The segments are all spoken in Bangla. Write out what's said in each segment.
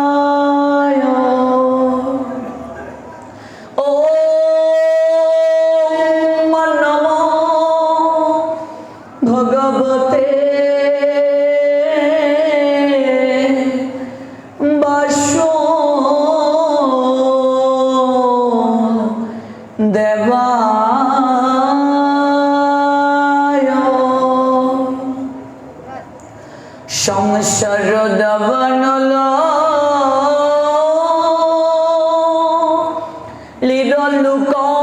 देवाय ओम नमो भगवते देवाय संसार दबनल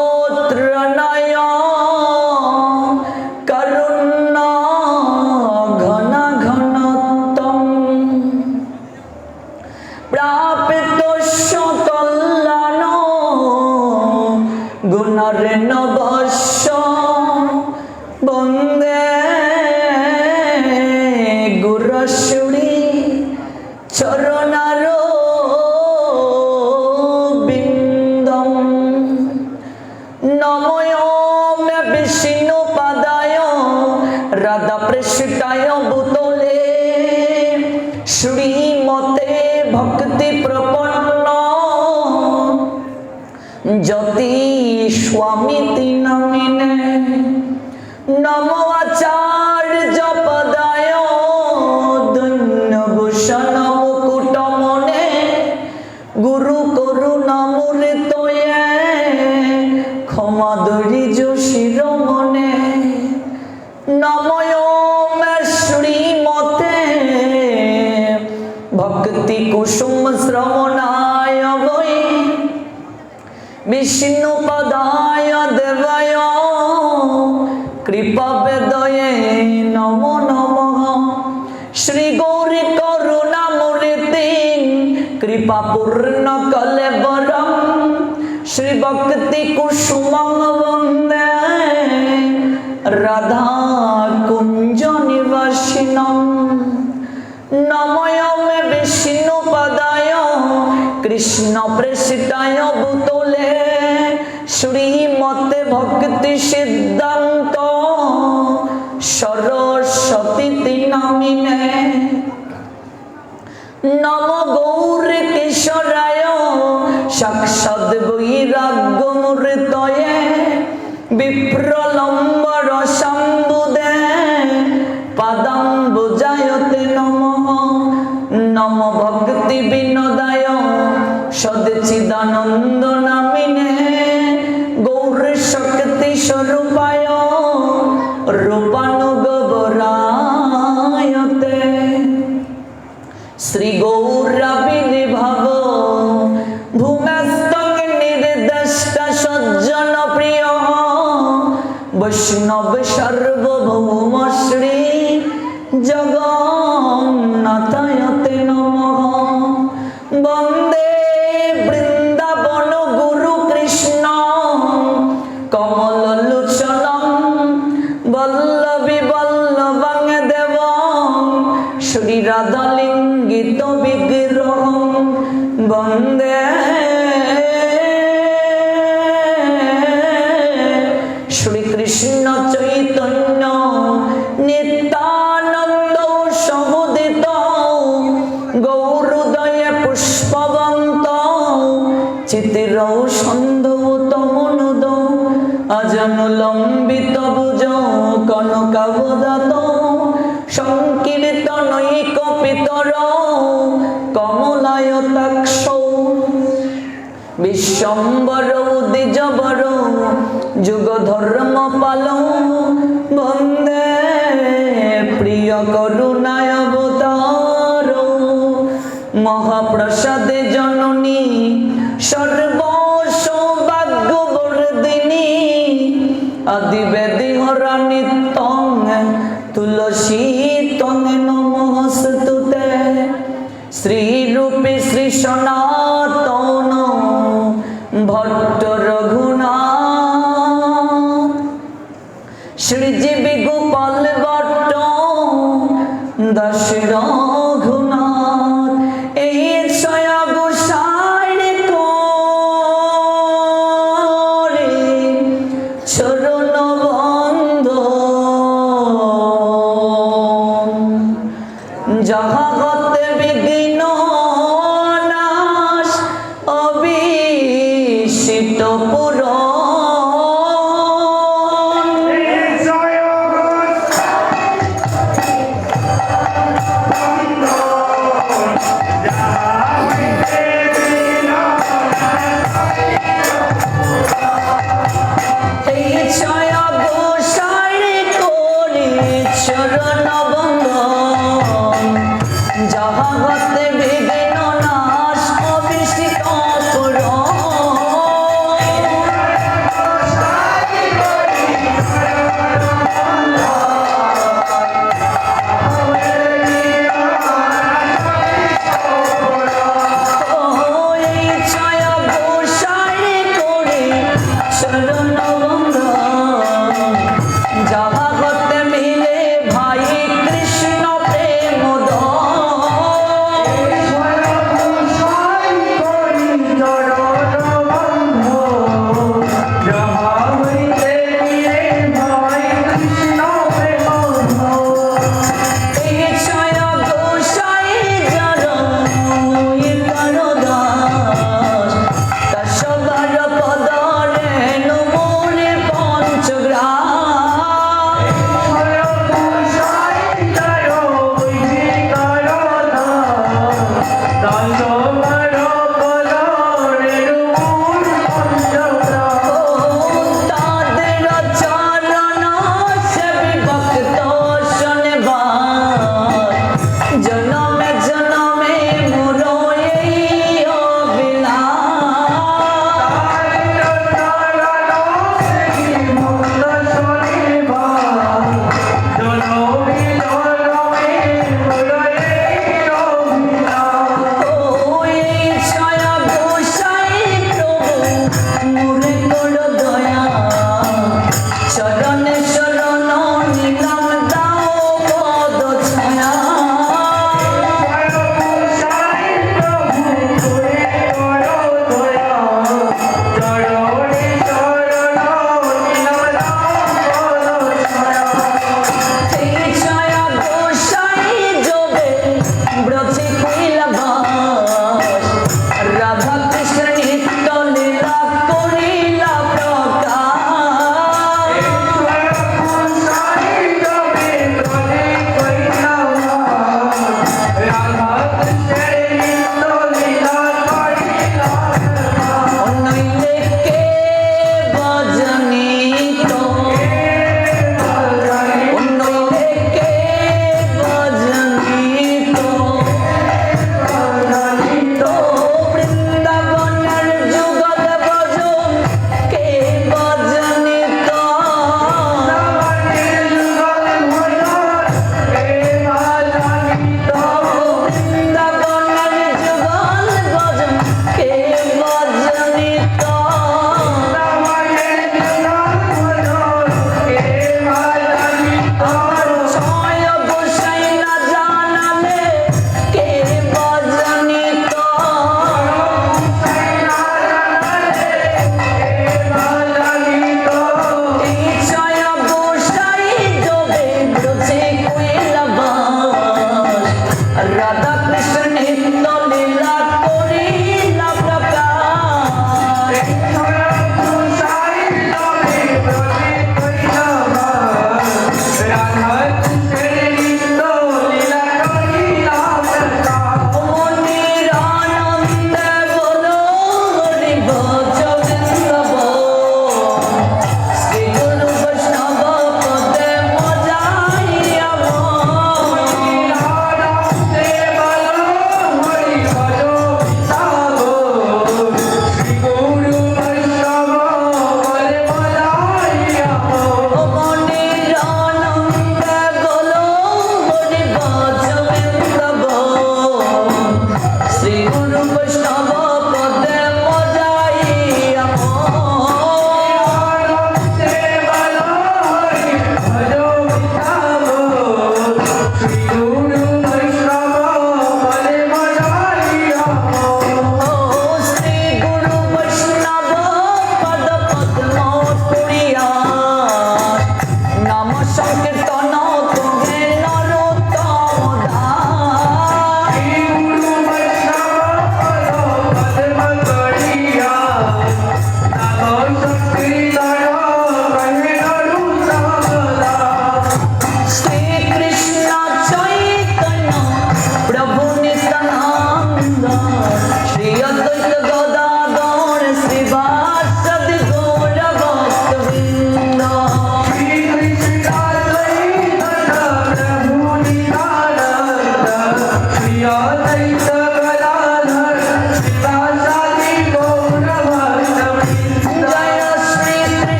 लीलुकोत्रनय करुण घन घनतम प्राप्त कल्याण गुणर्नवश्य वन्दे गुरुश्री चरणारविन्दं नमोऽयं विष्णुपादाय राधापृष्ठाय भूतले श्रीमते भक्तिप्रपन्न ज्योति स्वामी नामिने नमो आचार्य पदाय धन्यभूषण मुकुटमने गुरु करुणामृतये क्षमा धैर्य शिरोमणे नमोऽयं श्रीमते भक्ति कुसुम श्रवणाय वै विष्णुपदाय देवाय कृपावेदये नमो नमः श्री गौरी करुणामूर्ति कृपापूर्ण कलेवरं श्री भक्ति कुसुमं वन्दे राधा कुंज निवासिनं नमोऽयं विष्णुपदाय कृष्ण प्रेषिताय भूतले श्रीमते भक्ति सिद्धांत सरस्वती नामिने नमो गौर किशोराय साक्षात् वैराग्यमूर्तये विप्रलम्बर शम्भुदे पादाम्बुजायते नमः नमो भक्ति विनोदाय सच्चिदानंद नामिने गौर शक्ति स्वरूपाय रूपानुगवरायते श्री गौराविर्भाव भूमस्तक निर्देष्ट सज्जन प्रिय वैष्णव सार्वभौम श्री जगन्नाथायते नमः वन्दे वृंदावन गुरु कृष्ण कमललोचनं वल्लभी वल्लभं देवं श्री राधालिंगित विग्रहं वन्दे श्री कृष्ण चैतन्य नित्यानंद सहोदित गौरोदय पुष्पवंत चितिरौ सन्धौतमनुद अजनुलम्बित भुज कनकावदात संकीर्तनैकपितर कमलायताक्षौ विश्वम्भरौ द्विजवरौ जुगधर्मपालौ वन्दे प्रिय करुणावतारौ महाप्रसादे जननी सर्वसौभाग्यवर्धिनी आदिवेदी हरा नित्यं तुलसी तं नमोस्तुते श्रीरूपे श्री सनातन भट्ट रघुनाथ श्रीजीवी गोपाल भट्ट दास रघुनाथ छया गोसाई करे चरण बंद জগৎ বিঘ্ন নাশ অবিশ্বিত পুরাণ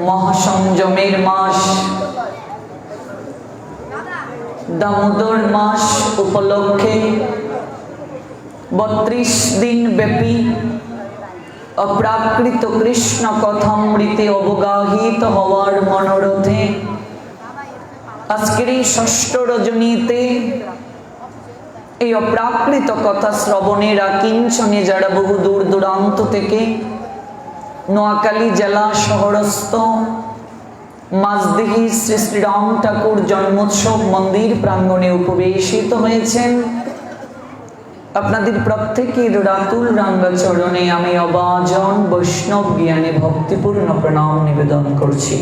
মহাসংযমের মাস দামোদর মাস উপলক্ষে 32 দিন ব্যাপী অপ্রাকৃত কৃষ্ণ কথামৃতে অবগাহিত হওয়ার মনোরথে আজকের এই ষষ্ঠ রজনীতে এই অপ্রাকৃত কথা শ্রবণের আকিঞ্চনে যারা বহু দূর দূরান্ত থেকে নোয়াখালী জেলা শহরস্থ মাঝদিঘি শ্রী শ্রীরাম ঠাকুর জন্মোৎসব মন্দির প্রাঙ্গণে উপবেশিত হয়েছেন, আপনাদের প্রত্যেকের রাতুল রাঙ্গাচরণে আমি অবাজন বৈষ্ণব জ্ঞানে ভক্তিপূর্ণ প্রণাম নিবেদন করছি।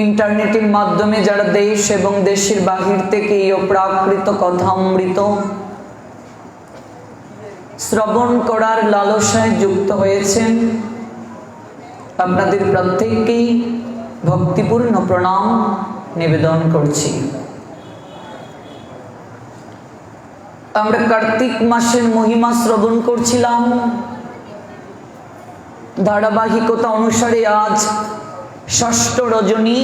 ইন্টারনেটের মাধ্যমে যারা দেশ এবং দেশের বাহির থেকে এই অপ্রাকৃত কথামৃত শ্রবণ করার লালসায় যুক্ত হয়েছেন, আপনাদের প্রত্যেককেই ভক্তিপূর্ণ প্রণাম নিবেদন করছি। আমরা কার্তিক মাসের মহিমা শ্রবণ করছিলাম, ধারাবাহিকতা অনুসারে আজ ষষ্ঠ রজনী।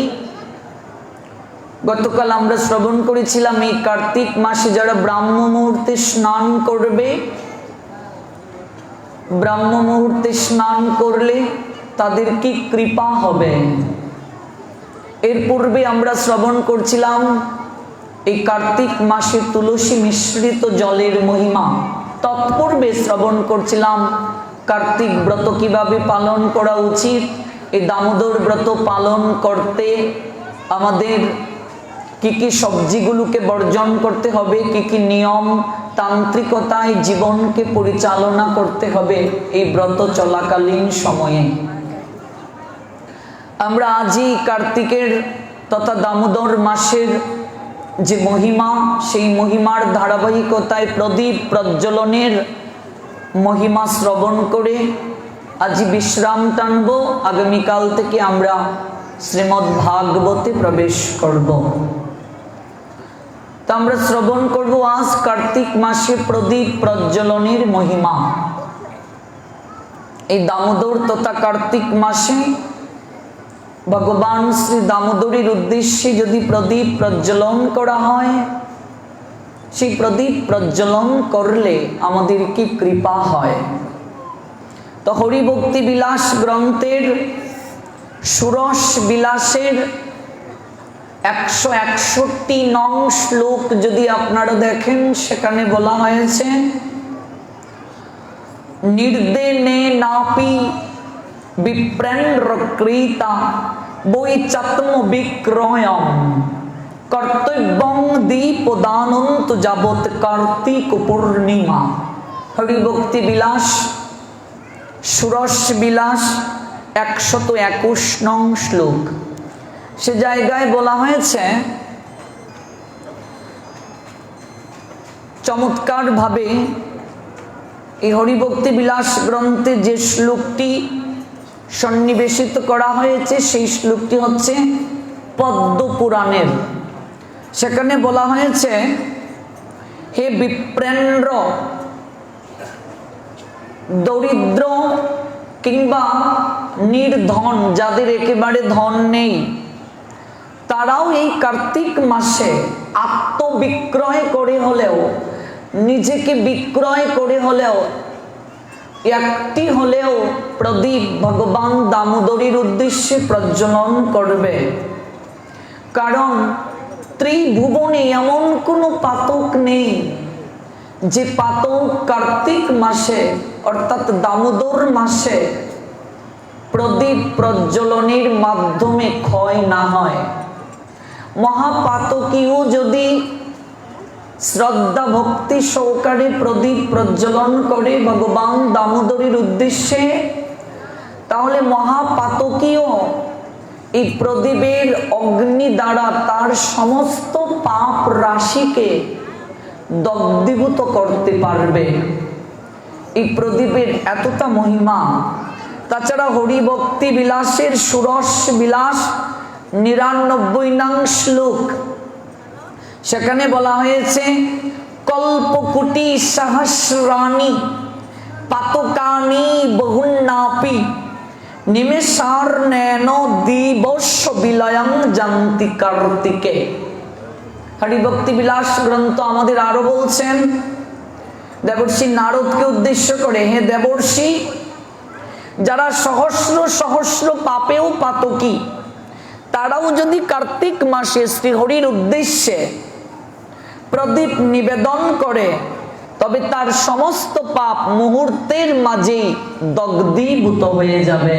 গতকাল আমরা শ্রবণ করেছিলাম এই কার্তিক মাসে যারা ব্রাহ্ম মুহূর্তে স্নান করবে, ব্রাহ্ম মুহূর্তে স্নান করলে তাদের কি কৃপা হবে। এর পূর্বে আমরা শ্রবণ করছিলাম এই কার্তিক মাসে তুলসী মিশ্রিত জলের মহিমা। তৎপূর্বে শ্রবণ করছিলাম কার্তিক ব্রত কিভাবে পালন করা উচিত, এই দামোদর ব্রত পালন করতে আমাদের কি কি সবজিগুলোকে বর্জন করতে হবে, কি কি নিয়ম তান্ত্রিকতায় জীবনকে পরিচালনা করতে হবে এই ব্রত চলাকালীন সময়ে। আমরা আজই কার্তিকের তথা দামোদর মাসের যে মহিমা, সেই মহিমার ধারাবাহিকতায় প্রদীপ প্রজ্বলনের মহিমা শ্রবণ করে আজ বিশ্রাম টানব। আগামীকাল থেকে আমরা শ্রীমদ্ ভাগবতে প্রবেশ করব। তো আমরা শ্রবণ করব আজ কার্তিক মাসে প্রদীপ প্রজ্বলনের মহিমা। এই দামোদর তথা কার্তিক মাসে ভগবান শ্রী দামোদরের উদ্দেশ্যে যদি প্রদীপ প্রজ্বলন করা হয়, সেই প্রদীপ প্রজ্বলন করলে আমাদের কি কৃপা হয়। তো হরিভক্তি বিলাস গ্রন্থের ষোড়শ বিলাসের 161 নং শ্লোক যদি আপনারা দেখেন, সেখানে বলা হয়েছে নির্দেনে নাপি বিপ্রেন্দ্রকৃতা বৈচাত্ম বিক্রয়ম কর্তব্যং দীপদানন্ত যাবৎ কার্তিক পূর্ণিমা। হরিভক্তি বিলাস ষোড়শ বিলাস 121 নং শ্লোক। সে জায়গায় বলা হয়েছে চমৎকার ভাবে এই হরিভক্তি বিলাস গ্রন্থে যে শ্লোকটি সন্নিবেশিত করা হয়েছে, সেই শ্লোকটি হচ্ছে পদ্ম পুরাণের। সেখানে বলা হয়েছে, হে বিপ্রেন্দ্র, দরিদ্র কিংবা নির্ধন, যাদের একেবারে ধন নেই, তারাও এই কার্তিক মাসে আত্মবিক্রয় করে হলেও, নিজেকে বিক্রয় করে হলেও, একটি হলেও প্রদীপ ভগবান দামোদরের উদ্দেশ্যে প্রজ্বলন করবে। কারণ ত্রিভুবনে এমন কোনো পাতক নেই যে পাতক কার্তিক মাসে অর্থাৎ দামোদর মাসে প্রদীপ প্রজ্বলনের মাধ্যমে ক্ষয় না হয়। মহাপাতকীও যদি শ্রদ্ধা ভক্তি সহকারে প্রদীপ প্রজ্বলন করে ভগবান দামোদরের উদ্দেশ্যে, তাহলে মহাপাতকীও এই প্রদীপের অগ্নি দ্বারা তার সমস্ত পাপ রাশিকে দগ্ধীভূত করতে পারবে। এই প্রদীপের এতটা মহিমা। তাছাড়া হরিভক্তি বিলাসের ষোড়শ বিলাস 99 নং শ্লোক, সেখানে বলা হয়েছে কল্পকুটি সহস্রাণি পাতকানি বহুন্না নাপি নিমেষার্ণেন দিবস্য বিলয়ং জান্তি কার্তিকে। হরিভক্তি বিলাস গ্রন্থ আমাদের আরো বলছেন, দেবর্ষি নারদকে উদ্দেশ্য করে, হে দেবর্ষি, যারা সহস্র সহস্র পাপেও পাতকী, তারাও যদি কার্তিক মাসে শ্রীহরির উদ্দেশ্যে প্রদীপ নিবেদন করে, তবে তার সমস্ত পাপ মুহূর্তের মাঝেই দগ্ধীভূত হয়ে যাবে।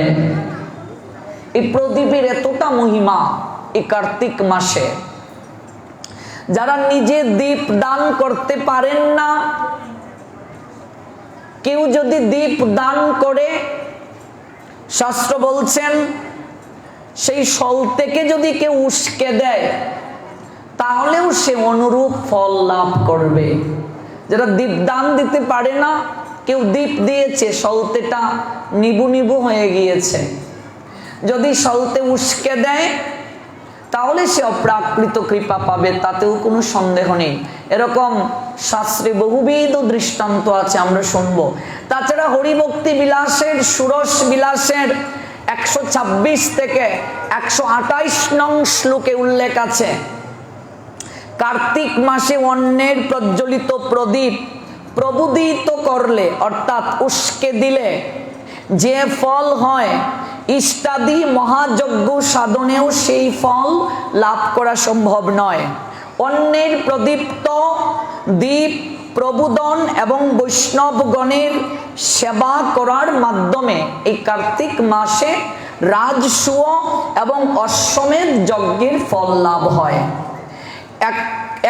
এই প্রদীপের এতটা মহিমা এই কার্তিক মাসে। যারা নিজে দীপ দান করতে পারেন না, কেউ যদি দীপ দান করে, শাস্ত্র বলছেন সেই সলতেকে যদি কেউ উস্কে দেয়, তাহলেও সে অনুরূপ ফল লাভ করবে। যারা দীপ দান দিতে পারে না, কেউ দীপ দিয়েছে, সলতেটা নিবু নিবু হয়ে গিয়েছে, যদি সলতে উস্কে দেয় তাহলে সে অপ্রাকৃত কৃপা পাবে, তাতেও কোনো সন্দেহ নেই। এরকম শাস্ত্রে বহুবিধ দৃষ্টান্ত আছে, আমরা শুনবো। তাছাড়া হরিভক্তি বিলাসের সুরস বিলাসের 126 থেকে 128 নং শ্লোকে উল্লেখ আছে, কার্তিক মাসে অন্যের প্রজ্বলিত প্রদীপ প্রবুদিত করলে, অর্থাৎ উস্কে দিলে যে ফল হয়, ইষ্টাদি মহাযজ্ঞ সাধনেও সেই ফল লাভ করা সম্ভব নয়। অন্যের প্রদীপ্ত দীপ প্রবুদন এবং বৈষ্ণবগণের সেবা করার মাধ্যমে এই কার্তিক মাসে রাজসূয় এবং অশ্বমেধ যজ্ঞের ফল লাভ হয়।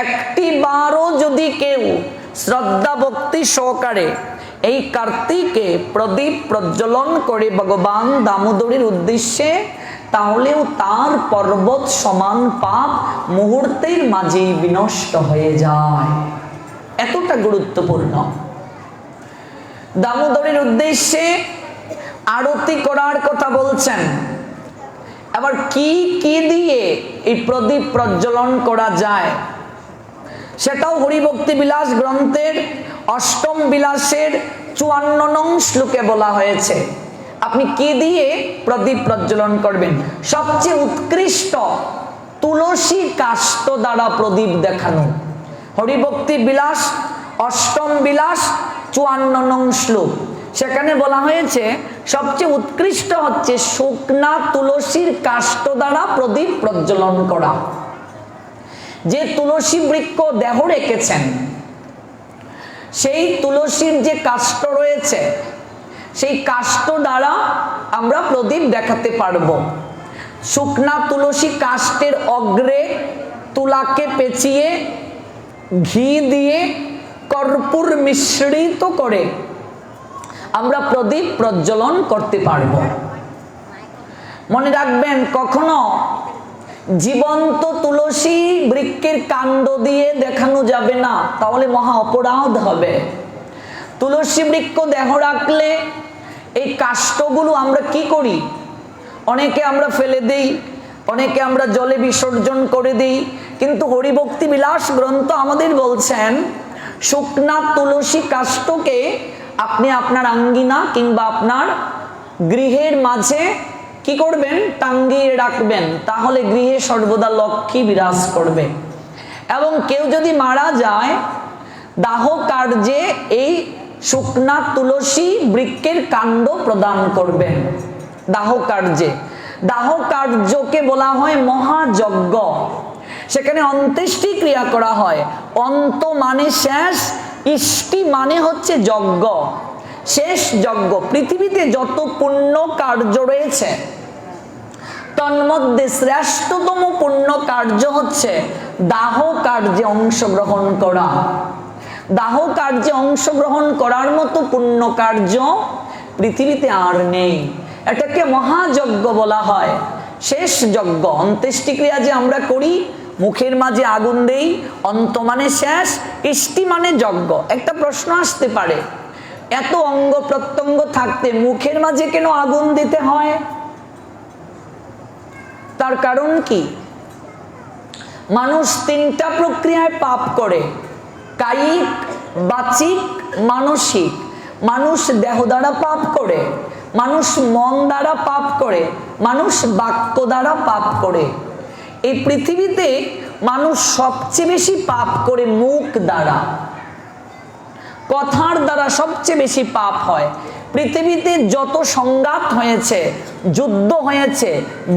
একটি বারও যদি কেউ শ্রদ্ধা ভক্তি সহকারে এই কার্তিকে প্রদীপ প্রজ্বলন করে ভগবান দামোদরের উদ্দেশ্যে, তাহলেও তার পর্বত সমান পাপ মুহূর্তের মাঝেই বিনষ্ট হয়ে যায়। এতটা গুরুত্বপূর্ণ। দামোদরের উদ্দেশ্যে আরতি করার কথা বলছেন। আবার কি কি দিয়ে এই প্রদীপ প্রজ্বলন করা যায়, সেটাও হরিভক্তি বিলাস গ্রন্থের অষ্টম বিলাসের 54 নং শ্লোকে বলা হয়েছে। আপনি কি দিয়ে প্রদীপ প্রজ্বলন করবেন? সবচেয়ে উৎকৃষ্ট তুলসী কাষ্ঠ দ্বারা প্রদীপ দেখানো। হরিভক্তি বিলাস অষ্টম বিলাস 54 নং শ্লোক, সেখানে বলা হয়েছে সবচেয়ে উৎকৃষ্ট হচ্ছে শুকনা তুলসীর কাষ্ঠ দ্বারা প্রদীপ প্রজ্বলন করা। যে তুলসী বৃক্ষ দেহ রেখেছেন, সেই তুলসীর যে কাষ্ঠ রয়েছে, সেই কাষ্ঠ দ্বারা আমরা প্রদীপ দেখাতে পারব। শুকনা তুলসী কাষ্ঠের অগ্রে তুলাকে পেঁচিয়ে ঘি দিয়ে কর্পূর মিশ্রিত করে আমরা প্রদীপ প্রজ্বলন করতে পারব। মনে রাখবেন, কখনো জীবন্ত তুলসী বৃক্ষের কাণ্ড দিয়ে দেখানো যাবে না, তাহলে মহা অপরাধ হবে। তুলসী বৃক্ষ দেহ রাখলে এই কাষ্ঠগুলো আমরা কি করি? অনেকে আমরা ফেলে দেই, অনেকে আমরা জলে বিসর্জন করে দিই, কিন্তু হরিভক্তি বিলাস গ্রন্থ আমাদের বলছেন শুকনা তুলসী কাষ্ঠকে আপনি আপনার আঙ্গিনা কিংবা আপনার গৃহের মাঝে কি করবেন? টাঙ্গিয়ে রাখবেন, তাহলে গৃহে সর্বদা লক্ষ্মী বিরাজ করবে। এবং কেউ যদি মারা যায়, দাহ কার্যে এই শুকনা তুলসী বৃক্ষের কাণ্ড প্রদান করবেন। দাহ কার্যে, দাহ কার্যকে বলা হয় মহাযজ্ঞ। সেখানে অন্ত্যেষ্টি ক্রিয়া করা হয়। অন্ত মানে শেষ, ইষ্টি মানে হচ্ছে যজ্ঞ, শেষ যজ্ঞ। পৃথিবীতে যত পুণ্য কার্য রয়েছে, তন্মধ্যে শ্রেষ্ঠতম পুণ্য কার্য হচ্ছে দাহ কার্যে অংশগ্রহণ করা। দাহ কার্যে অংশগ্রহণ করার মতো পুণ্য কার্য পৃথিবীতে আর নেই। এটাকে মহাযজ্ঞ বলা হয়, শেষ যজ্ঞ। অন্ত্যেষ্টিক্রিয়া যে আমরা করি, মুখের মাঝে আগুন দেই, অন্ত মানে শেষ, ইষ্টি মানে যজ্ঞ। একটা প্রশ্ন আসতে পারে, এত অঙ্গ প্রত্যঙ্গ থাকতে মুখের মাঝে কেন আগুন দিতে হয়? তার কারণ কি? মানুষ 3টা প্রক্রিয়ায় পাপ করে, কায়িক, বাচিক, মানসিক। মানুষ দেহ দ্বারা পাপ করে, মানুষ মন দ্বারা পাপ করে, মানুষ বাক্য দ্বারা পাপ করে। এই পৃথিবীতে মানুষ সবচেয়ে বেশি পাপ করে মুখ দ্বারা, কথার দ্বারা সবচেয়ে বেশি পাপ হয়। পৃথিবীতে যত সংঘাত হয়েছে, যুদ্ধ হয়েছে,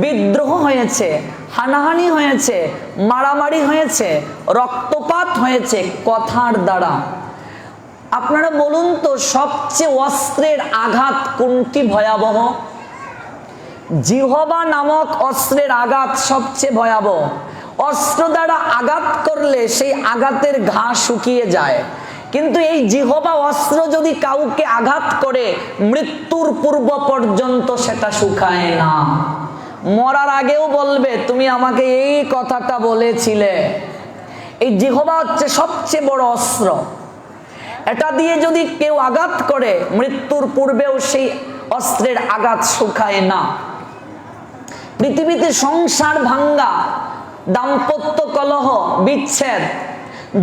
বিদ্রোহ হয়েছে, হানাহানি হয়েছে, মারামারি হয়েছে, রক্তপাত হয়েছে কথার দ্বারা। আপনারা বলুন তো সবচেয়ে অস্ত্রের আঘাত কোনটি ভয়াবহ? জিহ্বা নামক অস্ত্রের আঘাত সবচেয়ে ভয়াবহ। অস্ত্র দ্বারা আঘাত করলে সেই আঘাতের ঘা শুকিয়ে যায়, কিন্তু এই জিহ্বা অস্ত্র যদি কাউকে আঘাত করে মৃত্যুর পূর্ব পর্যন্ত সেটা শুকায় না। মরার আগেও বলবে তুমি আমাকে এই কথাটা বলেছিলে। এই জিহ্বা হচ্ছে সবচেয়ে বড় অস্ত্র। এটা দিয়ে যদি কেউ আঘাত করে মৃত্যুর পূর্বেও সেই অস্ত্রের আঘাত শুকায় না। পৃথিবীতে সংসার ভাঙ্গা, দাম্পত্য কলহ, বিচ্ছেদ,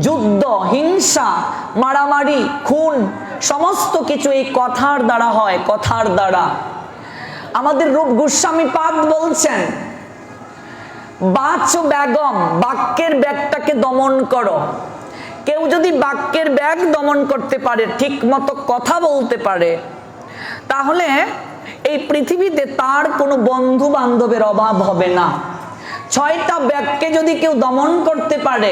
যুদ্ধ, হিংসা, মারামারি, খুন, সমস্ত কিছু এই কথার দ্বারা হয়, কথার দ্বারা। আমাদের রূপ গোস্বামী পাদ বলছেন, বাচ বেগম, বাক্যের ব্যাগটাকে দমন করো। কেউ যদি বাক্যের ব্যাগ দমন করতে পারে, ঠিক মতো কথা বলতে পারে, তাহলে এই পৃথিবীতে তার কোনো বন্ধু বান্ধবের অভাব হবে না। 6টা ব্যাগকে যদি কেউ দমন করতে পারে,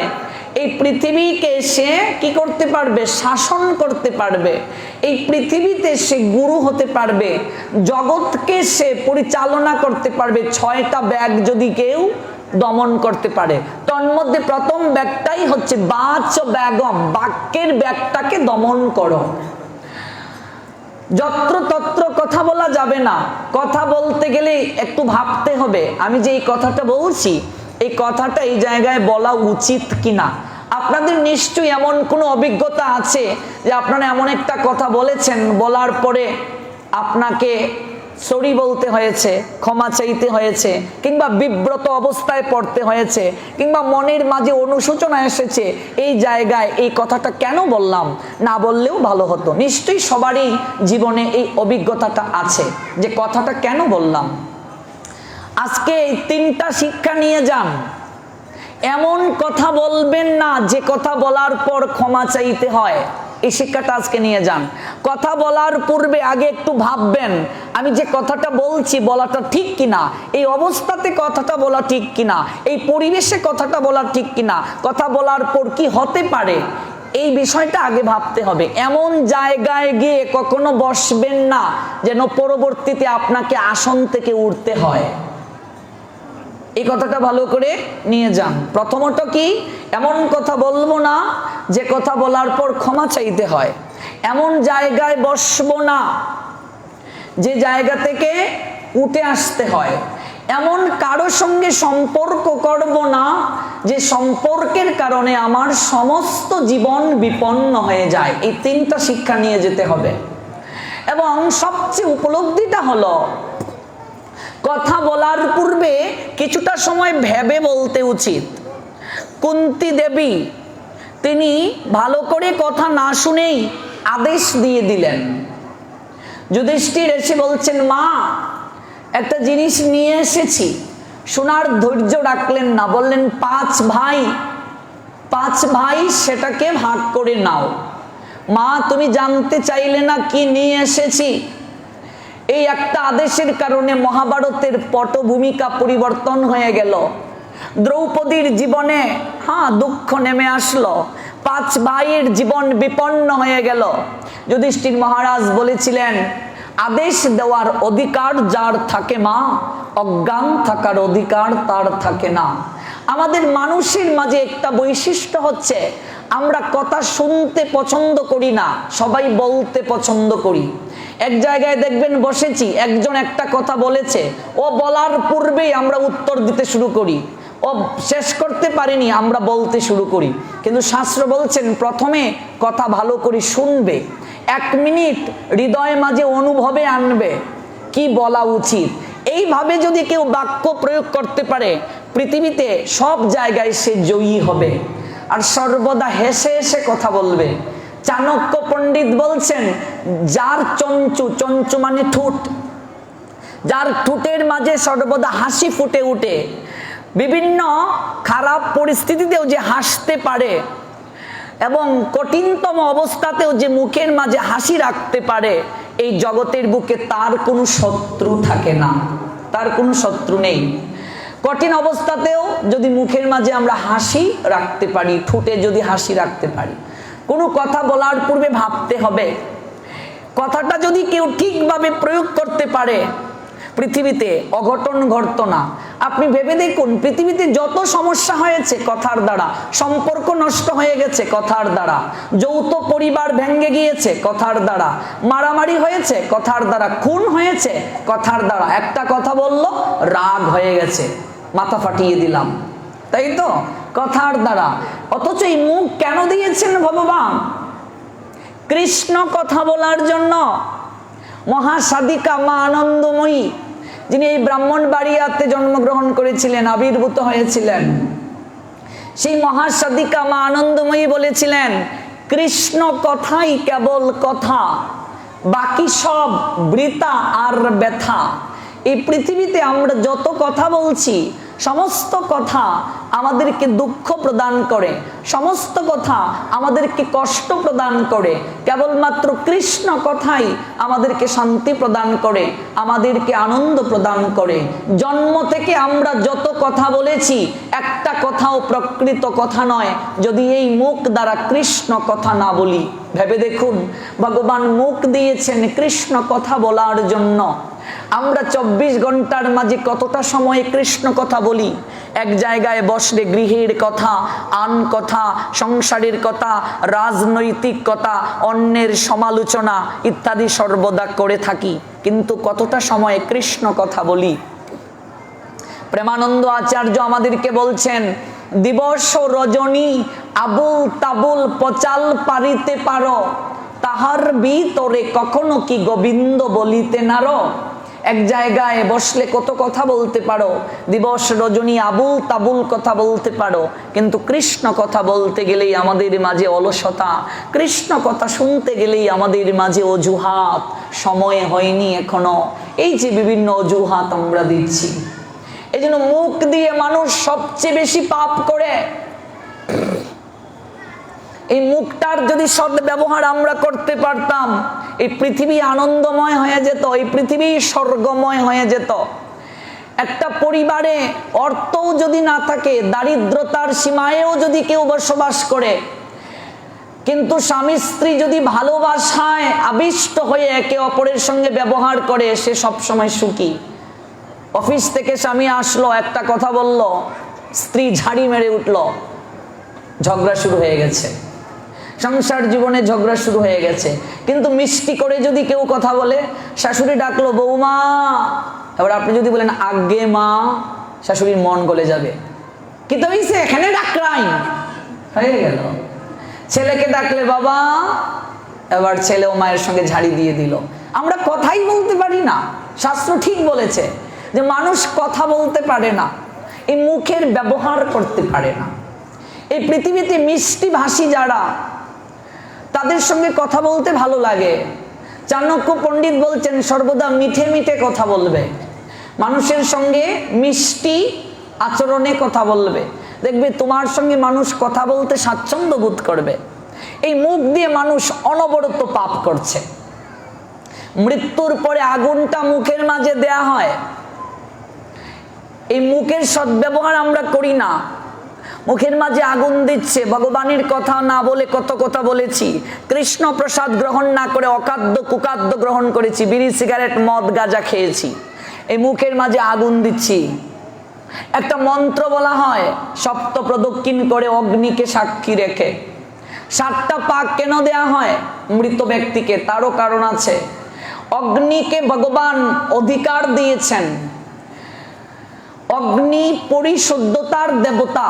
এই পৃথিবীকে সে কি করতে পারবে? শাসন করতে পারবে। এই পৃথিবীতে সে গুরু হতে পারবে, জগৎকে সে পরিচালনা করতে পারবে। 6টা ব্যাগ যদি কেউ দমন করতে পারে, তন্মধ্যে প্রথম ব্যাগটাই হচ্ছে বাচ বেগম, বাক্যের ব্যাগটাকে দমন করো। যত্র তত্র কথা বলা যাবে না। কথা বলতে গেলে একটু ভাবতে হবে, আমি যে এই কথাটা বলছি, এই কথাটা এই জায়গায় বলা উচিত কিনা। আপনাদের নিশ্চয়ই এমন কোনো অভিজ্ঞতা আছে যে আপনারা এমন একটা কথা বলেছেন, বলার পরে আপনাকে সরি বলতে হয়েছে, ক্ষমা চাইতে হয়েছে, কিংবা বিব্রত অবস্থায় পড়তে হয়েছে, কিংবা মনের মাঝে অনুশোচনা এসেছে, এই জায়গায় এই কথাটা কেন বললাম, না বললেও ভালো হতো। নিশ্চয়ই সবারই জীবনে এই অভিজ্ঞতাটা আছে যে কথাটা কেন বললাম। আজকে এই 3টা শিক্ষা নিয়ে যান। এমন কথা বলবেন না যে কথা বলার পর ক্ষমা চাইতে হয়, এই শিক্ষাটা আজকে নিয়ে যান। কথা বলার পূর্বে আগে একটু ভাববেন, আমি যে কথাটা বলছি বলাটা ঠিক কিনা, এই অবস্থাতে কথাটা বলা ঠিক কিনা, এই পরিবেশে কথাটা বলা ঠিক কিনা, কথা বলার পর কি হতে পারে, এই বিষয়টা আগে ভাবতে হবে। এমন জায়গায় গিয়ে কখনো বসবেন না যেন পরবর্তীতে আপনাকে আসন থেকে উঠতে হয়। এই কথাটা ভালো করে নিয়ে যান। প্রথমত কি, এমন কথা বলবো না যে কথা বলার পর ক্ষমা চাইতে হয়। এমন জায়গায় বসবো না যে জায়গা থেকে উঠে আসতে হয়। এমন কারো সঙ্গে সম্পর্ক করব না যে সম্পর্কের কারণে আমার সমস্ত জীবন বিপন্ন হয়ে যায়। এই 3টা শিক্ষা নিয়ে যেতে হবে। এবং সবচেয়ে উপলব্ধিটা হলো, কথা বলার পূর্বে কিছুটা সময় ভেবে বলতে উচিত। কুন্তী দেবী তিনি ভালো করে কথা না শুনেই আদেশ দিয়ে দিলেন। যুধিষ্ঠির এসে বলছেন, মা একটা জিনিস নিয়ে এসেছি। শোনার ধৈর্য রাখলেন না, বললেন 5 ভাই সেটাকে ভাগ করে নাও। মা তুমি জানতে চাইলে না কি নিয়ে এসেছি? এই একটা আদেশের কারণে মহাভারতের পটভূমিকা পরিবর্তন হয়ে গেল। দ্রৌপদীর জীবনে দুঃখ নেমে আসলো, 5 ভাইয়ের জীবন বিপন্ন হয়ে গেল। যুধিষ্ঠির মহারাজ বলেছিলেন, আদেশ দেওয়ার অধিকার যার থাকে মা, অজ্ঞান থাকার অধিকার তার থাকে না। আমাদের মানুষের মাঝে একটা বৈশিষ্ট্য হচ্ছে, আমরা কথা শুনতে পছন্দ করি না, সবাই বলতে পছন্দ করি। এক জায়গায় দেখবেন বসেছি, একজন একটা কথা বলেছে, ও বলার পূর্বেই আমরা উত্তর দিতে শুরু করি। ও শেষ করতে পারেনি, আমরা বলতে শুরু করি। কিন্তু শাস্ত্র বলছেন প্রথমে কথা ভালো করে শুনবে, 1 মিনিট হৃদয় মাঝে অনুভবে আনবে কি বলা উচিত। এইভাবে যদি কেউ বাক্য প্রয়োগ করতে পারে, পৃথিবীতে সব জায়গায় সে জয়ী হবে। আর সর্বদা হেসে হেসে কথা বলবে। চাণক্য পণ্ডিত বলছেন, যার চঞ্চু, চঞ্চু মানে ঠোঁট, যার ঠোঁটের মাঝে সর্বদা হাসি ফুটে উঠে, বিভিন্ন খারাপ পরিস্থিতিতেও যে হাসতে পারে এবং কঠিনতম অবস্থাতেও যে মুখের মাঝে হাসি রাখতে পারে, এই জগতের বুকে তার কোনো শত্রু থাকে না, তার কোনো শত্রু নেই। কঠিন অবস্থাতেও যদি মুখের মাঝে আমরা হাসি রাখতে পারি, ঠোঁটে যদি হাসি রাখতে পারি, কোনো কথা বলার পূর্বে ভাবতে হবে। কথাটা যদি কেউ ঠিকভাবে প্রয়োগ করতে পারে, পৃথিবীতে অঘটন ঘটতো না। আপনি ভেবে দেখুন, পৃথিবীতে যত সমস্যা হয়েছে কথার দ্বারা, সম্পর্ক নষ্ট হয়ে গেছে কথার দ্বারা, যৌথ পরিবার ভেঙে গিয়েছে কথার দ্বারা, মারামারি হয়েছে কথার দ্বারা, খুন হয়েছে কথার দ্বারা। একটা কথা বললো, রাগ হয়ে গেছে, মাথা ফাটিয়ে দিলাম, তাই তো, কথার দ্বারা। অথচ এই মুখ কেন দিয়েছেন ভগবান? কৃষ্ণ কথা বলার জন্য। মহাসাধিকা মা আনন্দময়ী, যিনি এই ব্রাহ্মণবাড়িয়াতে জন্মগ্রহণ করেছিলেন, আবির্ভূত হয়েছিলেন, সেই মহাসাধিকা মা আনন্দময়ী বলেছিলেন, কৃষ্ণ কথাই কেবল কথা, বাকি সব বৃথা আর ব্যথা। এই পৃথিবীতে আমরা যত কথা বলছি, সমস্ত কথা আমাদেরকে দুঃখ প্রদান করে, সমস্ত কথা আমাদেরকে কষ্ট প্রদান করে। কেবলমাত্র কৃষ্ণ কথাই আমাদেরকে শান্তি প্রদান করে, আমাদেরকে আনন্দ প্রদান করে। জন্ম থেকে আমরা যত কথা বলেছি, একটা কথাও প্রকৃত কথা নয় যদি এই মুখ দ্বারা কৃষ্ণ কথা না বলি। ভেবে দেখুন, ভগবান মুখ দিয়েছেন কৃষ্ণ কথা বলার জন্য। আমরা 24 ঘন্টার মাঝে কতটা সময় কৃষ্ণ কথা বলি? এক জায়গায় বসলে গৃহের কথা, আন কথা, সংসারের কথা, রাজনৈতিক কথা, অন্যের সমালোচনা ইত্যাদি সর্বদা করে থাকি, কিন্তু কতটা সময় কৃষ্ণ কথা বলি? প্রেমানন্দ আচার্য আমাদেরকে বলছেন, দিবস রজনী আবুল তাবুল পচাল পারিতে পারো, তাহার ভিতরে কখনো কি গোবিন্দ বলিতে নারো। এক জায়গায় বসলে কত কথা বলতে পারো, দিবস রজনী আবুল তাবুল কথা বলতে পারো, কিন্তু কৃষ্ণ কথা বলতে গেলেই আমাদের মাঝে অলসতা, কৃষ্ণ কথা শুনতে গেলেই আমাদের মাঝে অজুহাত, সময় হয়নি এখনো, এই যে বিভিন্ন অজুহাত আমরা দিচ্ছি। এই জন্য মুখ দিয়ে মানুষ সবচেয়ে বেশি পাপ করে। এই মুখটার যদি সৎ ব্যবহার আমরা করতে পারতাম, এই পৃথিবী আনন্দময় হয়ে যেত, এই পৃথিবী স্বর্গময় হয়ে যেত। একটা পরিবারে অর্থও যদি না থাকে, দারিদ্রতার সীমায়ও যদি কেউ বসবাস করে, কিন্তু স্বামী স্ত্রী যদি ভালোবাসায় আবিষ্ট হয়ে একে অপরের সঙ্গে ব্যবহার করে, সে সবসময় সুখী। অফিস থেকে স্বামী আসলো, একটা কথা বলল, স্ত্রী ঝাড়ি মেরে উঠল, ঝগড়া শুরু হয়ে গেছে, সংসার জীবনে ঝগড়া শুরু হয়ে গেছে। কিন্তু মিষ্টি করে যদি কেউ কথা বলে, শাশুড়ি ডাকলো বৌমা, এবার আপনি যদি বলেন আগে মা, শাশুড়ির মন গলে যাবে, কি তো হইছে এখানে ডাকলাই, হয়ে গেল। ছেলেকে ডাকলে বাবা, এবার ছেলেও মায়ের সঙ্গে ঝাড়ি দিয়ে দিল। আমরা কথাই বলতে পারি না। শাস্ত্র ঠিক বলেছে যে মানুষ কথা বলতে পারে না, এই মুখের ব্যবহার করতে পারে না। এই পৃথিবীতে মিষ্টি ভাষী যারা, তাদের সঙ্গে কথা বলতে ভালো লাগে। চাণক্য পণ্ডিত বলছেন সর্বদা মিঠে মিঠে কথা বলবে, মানুষের সঙ্গে মিষ্টি আচরণে কথা বলবে, দেখবে তোমার সঙ্গে মানুষ কথা বলতে স্বাচ্ছন্দ্য বোধ করবে। এই মুখ দিয়ে মানুষ অনবরত পাপ করছে। মৃত্যুর পরে আগুনটা মুখের মাঝে দেয়া হয়, এই মুখের সদ্ব্যবহার আমরা করি না। মুখের মাঝে আগুন দিচ্ছে, ভগবানের কথা না বলে কত কথা বলেছি, কৃষ্ণ প্রসাদ গ্রহণ না করে অখাদ্য কুখাদ্য গ্রহণ করেছি, বিড়ি সিগারেট মদ গাঁজা খেয়েছি, এই মুখের মাঝে আগুন দিচ্ছি। একটা মন্ত্র বলা হয়, সপ্ত প্রদক্ষিণ করে অগ্নিকে সাক্ষী রেখে। 7টা পাক কেন দেয়া হয় মৃত ব্যক্তিকে? তারও কারণ আছে। অগ্নিকে ভগবান অধিকার দিয়েছেন, অগ্নি পরিশুদ্ধতার দেবতা।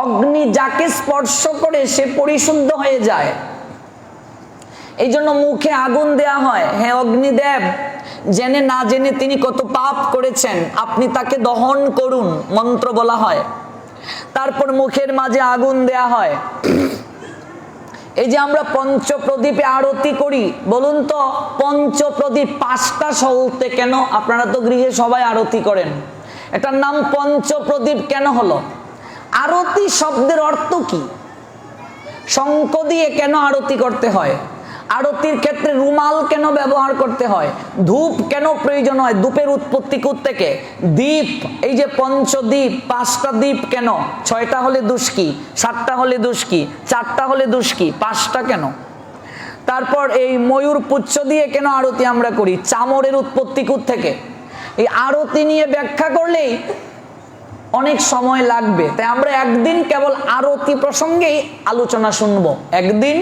অগ্নি যাকে স্পর্শ করে সে পরিশুদ্ধ হয়ে যায়। এই জন্য মুখে আগুন দেয়া হয়। হে অগ্নিদেব, জেনে না জেনে তিনি কত পাপ করেছেন, আপনি তাকে দহন করুন, মন্ত্র বলা হয়। তারপর মুখের মাঝে আগুন দেয়া হয়। এই যে আমরা পঞ্চপ্রদীপে আরতি করি, বলুন তো পঞ্চপ্রদীপ 5টা জ্বলতে কেন? আপনারা তো গৃহে সবাই আরতি করেন, এটার নাম পঞ্চপ্রদীপ কেন হলো? আরতি শব্দের অর্থ কি? শঙ্খ দিয়ে কেন আরতি করতে হয়? আরতির ক্ষেত্রে রুমাল কেন ব্যবহার করতে হয়? ধূপ কেন প্রয়োজন হয়? ধূপের উৎপত্তি থেকে। দীপ, এই যে পঞ্চদীপ, 5টা দ্বীপ কেন? 6টা হলে দোষ কি? 7টা হলে দোষ কি? 4টা হলে দোষ কি? 5টা কেন? তারপর এই ময়ূর পুচ্ছ দিয়ে কেন আরতি আমরা করি? চামরের উৎপত্তি থেকে। এই আরতি নিয়ে ব্যাখ্যা করলেই অনেক সময় লাগবে, তাই আমরা একদিন কেবল আরতি প্রসঙ্গেই আলোচনা শুনবো, একদিন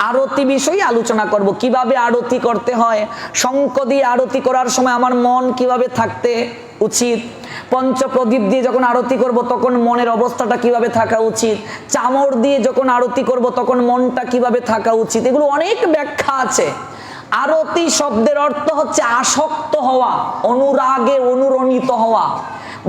আরতি বিষয়ে আলোচনা করব, কিভাবে আরতি করতে হয়, শঙ্খ দিয়ে আরতি করার সময় আমার মন কিভাবে থাকতে উচিত, পঞ্চপ্রদীপ দিয়ে যখন আরতি করব তখন মনের অবস্থাটা কিভাবে থাকা উচিত, চামর দিয়ে যখন আরতি করব তখন মনটা কিভাবে থাকা উচিত, এগুলো অনেক ব্যাখ্যা আছে। আরতি শব্দের অর্থ হচ্ছে আসক্ত হওয়া, অনুরাগে অনুরণিত হওয়া,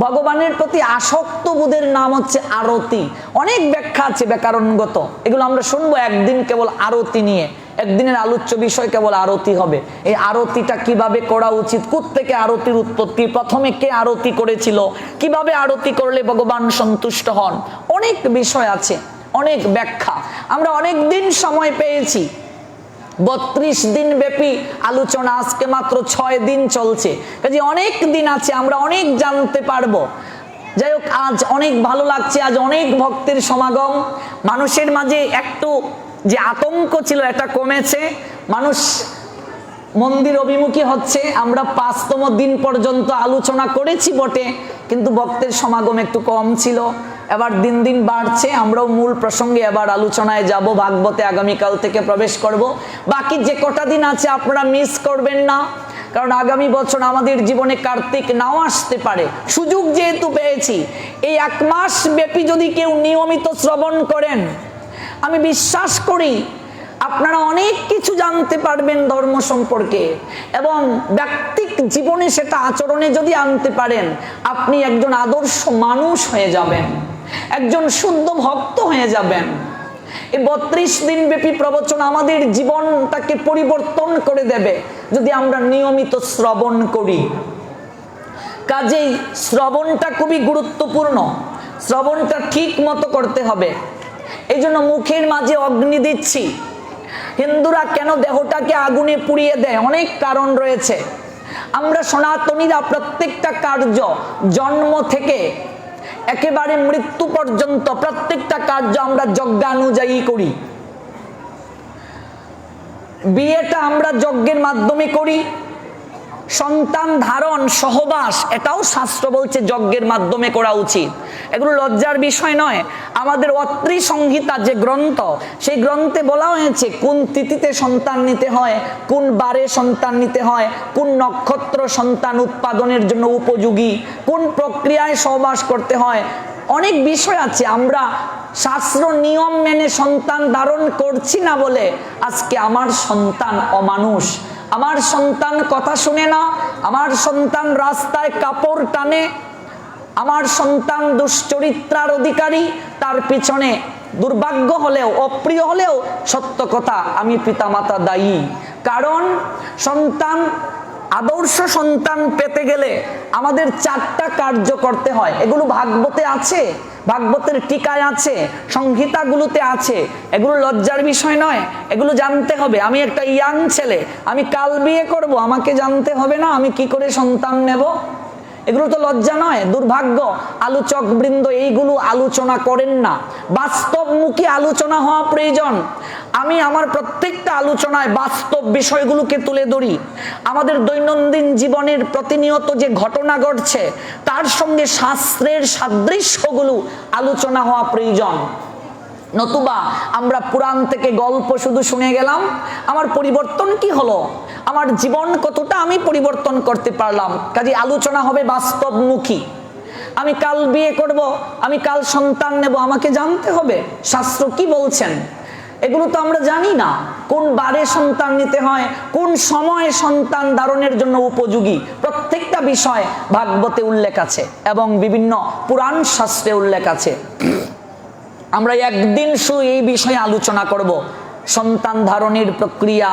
ভগবানের প্রতি আসক্ত বোধের নাম হচ্ছে আরতি। অনেক ব্যাখ্যা আছে ব্যাকরণগত, এগুলো আমরা শুনবো একদিন কেবল আরতি নিয়ে। একদিনের আলোচ্য বিষয় কেবল আরতি হবে। এই আরতিটা কিভাবে করা উচিত, কোত্থেকে আরতির উৎপত্তি, প্রথমে কে আরতি করেছিল, কিভাবে আরতি করলে ভগবান সন্তুষ্ট হন, অনেক বিষয় আছে, অনেক ব্যাখ্যা। আমরা অনেক দিন সময় পেয়েছি, 32 দিন ব্যাপী আলোচনা, আজকে মাত্র 6 দিন চলছে, কাজে অনেক দিন আছে, আমরা অনেক জানতে পারবো। যাই হোক, আজ অনেক ভালো লাগছে, আজ অনেক ভক্তের সমাগম, মানুষের মাঝে একটু যে আতঙ্ক ছিল এটা কমেছে, মানুষ মন্দির অভিমুখী হচ্ছে। আমরা 5তম দিন পর্যন্ত আলোচনা করেছি বটে, কিন্তু ভক্তের সমাগম একটু কম ছিল, এবার দিন দিন বাড়ছে। আমরাও মূল প্রসঙ্গে এবার আলোচনায় যাব, ভাগবতে আগামীকাল থেকে প্রবেশ করব। বাকি যে কটা দিন আছে আপনারা মিস করবেন না, কারণ আগামী বছর আমাদের জীবনে কার্তিক নাও আসতে পারে। সুযোগ যেহেতু পেয়েছি, এই 1 মাস ব্যাপী যদি কেউ নিয়মিত শ্রবণ করেন, আমি বিশ্বাস করি আপনারা অনেক কিছু জানতে পারবেন ধর্ম সম্পর্কে, এবং ব্যক্তিক জীবনে সেটা আচরণে যদি আনতে পারেন, আপনি একজন আদর্শ মানুষ হয়ে যাবেন, একজন শুদ্ধ ভক্ত হয়ে যাবেন। এই 32 দিন ব্যাপী প্রবচন আমাদের জীবনটাকে পরিবর্তন করে দেবে যদি আমরা নিয়মিত শ্রবণ করি। কাজেই শ্রবণটা খুবই গুরুত্বপূর্ণ, শ্রবণটা ঠিক মতো করতে হবে। এই জন্য মুখের মাঝে অগ্নি দিচ্ছি। হিন্দুরা কেন দেহটাকে আগুনে পুড়িয়ে দেয়, অনেক কারণ রয়েছে। আমরা সনাতনীরা প্রত্যেকটা কার্য, জন্ম থেকে একেবারে মৃত্যু পর্যন্ত প্রত্যেকটা কার্য আমরা যজ্ঞানুযায়ী করি। বিয়েটা আমরা যজ্ঞের মাধ্যমে করি, সন্তান ধারণ, সহবাস, এটাও শাস্ত্র বলছে যজ্ঞের মাধ্যমে করা উচিত। এগুলো লজ্জার বিষয় নয়। আমাদের অত্রি সংহিতা যে গ্রন্থ, সেই গ্রন্থে বলা হয়েছে কোন তিথিতে সন্তান নিতে হয়, কোন বারে সন্তান নিতে হয়, কোন নক্ষত্র সন্তান উৎপাদনের জন্য উপযোগী, কোন প্রক্রিয়ায় সহবাস করতে হয়, অনেক বিষয় আছে। আমরা শাস্ত্র নিয়ম মেনে সন্তান ধারণ করছি না বলে আজকে আমার সন্তান অমানুষ, আমার সন্তান কথা শুনে না, আমার সন্তান রাস্তায় কাপড় টানে, আমার সন্তান দুশ্চরিত্রার অধিকারী, তার পিছনে দুর্ভাগ্য হলেও অপ্রিয় হলেও সত্য কথা আমি পিতামাতা দায়ী। কারণ সন্তান, আদর্শ সন্তান পেতে গেলে আমাদের 4টা কার্য করতে হয়। এগুলো ভাগবতে আছে, ভাগবতের টিকায় আছে, সংহিতাগুলোতে আছে। এগুলো লজ্জার বিষয় নয়, এগুলো জানতে হবে। আমি একটা ইয়াং ছেলে, আমি কাল বিয়ে করব, আমাকে জানতে হবে না আমি কি করে সন্তান নেব? এগুলো তো লজ্জা নয়, দুর্ভাগ্য। আলোচক বৃন্দ এইগুলো আলোচনা করেন না, বাস্তবমুখী আলোচনা হওয়া প্রয়োজন। আমি আমার প্রত্যেকটা আলোচনায় বাস্তব বিষয়গুলোকে তুলে ধরি। আমাদের দৈনন্দিন জীবনের প্রতিনিয়ত যে ঘটনা ঘটছে তার সঙ্গে শাস্ত্রের সাদৃশ্যগুলো আলোচনা হওয়া প্রয়োজন। নতুবা আমরা পুরাণ থেকে গল্প শুধু শুনে গেলাম, আমার পরিবর্তন কি হলো, আমার জীবন কতটা আমি পরিবর্তন করতে পারলাম? কাজে আলোচনা হবে বাস্তবমুখী। আমি কাল বিয়ে করব, আমি কাল সন্তান নেব, আমাকে জানতে হবে শাস্ত্র কি বলছেন। এগুলো তো আমরা জানি না, কোন বারে সন্তান নিতে হয়, কোন সময়ে সন্তান ধারণের জন্য উপযোগী, প্রত্যেকটা বিষয় ভাগবতে উল্লেখ আছে এবং বিভিন্ন পুরাণ শাস্ত্রে উল্লেখ আছে। আমরা একদিন শুধু এই বিষয়ে আলোচনা করব, সন্তান ধারণের প্রক্রিয়া,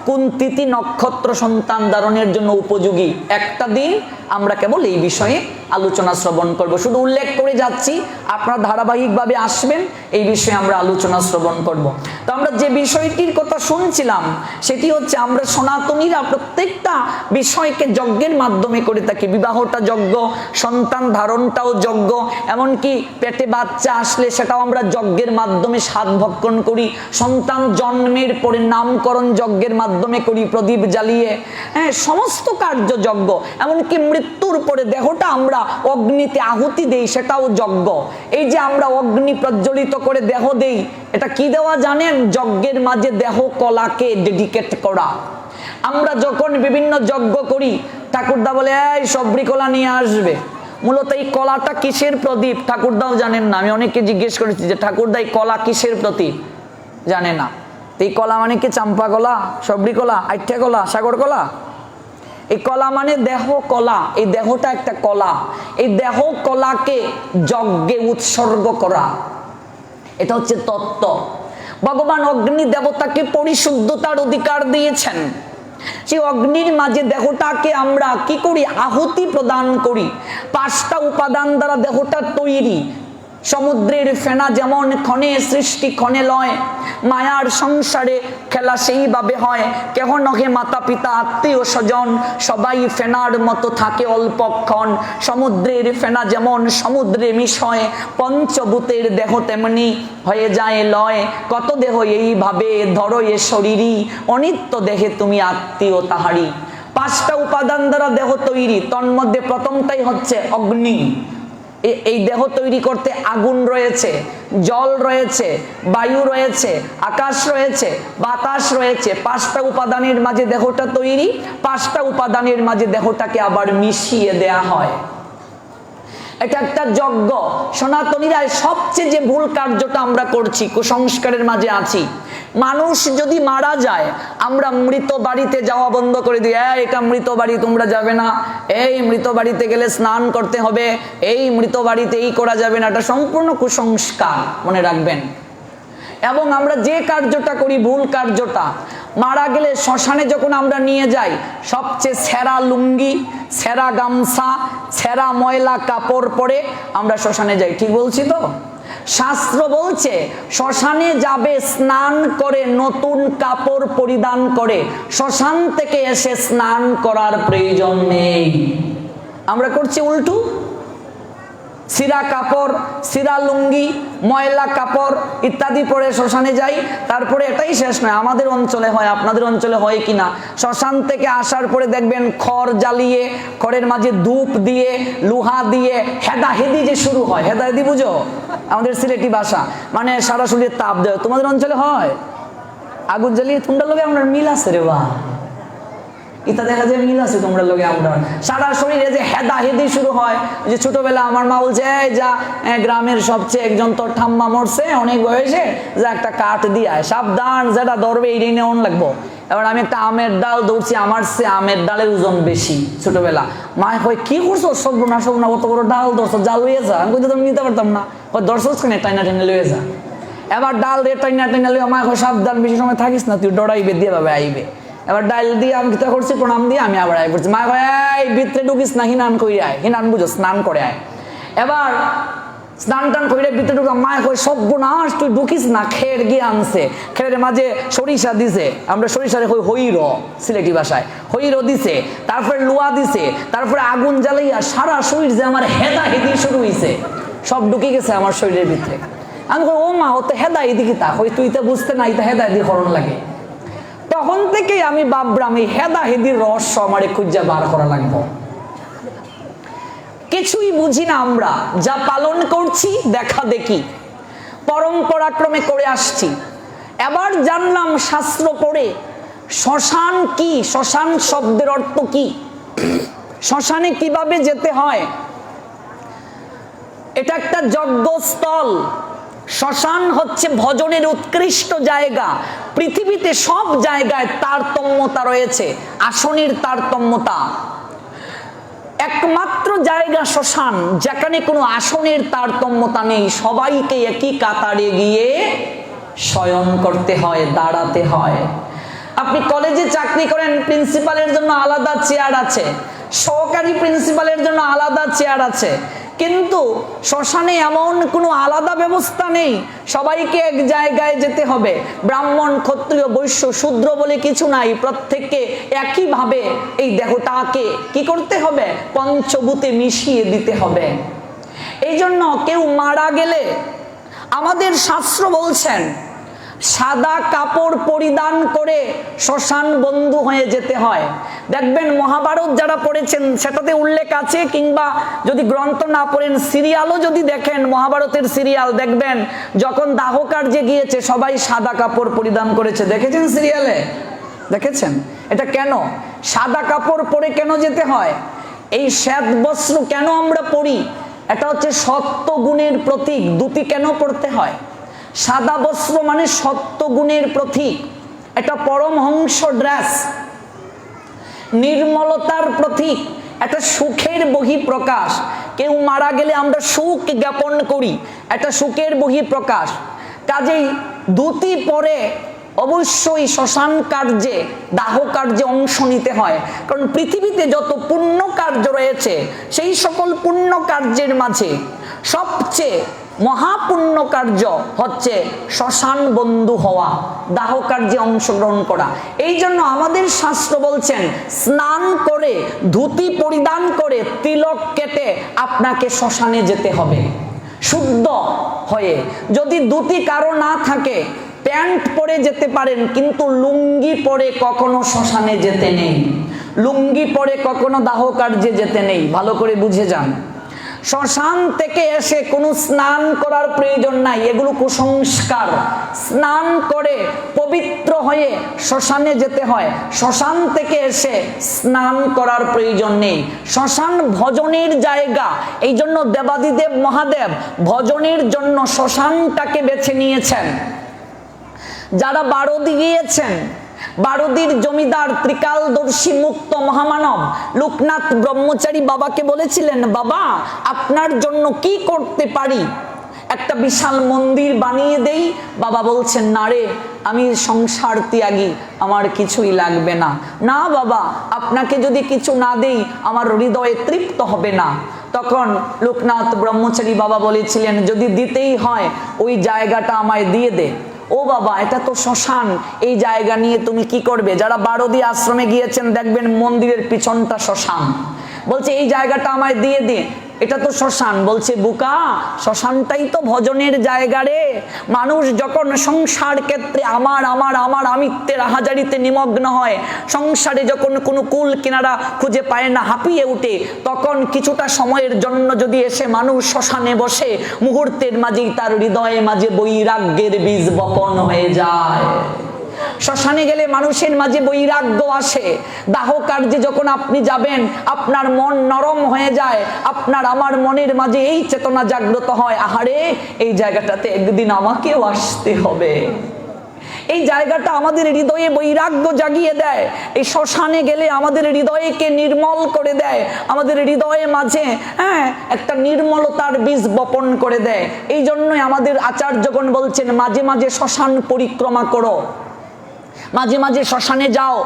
কোন তিথি নক্ষত্র সন্তান ধারণের জন্য উপযোগী, একটা দিন আমরা কেবল এই বিষয়ে আলোচনা শ্রবণ করব। শুধু উল্লেখ করে যাচ্ছি, আপনারা ধারাবাহিকভাবে আসবেন, এই বিষয়ে আমরা আলোচনা শ্রবণ করব। তো আমরা যে বিষয়টির কথা শুনছিলাম সেটি হচ্ছে, আমরা সনাতনীরা প্রত্যেকটা বিষয়কে যজ্ঞের মাধ্যমে করে থাকি। বিবাহটা যজ্ঞ, সন্তান ধারণটাও যজ্ঞ, এমনকি পেটে বাচ্চা আসলে সেটাও আমরা যজ্ঞের মাধ্যমে স্বাদ ভক্ষণ করি। সন্তান জন্মের পরে নামকরণ যজ্ঞের মাধ্যমে করি, প্রদীপ জ্বালিয়ে। হ্যাঁ, সমস্ত কার্য যজ্ঞ। এমনকি মৃত্যুর পরে দেহটা আমরা অগ্নিতে আহুতি দেই, সেটাও যজ্ঞ। এই যে আমরা অগ্নি প্রজ্বলিত করে দেহ দেই, এটা কি দেওয়া জানেন? যজ্ঞের মাঝে দেহ কলাকে ডেডিকেট করা। আমরা যখন বিভিন্ন যজ্ঞ করি, ঠাকুরদা বলে এই সবরি কলা নিয়ে আসবে। মূলত এই কলাটা কিসের প্রদীপ ঠাকুরদাও জানেন না। আমি অনেককে জিজ্ঞেস করেছি যে ঠাকুরদা এই কলা কিসের প্রতীক, জানে না। এই কলা মানে কি? চাম্পা কলা, সবরি কলা, আইঠা কলা, সাগর কলা? এই কলা মানে দেহ কলা। এই দেহটা একটা কলা। এই দেহ কলাকে যজ্ঞে উৎসর্গ করা, এটা হচ্ছে তত্ত্ব। ভগবান অগ্নি দেবতাকে পরিশুদ্ধতার অধিকার দিয়েছেন। সেই অগ্নির মাঝে দেহটাকে আমরা কি করি? আহুতি প্রদান করি। 5টা উপাদান দ্বারা দেহটা তৈরি। সমুদ্রের ফেনা যেমন ক্ষণে সৃষ্টি ক্ষণে লয়, মায়ার সংসারে খেলা সেইভাবে হয়। কেহ নহে মাতা পিতা আত্মীয় স্বজন, সবাই ফেনার মতো থাকে অল্পক্ষণ। সমুদ্রের ফেনা যেমন সমুদ্রে মিশয়, পঞ্চভূতের দেহ তেমনি হয়ে যায় লয়। কত দেহ এইভাবে ধরো এ শরীরই, অনিত্য দেহে তুমি আত্মীয় তাহারি। 5টা উপাদান দ্বারা দেহ তৈরি। তন্মধ্যে প্রথমটাই হচ্ছে অগ্নি। এই দেহ তৈরি করতে আগুন রয়েছে, জল রয়েছে, বায়ু রয়েছে, আকাশ রয়েছে, বাতাস রয়েছে। 5টা উপাদানের মাঝে দেহটা তৈরি। 5টা উপাদানের মাঝে দেহটাকে আবার মিশিয়ে দেয়া হয়। এটা একটা যজ্ঞ। সনাতনীরা সবচেয়ে যে ভুল কার্যটা আমরা করছি, কুসংস্কারের মাঝে আছি। মানুষ যদি মারা যায়, আমরা মৃত বাড়িতে যাওয়া বন্ধ করে দিই। এটা মৃত বাড়ি, তোমরা যাবে না। এই মৃত বাড়িতে গেলে স্নান করতে হবে, এই মৃত বাড়িতে এই করা যাবে না। এটা সম্পূর্ণ কুসংস্কার, মনে রাখবেন। এবং আমরা যে কার্যটা করি, ভুল কার্যটা, মারা গেলে শ্মশানে যখন আমরা নিয়ে যাই, সবচেয়ে ছেঁড়া লুঙ্গি, ছেঁড়া গামছা, ছেঁড়া ময়লা কাপড় পরে আমরা শ্মশানে যাই। ঠিক বলছি তো? শাস্ত্র বলছে শ্মশানে যাবে স্নান করে, নতুন কাপড় পরিধান করে। শ্মশান থেকে এসে স্নান করার প্রয়োজন নেই। আমরা করছি উল্টো। সিরা কাপড়, সিরা লুঙ্গি, ময়লা কাপড় ইত্যাদি পরে শ্মশানে যাই। তারপরে এটাই শেষ নয়, আমাদের অঞ্চলে হয়, আপনাদের অঞ্চলে হয় কিনা, শ্মশান থেকে আসার পরে দেখবেন খড় জ্বালিয়ে, খড়ের মাঝে ধূপ দিয়ে, লোহা দিয়ে হেদাহেদি যে শুরু হয়। হেদাহেদি বুঝো? আমাদের সিলেটি ভাষা, মানে সারা শরীরে তাপ দেয়। তোমাদের অঞ্চলে হয়? আগুন জ্বালিয়ে তোমরা লোকে আমরা মিল আছে রে বা, ইতা দেখা যায় মিল আছে তোমরা লোকে আমরা। সারা শরীরে যে হেদাহেদি শুরু হয়। যে ছোটবেলা আমার মা বলছে, এই যা গ্রামের সবচেয়ে একজন তোর ঠাম্মা মরছে অনেক বয়সে, যা একটা কাঠ দিয়ে আয়, সাবধান, যেটা ধরবে এই নেওয়া লাগবো। এবার আমি একটা আমের ডাল দৌড়ছি, আমার সে আমের ডালের ওজন বেশি। ছোটবেলা মা হয় কি করছো, সর্বনা সর্বনা, অত বড় ডাল ধরছো, যা লইয়ে যা। আমি কিন্তু নিতে পারতাম না, ধরছো টাইনা টাইনা লইয়ে যা। এবার ডাল রে টাইনা টাইনা লইয়া মা হয় সাবধান, বেশি সময় থাকিস না, তুই ডরাইবে দিয়ে ভাবে আইবে। এবার ডাইল দিয়ে আমি কিতা করছি, প্রণাম দিয়ে আমি আবার আয় করছি। মা কয় এই ভিতরে ঢুকিস না, হিনান কইরে আয়, হিনান বুঝো স্নান করে আয়। এবার স্নান টান কইরে ভিতরে ঢুকলাম, মা কয় সর্বনাশ তুই ঢুকিস না, খের গিয়ে আনছে, খেরের মাঝে সরিষা দিছে, আমরা সরিষারে কই হইর সিলেটি ভাষায়, হইর দিছে, তারপরে লোয়া দিছে, তারপরে আগুন জ্বালাইয়া সারা শরীর যে আমার হেদাহেদি শুরু হইছে, সব ঢুকে গেছে আমার শরীরের ভিতরে। আমি কই ও মা, ও তো হেদাহেদি কি তা, কই তুই তো বুঝতে না, এটা হেদাহেদি করণ লাগে। তখন থেকেই আমি ভাবলাম এই হেদাহেদির রহস্য আমারে খুঁজে বার করা লাগবে। কিছুই বুঝি না আমরা, যা পালন করছি দেখা দেখি, পরম্পরাক্রমে করে আসছি। এবার জানলাম শাস্ত্র পড়ে শ্মশান কি, শ্মশান শব্দের অর্থ কি, শ্মশানে কিভাবে যেতে হয়। এটা একটা যজ্ঞস্থল। শ্মশান হচ্ছে ভজনের উৎকৃষ্ট জায়গা। পৃথিবীতে সব জায়গায় তারতম্যতা রয়েছে, আসনের তারতম্যতা। একমাত্র জায়গা শ্মশান যেখানে কোনো আসনের তারতম্যতা নেই, সবাইকে একই কাতারে গিয়ে শয়ন করতে হয়, দাঁড়াতে হয়। আপনি কলেজে চাকরি করেন, প্রিন্সিপালের জন্য আলাদা চেয়ার আছে, সহকারী প্রিন্সিপালের জন্য আলাদা চেয়ার আছে, কিন্তু শ্মশানে এমন কোনো আলাদা ব্যবস্থা নেই, সবাইকে এক জায়গায় যেতে হবে। ব্রাহ্মণ, ক্ষত্রিয়, বৈশ্য, শূদ্র বলে কিছু নাই, প্রত্যেককে একইভাবে এই দেহটাকে কি করতে হবে? পঞ্চভূতে মিশিয়ে দিতে হবে। এই জন্য কেউ মারা গেলে আমাদের শাস্ত্র বলছেন সাদা কাপড় পরিধান করে শ্মশান বন্ধু হয়ে যেতে হয়। দেখবেন মহাভারত যারা পড়েছেন সেটাতে উল্লেখ আছে, কিংবা যদি গ্রন্থ না পড়েন সিরিয়ালও যদি দেখেন, মহাভারতের সিরিয়াল দেখবেন যখন দাহ কার্যে গিয়েছে সবাই সাদা কাপড় পরিধান করেছে। দেখেছেন সিরিয়ালে? দেখেছেন? এটা কেন? সাদা কাপড় পরে কেন যেতে হয়? এই শ্বেত বস্ত্র কেন আমরা পরি? এটা হচ্ছে সত্য গুণের প্রতীক। ধুতি কেন পড়তে হয়? সাদা বস্ত্র মানে সত্য গুণের প্রতীক। এটা পরমহংস ড্রেস, নির্মলতার প্রতীক, এটা সুখের বহিঃপ্রকাশ। কেউ মারা গেলে আমরা সুখ জ্ঞাপন করি, এটা সুখের বহিঃপ্রকাশ। কাজেই ধুতি পরে অবশ্যই শ্মশান কার্যে, দাহ কার্যে অংশ নিতে হয়। কারণ পৃথিবীতে যত পুণ্য কার্য রয়েছে সেই সকল পুণ্য কার্যের মাঝে সবচেয়ে মহাপুণ্য কার্য হচ্ছে শ্মশান বন্ধু হওয়া, দাহ কার্যে অংশগ্রহণ করা। এই জন্য আমাদের শাস্ত্র বলছেন স্নান করে, ধুতি পরিধান করে, তিলক কেটে আপনাকে শ্মশানে যেতে হবে শুদ্ধ হয়ে। যদি ধুতি কারো না থাকে প্যান্ট পরে যেতে পারেন, কিন্তু লুঙ্গি পরে কখনো শ্মশানে যেতে নেই, লুঙ্গি পরে কখনো দাহ কার্যে যেতে নেই। ভালো করে বুঝে যান। শ্মশান থেকে এসে কোনো স্নান করার প্রয়োজন নাই, এগুলো কুসংস্কার। স্নান করে পবিত্র হয়ে শ্মশানে যেতে হয়। শ্মশান থেকে এসে স্নান করার প্রয়োজন নেই। শ্মশান ভজনের জায়গা, এই জন্য দেবাদিদেব মহাদেব ভজনের জন্য শ্মশানটাকে বেছে নিয়েছেন। যারা বারোদি গিয়েছেন, বারোদির জমিদার ত্রিকালদর্শী মুক্ত মহামানব লোকনাথ ব্রহ্মচারী বাবাকে বলেছিলেন, বাবা আপনার জন্য কি করতে পারি, একটা বিশাল মন্দির বানিয়ে দেই। বাবা বলছেন, না রে, আমি সংসার ত্যাগী, আমার কিছুই লাগবে না। না বাবা, আপনাকে যদি কিছু না দেই আমার হৃদয়ে তৃপ্ত হবে না। তখন লোকনাথ ব্রহ্মচারী বাবা বলেছিলেন, যদি দিতেই হয় ওই জায়গাটা আমায় দিয়ে দে। ও বাবা, এটা তো শ্মশান, এই জায়গা নিয়ে তুমি কি করবে? যারা বারোদি আশ্রমে গিয়েছেন দেখবেন মন্দিরের পিছনটা শ্মশান। বলছে এই জায়গাটা আমায় দিয়ে দে, এটা তো শ্মশান। বলছে বোকা, শ্মশানটাই তো ভজনের জায়গা রে। মানুষ যখন সংসার ক্ষেত্রে আমার আমার আমার আমিত্বের হাজারিতে নিমগ্ন হয়, সংসারে যখন কোনো কুল কিনারা খুঁজে পায় না, হাঁপিয়ে উঠে, তখন কিছুটা সময়ের জন্য যদি এসে মানুষ শ্মশানে বসে, মুহূর্তের মাঝেই তার হৃদয়ে মাঝে বৈরাগ্যের বীজ বপন হয়ে যায়। শ্মশানে গেলে মানুষের মাঝে বৈরাগ্য আসে। দাহ কার্যে যখন আপনি যাবেন আপনার মন নরম হয়ে যায়, আপনার আমার মনের মাঝে এই চেতনা জাগ্রত হয়, আহারে এই জায়গাটাতে একদিন আমাকেও আসতে হবে। এই জায়গাটা আমাদের হৃদয়ে বৈরাগ্য জাগিয়ে দেয়। এই শ্মশানে গেলে আমাদের হৃদয়কে নির্মল করে দেয়, আমাদের হৃদয়ে মাঝে একটা নির্মলতার বীজ বপন করে দেয়। এই জন্যই আমাদের আচার্যগণ বলছেন, মাঝে মাঝে শ্মশান পরিক্রমা করো, মাঝে মাঝে শ্মশানে যাও।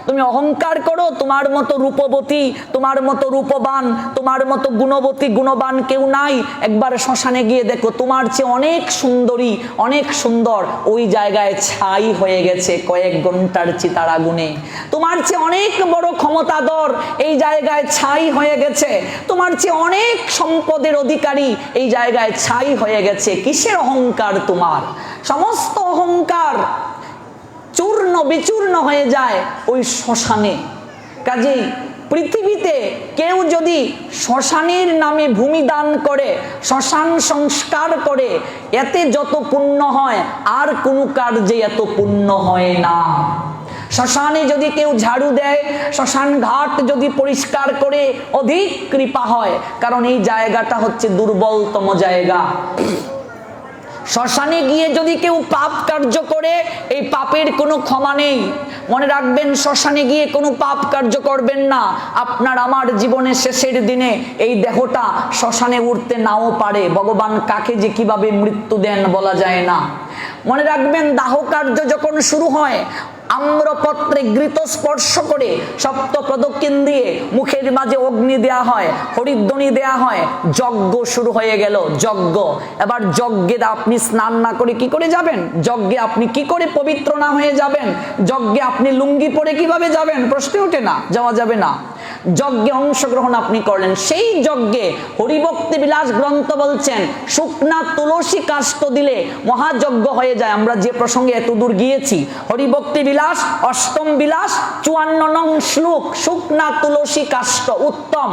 তুমি অহংকার করো তোমার মতো রূপবতী, তোমার মতো রূপবান, তোমার মতো গুণবতী গুণবান কেউ নাই। একবার শ্মশানে গিয়ে দেখো তোমার চেয়ে অনেক সুন্দরী, অনেক সুন্দর ওই জায়গায় ছাই হয়ে গেছে কয়েক ঘন্টার চিতার আগুনে। তোমার চেয়ে অনেক বড় ক্ষমতাধর এই জায়গায় ছাই হয়ে গেছে, তোমার চেয়ে অনেক সম্পদের অধিকারী এই জায়গায় ছাই হয়ে গেছে। কিসের অহংকার তোমার? সমস্ত অহংকার চূর্ণ বিচূর্ণ হয়ে যায় ওই শ্মশানে। কাজেই পৃথিবীতে কেউ যদি শ্মশানের নামে ভূমি দান করে, শ্মশান সংস্কার করে, এতে যত পুণ্য হয় আর কোনো কার্যে এত পুণ্য হয় না। শ্মশানে যদি কেউ ঝাড়ু দেয়, শ্মশান ঘাট যদি পরিষ্কার করে, অধিক কৃপা হয়, কারণ এই জায়গাটা হচ্ছে দুর্বলতম জায়গা। শ্মশানে গিয়ে যদি কেউ পাপ কার্য করে, এই পাপের কোনো ক্ষমা নেই। মনে রাখবেন, শ্মশানে গিয়ে কোনো পাপ কার্য করবেন না। আপনার আমার জীবনের শেষের দিনে এই দেহটা শ্মশানে উঠতে নাও পারে। ভগবান কাকে যে কিভাবে মৃত্যু দেন বলা যায় না। মনে রাখবেন, দাহ কার্য যখন শুরু হয়, আম্রপত্রে ঘৃত স্পর্শ করে সপ্ত প্রদক্ষিণ দিয়ে মুখের মাঝে অগ্নি দেয়া হয়, হরিধ্বনি দেয়া হয়, যজ্ঞ শুরু হয়ে গেল। যজ্ঞ, এবার যজ্ঞে আপনি স্নান না করে কি করে যাবেন? যজ্ঞে আপনি কি করে পবিত্র না হয়ে যাবেন? যজ্ঞে আপনি লুঙ্গি পরে কিভাবে যাবেন? প্রশ্ন ওঠে না, যাওয়া যাবে না। যজ্ঞে অংশগ্রহণ আপনি করলেন, সেই যজ্ঞে হরিভক্তি বিলাস গ্রন্থ বলছেন শুকনা তুলসী কাষ্ঠ দিলে মহাযজ্ঞ হয়ে যায়। আমরা যে প্রসঙ্গে এতদূর গিয়েছি, হরিভক্তি বিলাস অষ্টম বিলাস 54 নং শ্লোক, শুকনা তুলসী কাষ্ঠ উত্তম।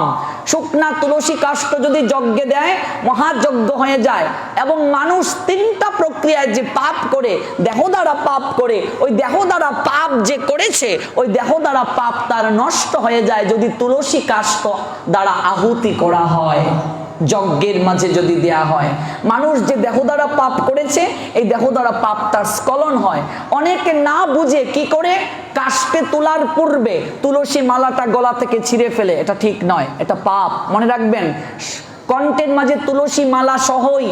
শুকনা তুলসী কাষ্ঠ যদি যজ্ঞে দেয় মহাযজ্ঞ হয়ে যায়। এবং মানুষ তিনটা প্রক্রিয়ায় যে পাপ করে, দেহ দ্বারা পাপ করে, ওই দেহ দ্বারা পাপ যে করেছে ওই দেহ দ্বারা পাপ তার নষ্ট হয়ে যায় যদি তুলসী কাষ্ঠ দ্বারা আহুতি করা হয়, যজ্ঞের মাঝে যদি দেয়া হয়। মানুষ যে দেহ দ্বারা পাপ করেছে এই দেহ দ্বারা পাপ তার স্খলন হয়। অনেকে না বুঝে কি করে, কাষ্ঠে তোলার পূর্বে তুলসী মালাটা গলা থেকে ছিঁড়ে ফেলে। এটা ঠিক নয়, এটা পাপ। মনে রাখবেন, কণ্ঠের মাঝে তুলসী মালা সহই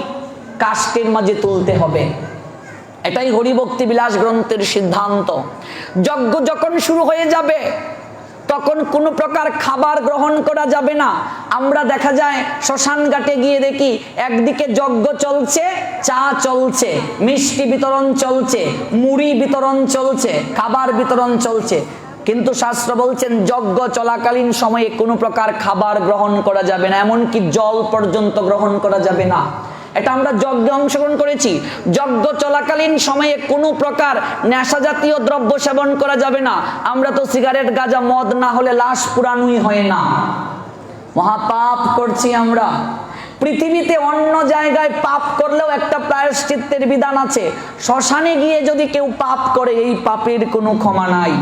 কাষ্ঠের মাঝে তুলতে হবে। এটাই হরিভক্তি বিলাস গ্রন্থের সিদ্ধান্ত। যজ্ঞ যখন শুরু হয়ে যাবে তখন কোনো প্রকার খাবার গ্রহণ করা যাবে না। আমরা দেখা যায় শ্মশান ঘাটে গিয়ে দেখি একদিকে যজ্ঞ চলছে, চা চলছে, মিষ্টি বিতরণ চলছে, মুড়ি বিতরণ চলছে, খাবার বিতরণ চলছে। কিন্তু শাস্ত্র বলছেন যজ্ঞ চলাকালীন সময়ে কোনো প্রকার খাবার গ্রহণ করা যাবে না, এমনকি জল পর্যন্ত গ্রহণ করা যাবে না। এটা আমরা যজ্ঞে অংশগ্রহণ করেছি। যজ্ঞ চলাকালীন সময়ে কোনো প্রকার নেশা জাতীয় দ্রব্য সেবন করা যাবে না। আমরা তো সিগারেট, গাঁজা, মদ না হলে লাশ পুরানোই হয় না। মহাপাপ করছি আমরা। পৃথিবীতে অন্য জায়গায় পাপ করলেও একটা প্রায়শ্চিত্তের বিধান আছে। শ্মশানে গিয়ে যদি কেউ পাপ করে এই পাপের কোনো ক্ষমা নাই।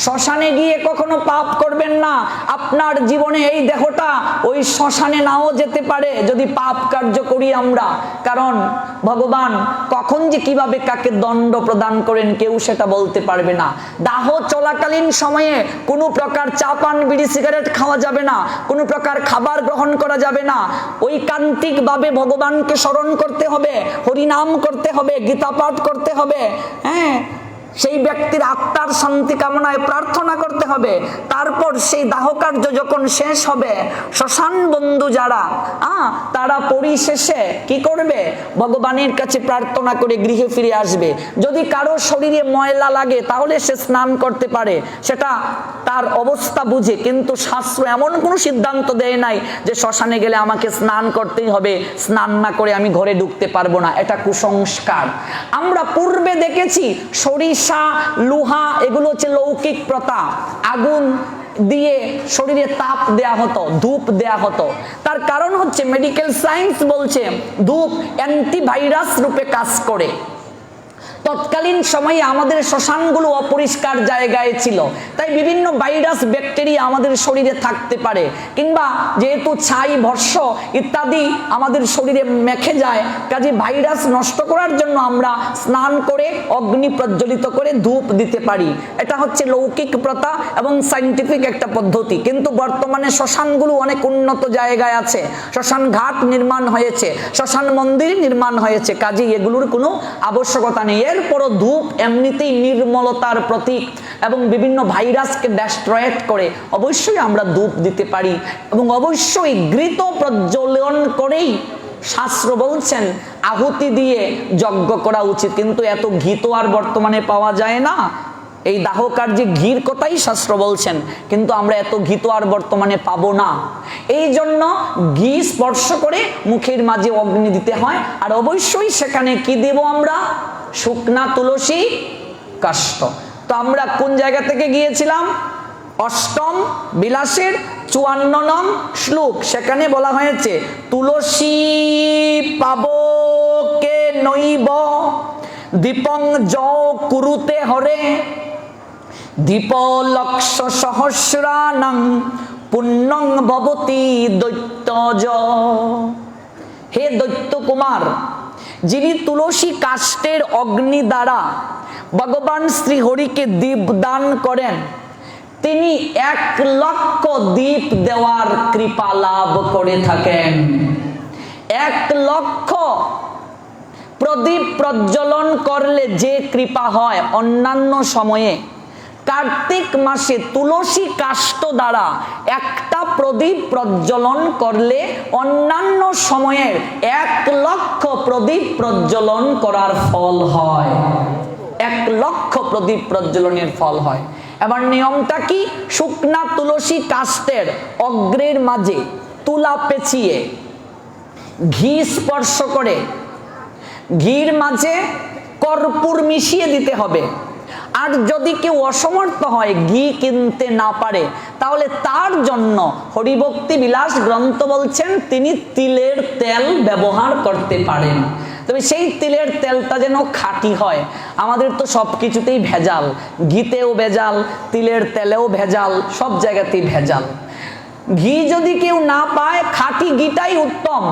শ্মশানে গিয়ে কখনো পাপ করবেন না। আপনার জীবনে এই দেহটা ওই শ্মশানে নাও যেতে পারে যদি পাপ কার্য করি আমরা। কারণ ভগবান কখন যে কিভাবে কাকে দণ্ড প্রদান করেন কেউ সেটা বলতে পারবে না। দাহ চলাকালীন সময়ে কোনো প্রকার চা পান বিড়ি সিগারেট খাওয়া যাবে না, কোনো প্রকার খাবার গ্রহণ করা যাবে না। ঐকান্তিক ভাবে ভগবানকে স্মরণ করতে হবে, হরিনাম করতে হবে, গীতা পাঠ করতে হবে। হ্যাঁ, সেই ব্যক্তির আত্মার শান্তি কামনায় প্রার্থনা করতে হবে। তারপর সেই দাহ কার্য যখন শেষ হবে, শ্মশান বন্ধু যারা তারা পরিশেষে কি করবে? ভগবানের কাছে প্রার্থনা করে গৃহে ফিরে আসবে। যদি কারো শরীরে ময়লা লাগে তাহলে সে স্নান করতে পারে, সেটা তার অবস্থা বুঝে। কিন্তু শাস্ত্র এমন কোনো সিদ্ধান্ত দেয় নাই যে শ্মশানে গেলে আমাকে স্নান করতেই হবে, স্নান না করে আমি ঘরে ঢুকতে পারবো না। এটা কুসংস্কার। আমরা পূর্বে দেখেছি সরিষা, লোহা এগুলো হচ্ছে লৌকিক প্রথা। আগুন দিয়ে শরীরে তাপ দেয়া হতো, ধূপ দেয়া হতো। তার কারণ হচ্ছে মেডিকেল সায়েন্স বলছে ধূপ অ্যান্টিভাইরাস রূপে কাজ করে। তৎকালীন সময়ে আমাদের শ্মশানগুলো অপরিষ্কার জায়গায় ছিল, তাই বিভিন্ন ভাইরাস ব্যাকটেরিয়া আমাদের শরীরে থাকতে পারে। কিংবা যেহেতু ছাই, ভস্য ইত্যাদি আমাদের শরীরে মেখে যায়, কাজে ভাইরাস নষ্ট করার জন্য আমরা স্নান করে অগ্নি প্রজ্বলিত করে ধূপ দিতে পারি। এটা হচ্ছে লৌকিক প্রথা এবং সায়েন্টিফিক একটা পদ্ধতি। কিন্তু বর্তমানে শ্মশানগুলো অনেক উন্নত জায়গায় আছে, শ্মশান ঘাট নির্মাণ হয়েছে, শ্মশান মন্দির নির্মাণ হয়েছে, কাজে এগুলোর কোনো আবশ্যকতা নেই। এরপরও ধূপ এমনিতেই নির্মলতার প্রতীক এবং বিভিন্ন ভাইরাসকে ডেস্ট্রয়েট করে, অবশ্যই আমরা ধূপ দিতে পারি এবং অবশ্যই ঘৃত প্রজ্বলন করেই শাস্ত্র বলছেন আহুতি দিয়ে যজ্ঞ করা উচিত। কিন্তু এত ঘি তো আর বর্তমানে পাওয়া যায় না। এই দাহ কার্যে ঘির কথাই শাস্ত্র বলছেন, কিন্তু আমরা এত ঘি তো আর বর্তমানে পাবো না। এই জন্য ঘি স্পর্শ করে মুখের মাঝে অগ্নি দিতে হয়। আর অবশ্যই সেখানে কি দেব আমরা? শুকনা তুলসী কাষ্ঠ। তো আমরা কোন জায়গা থেকে গিয়েছিলাম? অষ্টম বিলাসের 54 নং শ্লোক। সেখানে বলা হয়েছে তুলসী পাবকে নৈব দীপং য কুরুতে হরে দীপ লক্ষ সহস্রানাং পুণ্যং ভবতি দৈত্যজ। হে দৈত্য কুমার, যিনি তুলসী কাষ্ঠের অগ্নি দ্বারা ভগবান শ্রী হরিকে দীপ দান করেন, তিনি 1 লক্ষ দীপ দেওয়ার কৃপা লাভ করে থাকেন। 1 লক্ষ প্রদীপ প্রজ্বলন করলে যে কৃপা হয়, অন্যান্য সময়ে কার্তিক মাসে তুলসী কাষ্ঠ দ্বারা একটা প্রদীপ প্রজ্বলন করলে অন্যান্য সময়ের 1,00,000 প্রদীপ প্রজ্বলন করার ফল হয়। 1,00,000 প্রদীপ প্রজ্বলনের ফল হয়। এবার নিয়মটা কি? শুকনা তুলসী কাষ্ঠের অগ্রের মাঝে তুলা পেঁচিয়ে ঘি স্পর্শ করে ঘির মাঝে কর্পূর মিশিয়ে দিতে হবে। আর যদি কেউ অসমর্থ হয়, ঘি কিনতে না পারে, তাহলে তার জন্য হরিভক্তি বিলাস গ্রন্থ বলছেন তিনি তিলের তেল ব্যবহার করতে পারেন। তবে সেই তিলের তেলটা যেন খাঁটি হয়। আমাদের তো সব কিছুতেই ভেজাল, ঘিতেও ভেজাল, তিলের তেলেও ভেজাল, সব জায়গাতেই ভেজাল। ঘি যদি কেউ না পায়, খাঁটি ঘিটাই উত্তম।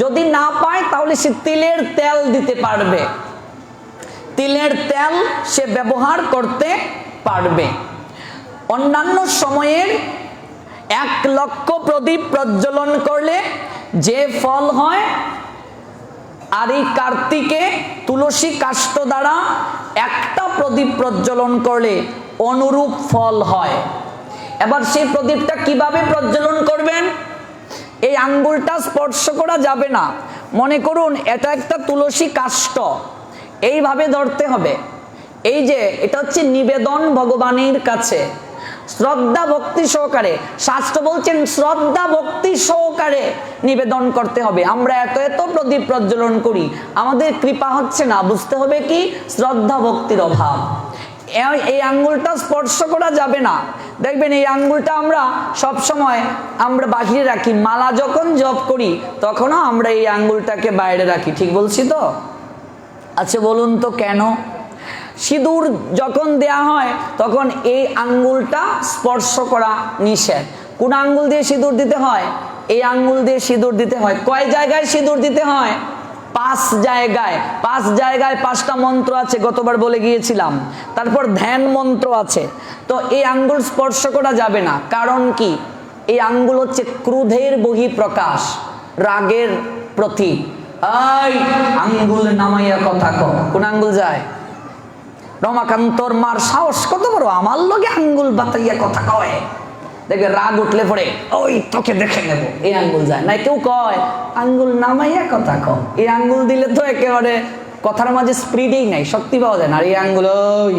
যদি না পায় তাহলে সে তিলের তেল দিতে পারবে, তিলের তেল সে ব্যবহার করতে পারবে। অন্যান্য সময়ের 1,00,000 প্রদীপ প্রজ্বলন করলে যে ফল হয়, আর এই কার্তিকে তুলসী কাষ্ঠ দ্বারা একটা প্রদীপ প্রজ্বলন করলে অনুরূপ ফল হয়। এবার সেই প্রদীপটা কিভাবে প্রজ্বলন করবেন? এই আঙ্গুলটা স্পর্শ করা যাবে না। মনে করুন এটা একটা তুলসী কাষ্ঠ, এইভাবে ধরতে হবে। এই যে এটা হচ্ছে নিবেদন ভগবানের কাছে, শ্রদ্ধা ভক্তি সহকারে। শাস্ত্র বলছেন শ্রদ্ধা ভক্তি সহকারে নিবেদন করতে হবে। আমরা এত এত প্রদীপ প্রজ্বলন করি, আমাদের কৃপা হচ্ছে না, বুঝতে হবে কি শ্রদ্ধা ভক্তির অভাব। এই আঙ্গুলটা স্পর্শ করা যাবে না। দেখবেন এই আঙ্গুলটা আমরা সব সময় আমরা বাহিরে রাখি, মালা যখন জপ করি তখনও আমরা এই আঙ্গুলটাকে বাইরে রাখি। ঠিক বলছি তো? আচ্ছা বলুন তো কেন? সিঁদুর যখন দেয়া হয় তখন এই আঙ্গুলটা স্পর্শ করা নিষেধ। কোন আঙ্গুল দিয়ে সিঁদুর দিতে হয়? এই আঙ্গুল দিয়ে সিঁদুর দিতে হয়। কয় জায়গায় সিঁদুর দিতে হয়? 5 জায়গায়। 5 জায়গায় 5টা মন্ত্র আছে, গতবার বলে গিয়েছিলাম। তারপর ধ্যান মন্ত্র আছে। তো এই আঙ্গুল স্পর্শ করা যাবে না। কারণ কি? এই আঙ্গুল হচ্ছে ক্রোধের বহিঃপ্রকাশ, রাগের প্রতীক। এই আঙ্গুল নামাইয়া কথা কও। কোন আঙ্গুল যায়? রমাকান্তর মার সাহস কত বড়, আমার লগে আঙ্গুল বাতাইয়া কথা কয়। দেখবে রাগ উঠলে পড়ে ওই তোকে দেখে নেব, এই আঙ্গুল যায় না। কেউ কয় আঙ্গুল নামাইয়া কথা কও। এই আঙ্গুল দিলে তো একেবারে কথার মাঝে স্পিডেই নাই, শক্তি পাওয়া যায় না। আর এই আঙ্গুল ওই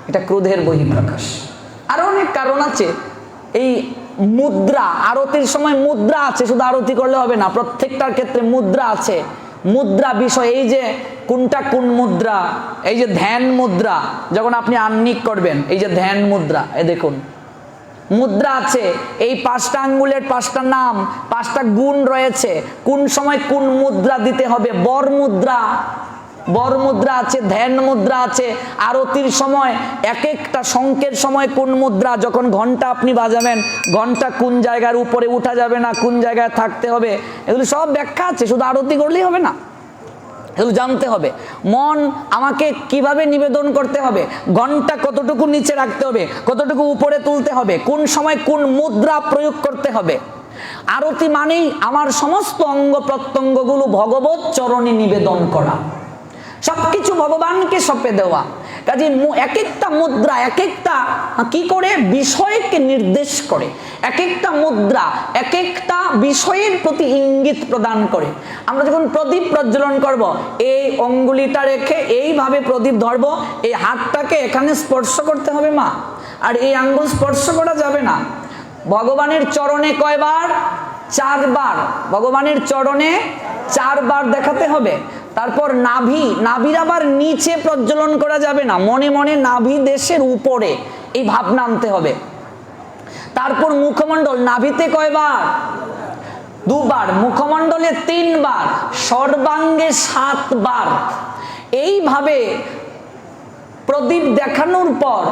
এটা ক্রোধের বহিঃপ্রকাশ। আরো অনেক কারণ আছে। এই মুদ্রা, আরতির সময় মুদ্রা আছে, শুধু আরতি করলে হবে না, প্রত্যেকটার ক্ষেত্রে মুদ্রা আছে। মুদ্রা বিষয়, এই যে কোনটা কোন মুদ্রা, এই যে ধ্যান মুদ্রা, যখন আপনি আহ্নিক করবেন, এই যে ধ্যান মুদ্রা, এই দেখুন মুদ্রা আছে। এই 5টা আঙ্গুলের 5টা নাম, 5টা গুণ রয়েছে। কোন সময় কোন মুদ্রা দিতে হবে। বর মুদ্রা, বর মুদ্রা আছে, ধ্যান মুদ্রা আছে। আরতির সময় এক একটা শঙ্কের সময় কোন মুদ্রা, যখন ঘন্টা আপনি বাজাবেন ঘন্টা কোন জায়গার উপরে উঠা যাবে না, কোন জায়গায় থাকতে হবে, এগুলো সব ব্যাখ্যা আছে। শুধু আরতি করলেই হবে না, এগুলো জানতে হবে। মন আমাকে কিভাবে নিবেদন করতে হবে, ঘন্টা কতটুকু নিচে রাখতে হবে, কতটুকু উপরে তুলতে হবে, কোন সময় কোন মুদ্রা প্রয়োগ করতে হবে। আরতি মানেই আমার সমস্ত অঙ্গ প্রত্যঙ্গগুলো ভগবত চরণে নিবেদন করা, সবকিছু ভগবানকে সঁপে দেওয়া। কাজে এক একটা মুদ্রা এক একটা কি করে বিষয়কে নির্দেশ করে, এক একটা মুদ্রা এক একটা বিষয়ের প্রতি ইঙ্গিত প্রদান করে। আমরা যখন প্রদীপ প্রজ্বলন করব, এই অঙ্গুলিটা রেখে এইভাবে প্রদীপ ধরবো, এই হাতটাকে এখানে স্পর্শ করতে হবে মা, আর এই আঙ্গুল স্পর্শ করা যাবে না। ভগবানের চরণে কয়বার? 4 বার। ভগবানের চরণে 4 বার দেখাতে হবে। তারপর নাভি, নাভির আবার নিচে প্রজ্বলন করা যাবে না, মনে মনে নাভি দেশের উপরে এই ভাবনা আনতে হবে। তারপর মুখমণ্ডল, নাভিতে কয়বার? 2 বার, মুখমণ্ডলে 3 বার, সর্বাঙ্গে 7 বার। এইভাবে প্রদীপ দেখানোর পর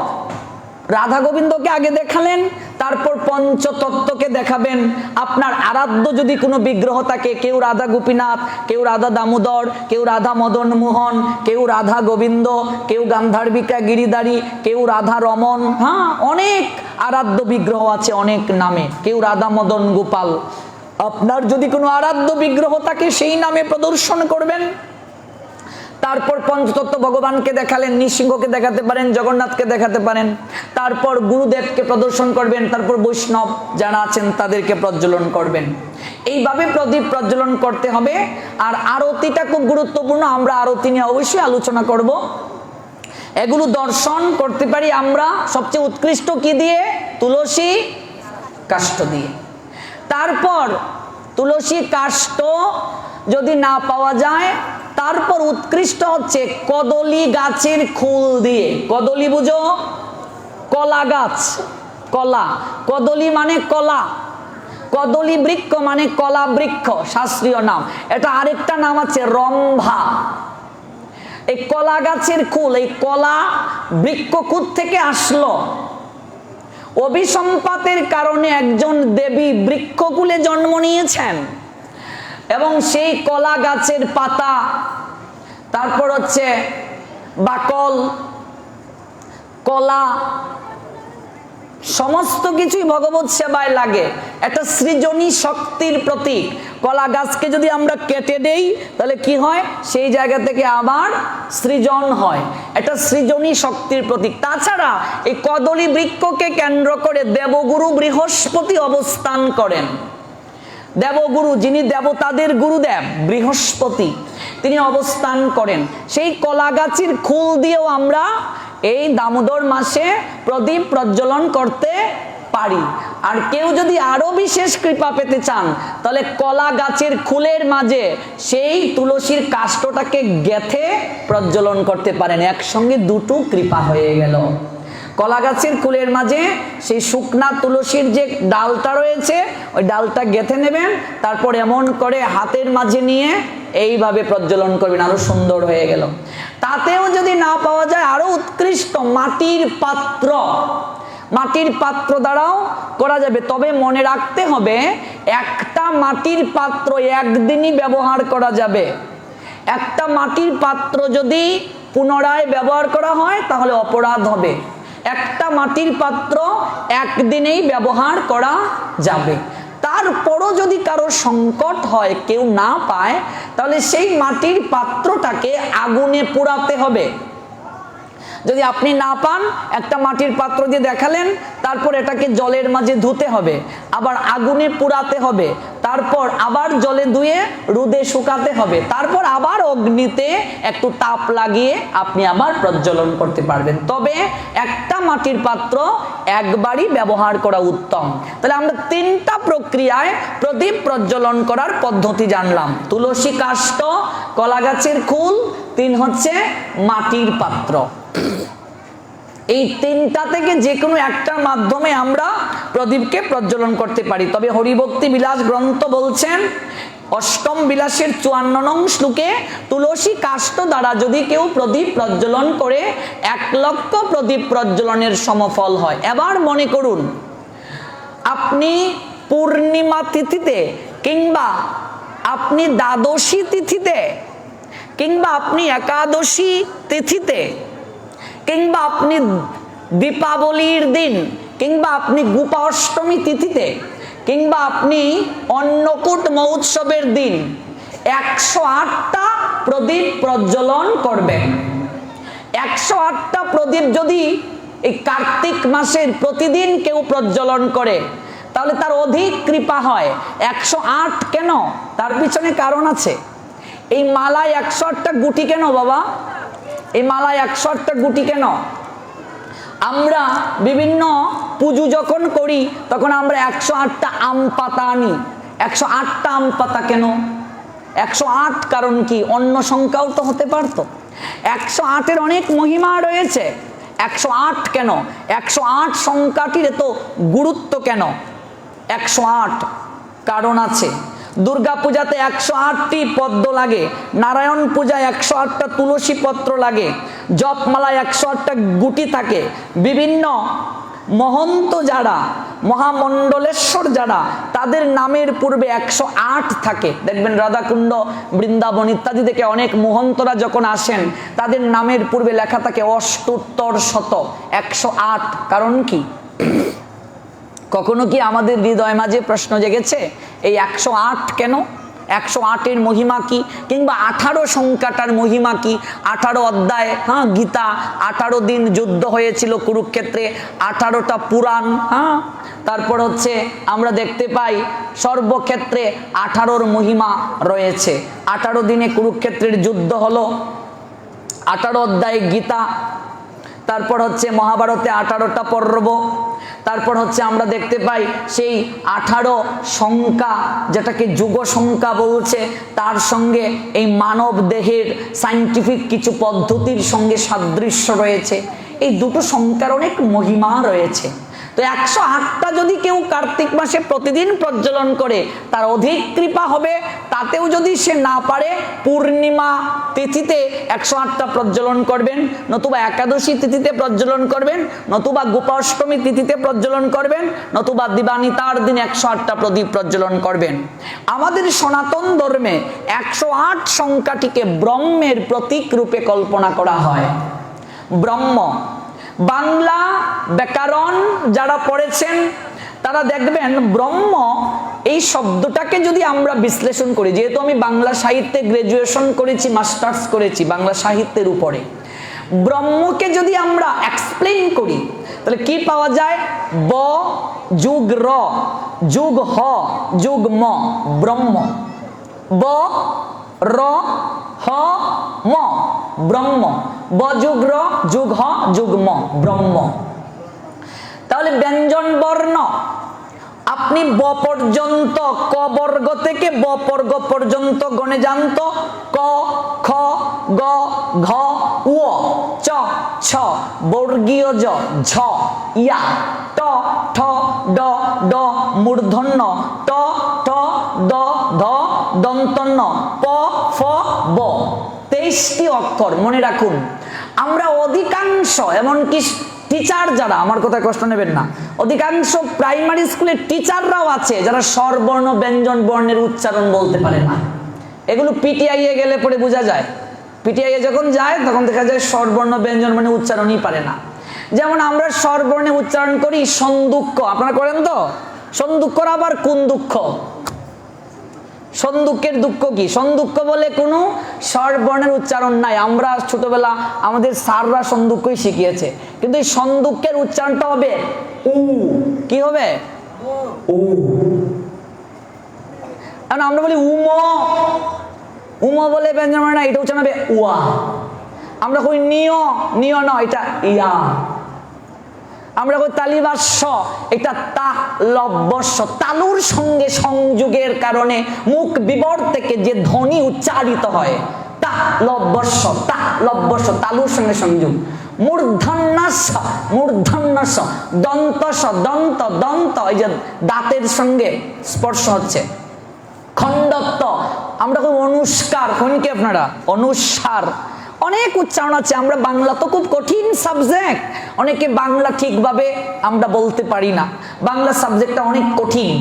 রাধা গোবিন্দকে আগে দেখালেন, তারপর পঞ্চতত্ত্বকে দেখাবেন। আপনার আরাধ্য যদি কোনো বিগ্রহ থাকে, কেউ রাধা গোপীনাথ, কেউ রাধা দামোদর, কেউ রাধা মদন মোহন, কেউ রাধা গোবিন্দ, কেউ গান্ধার্বিকা গিরিধারী, কেউ রাধা রমন, হ্যাঁ অনেক আরাধ্য বিগ্রহ আছে অনেক নামে, কেউ রাধা মদন গোপাল। আপনার যদি কোনো আরাধ্য বিগ্রহ থাকে সেই নামে প্রদর্শন করবেন। তারপর পঞ্চতত্ত্ব ভগবানকে দেখালেন, নৃসিংহকে দেখাতে পারেন, জগন্নাথকে দেখাতে পারেন। তারপর গুরুদেবকে প্রদর্শন করবেন, তারপর বৈষ্ণব যারা আছেন তাদেরকে প্রজ্বলন করবেন। এইভাবে প্রদীপ প্রজ্বলন করতে হবে। আর আরতিটা খুব গুরুত্বপূর্ণ, আমরা আরতি নিয়ে অবশ্যই আলোচনা করব। এগুলো দর্শন করতে পারি আমরা সবচেয়ে উৎকৃষ্ট কি দিয়ে? তুলসী কাষ্ঠ দিয়ে। তারপর তুলসী কাষ্ঠ যদি না পাওয়া যায়, তারপর উৎকৃষ্ট হচ্ছে কদলী গাছের ফুল দিয়ে। কদলী বুঝো? কলা গাছ, কলা, কদলী মানে কলা, কদলী বৃক্ষ মানে কলা বৃক্ষ, শাস্ত্রীয় নাম। এটা আরেকটা নাম আছে রম্ভা। এই কলা গাছের ফুল, এই কলা বৃক্ষ থেকে আসলো? অভিসম্পাতের কারণে একজন দেবী বৃক্ষকুলে জন্ম নিয়েছেন এবং সেই কলা গাছের পাতা, তারপর হচ্ছে বাকল, কলা, সমস্ত কিছুই ভগবত সেবায় লাগে। একটা সৃজনী শক্তির প্রতীক। কলা গাছকে যদি আমরা কেটে দেই তাহলে কি হয়? সেই জায়গা থেকে আবার সৃজন হয়। এটা সৃজনী শক্তির প্রতীক। তাছাড়া এই কদলী বৃক্ষকে কেন্দ্র করে দেবগুরু বৃহস্পতি অবস্থান করেন। দেবগুরু, যিনি দেবতাদের গুরুদেব বৃহস্পতি, তিনি অবস্থান করেন। সেই কলা গাছের ফুল দিয়েও আমরা এই দামোদর মাসে প্রদীপ প্রজ্বলন করতে পারি। আর কেউ যদি আরো বিশেষ কৃপা পেতে চান তাহলে কলা গাছের ফুলের মাঝে সেই তুলসীর কাষ্ঠটাকে গেঁথে প্রজ্বলন করতে পারেন। একসঙ্গে দুটো কৃপা হয়ে গেল। কলা গাছের ফুলের মাঝে সেই শুকনা তুলসীর যে ডালটা রয়েছে ওই ডালটা গেঁথে নেবেন, তারপর এমন করে হাতের মাঝে নিয়ে এইভাবে প্রজ্বলন করবেন, আরো সুন্দর হয়ে গেল। তাতেও যদি না পাওয়া যায়, আরো উৎকৃষ্ট মাটির পাত্র, মাটির পাত্র দ্বারাও করা যাবে। তবে মনে রাখতে হবে, একটা মাটির পাত্র একদিনই ব্যবহার করা যাবে। একটা মাটির পাত্র যদি পুনরায় ব্যবহার করা হয় তাহলে অপরাধ হবে। একটা মাটির পাত্র একদিনেই ব্যবহার করা যাবে। তারপরও যদি কারো সংকট হয়, কেউ না পায়, তাহলে সেই মাটির পাত্রটাকে আগুনে পোড়াতে হবে। যদি আপনি না পান, একটা মাটির পাত্র দিয়ে দেখালেন, তারপর এটাকে জলের মাঝে ধুতে হবে, আবার আগুনে পোড়াতে হবে, তারপর আবার জলে ধুয়ে রোদে শুকাতে হবে, তারপর আবার অগ্নিতে একটু তাপ লাগিয়ে আপনি আবার প্রজ্বলন করতে পারবেন। তবে একটা মাটির পাত্র একবারই ব্যবহার করা উত্তম। তাহলে আমরা তিনটা প্রক্রিয়ায় প্রদীপ প্রজ্বলন করার পদ্ধতি জানলাম: তুলসী কাষ্ঠ, কলা গাছের ফুল, তিন হচ্ছে মাটির পাত্র। এই তিনটা থেকে যে কোনো একটার মাধ্যমে আমরা প্রদীপকে প্রজ্বলন করতে পারি। তবে হরিভক্তি বিলাস গ্রন্থ বলছেন, অষ্টম বিলাসের 54 নং শ্লোকে, তুলসী কাষ্ঠ দ্বারা যদি কেউ প্রদীপ প্রজ্বলন করে 1 লক্ষ প্রদীপ প্রজ্বলনের সমফল হয়। এবার মনে করুন, আপনি পূর্ণিমা তিথিতে, কিংবা আপনি দ্বাদশী তিথিতে, কিংবা আপনি একাদশী তিথিতে, কিংবা আপনি দীপাবলির দিন, কিংবা আপনি গোপাষ্টমী তিথিতে, কিংবা আপনি অন্নকূট মহোৎসবের দিন 108টা প্রদীপ প্রজ্বলন করবেন। 108টা প্রদীপ যদি এই কার্তিক মাসের প্রতিদিন কেউ প্রজ্বলন করে তাহলে তার অধিক কৃপা হয়। 108 কেন? তার পিছনে কারণ আছে। এই মালায় 108টা গুটি কেন বাবা? এই মালায় 108টা গুটি কেন? আমরা বিভিন্ন পুজো যখন করি তখন আমরা 108টা আম পাতা আনি। 108টা আম পাতা কেন? 108 কারণ কি? অন্য সংখ্যাও তো হতে পারতো। 108-এর অনেক মহিমা রয়েছে। 108 কেন? 108 সংখ্যাটির এত গুরুত্ব কেন? 108 কারণ আছে। দুর্গা পূজাতে 108টি পদ্ম লাগে, নারায়ণ পূজায় 108টা তুলসী পত্র লাগে, জপমালায় 108টা গুটি থাকে। বিভিন্ন মহন্ত যারা, মহামণ্ডলেশ্বর যারা, তাদের নামের পূর্বে 108 থাকে। দেখবেন রাধাকুণ্ড, বৃন্দাবন ইত্যাদি থেকে অনেক মহন্তরা যখন আসেন তাদের নামের পূর্বে লেখা থাকে অষ্টোত্তর শত, 108। কারণ কি? কখনো কি আমাদের হৃদয় মাঝে প্রশ্ন জেগেছে এই 108 কেন, 108-এর মহিমা কি, কিংবা 18 সংখ্যাটার মহিমা কি? 18 অধ্যায়, হ্যাঁ, গীতা, 18 দিন যুদ্ধ হয়েছিল কুরুক্ষেত্রে, 18টা পুরাণ, হ্যাঁ। তারপর হচ্ছে আমরা দেখতে পাই সর্বক্ষেত্রে 18-র মহিমা রয়েছে। 18 দিনে কুরুক্ষেত্রের যুদ্ধ হলো, 18 অধ্যায় গীতা, তারপর হচ্ছে মহাভারতে 18টা পর্ব, তারপর হচ্ছে আমরা দেখতে পাই সেই 18 সংখ্যা, যেটাকে যুগ সংখ্যা বলছে, তার সঙ্গে এই মানব দেহের সায়েন্টিফিক কিছু পদ্ধতির সঙ্গে সাদৃশ্য রয়েছে। এই দুটো সংখ্যার অনেক মহিমা রয়েছে। তো 108টা যদি কেউ কার্তিক মাসে প্রতিদিন প্রজ্বলন করে তার অধিক কৃপা হবে। তাতেও যদি সে না পারে, পূর্ণিমা তিথিতে 108টা প্রজ্বলন করবেন, নতুবা একাদশী তিথিতে প্রজ্বলন করবেন, নতুবা গোপাষ্টমী তিথিতে প্রজ্বলন করবেন, নতুবা দিবানিতার দিন 108টা প্রদীপ প্রজ্বলন করবেন। আমাদের সনাতন ধর্মে 108 সংখ্যাটিকে ব্রহ্মের প্রতীক রূপে কল্পনা করা হয়। ব্রহ্ম, বাংলা ব্যাকরণ যারা পড়েছেন তারা দেখবেন ব্রহ্ম এই শব্দটাকে যদি আমরা বিশ্লেষণ করি, যেহেতু আমি বাংলা সাহিত্যে গ্রাজুয়েশন করেছি, মাস্টার্স করেছি বাংলা সাহিত্যের উপরে, ব্রহ্মকে যদি আমরা এক্সপ্লেইন করি তাহলে কি পাওয়া যায়? ব যুগ র যুগ হ যুগ ম, ব্রহ্ম। ব র হ ম, ব্রহ্ম। ব যুগ র যুগ হ যুগ ম, ব্রহ্ম। তাহলে ব্যঞ্জন বর্ণ আপনি ব পর্যন্ত, ক বর্গ থেকে ব বর্গ পর্যন্ত গণে জানতো। ক, খ, গ, ঘ, উ, চ, ছ, বর্গীয় জ, ঝ, ইয়া, ট, ঠ, ড, ড, মূর্ধন্য, ট, ঠ, দ, ধ, দন্তন্য, প, ফ, ব। 23টি অক্ষর মনে রাখুন। আমরা অধিকাংশ, এমনকি টিচার যারা, আমার কথা কষ্ট নেবেন না, অধিকাংশ প্রাইমারি স্কুলের টিচাররাও আছে যারা স্বরবর্ণ ব্যঞ্জন বর্ণের উচ্চারণ বলতে পারে না। এগুলো পিটিআই এ গেলে পরে বোঝা যায়। পিটিআই এ যখন যায় তখন দেখা যায় স্বরবর্ণ ব্যঞ্জন বর্ণের উচ্চারণই পারে না। যেমন আমরা স্বরবর্ণে উচ্চারণ করি সন্দুক্ষ, আপনারা করেন তো? সন্দুক্ষর আবার কোন দুঃখ? সন্দুকের দুঃখ কি? সন্দুক্ষ বলে কোনো স্বরবর্ণের উচ্চারণ নাই। আমরা ছোটবেলা আমাদের স্যাররা সন্দুক্ষই শিখিয়েছে, কিন্তু এই সন্দুকের উচ্চারণটা হবে উ। কি হবে? উ। আমরা বলি উম, উম বলে ব্যঞ্জন না, এটা উচ্চারণ হবে উয়া। আমরা কই নিয়, নিয় নয়, এটা ইয়া। আমরা কই তালিবাস্য, এটা তা লব্বস্য। তালুর সঙ্গে সংযোগের কারণে মুখ বিবর থেকে যে ধ্বনি উচ্চারিত হয়, তা লব্বস্য, তা লব্বস্য, তালুর সঙ্গে সংযোগ। মূর্ধন্যস্য, মূর্ধন্যস্য, দন্তস্য, দন্ত, দন্ত, এই যে দাঁতের সঙ্গে স্পর্শ হচ্ছে। খণ্ডত্ব, আমরা কই অনুষ্কার, কোন কি আপনারা? অনুসার। অনেক উচ্চারণ আছে। আমরা বাংলা তো খুব কঠিন সাবজেক্ট, অনেকে বাংলা ঠিকভাবে আমরা বলতে পারি না, বাংলা সাবজেক্টটা অনেক কঠিন।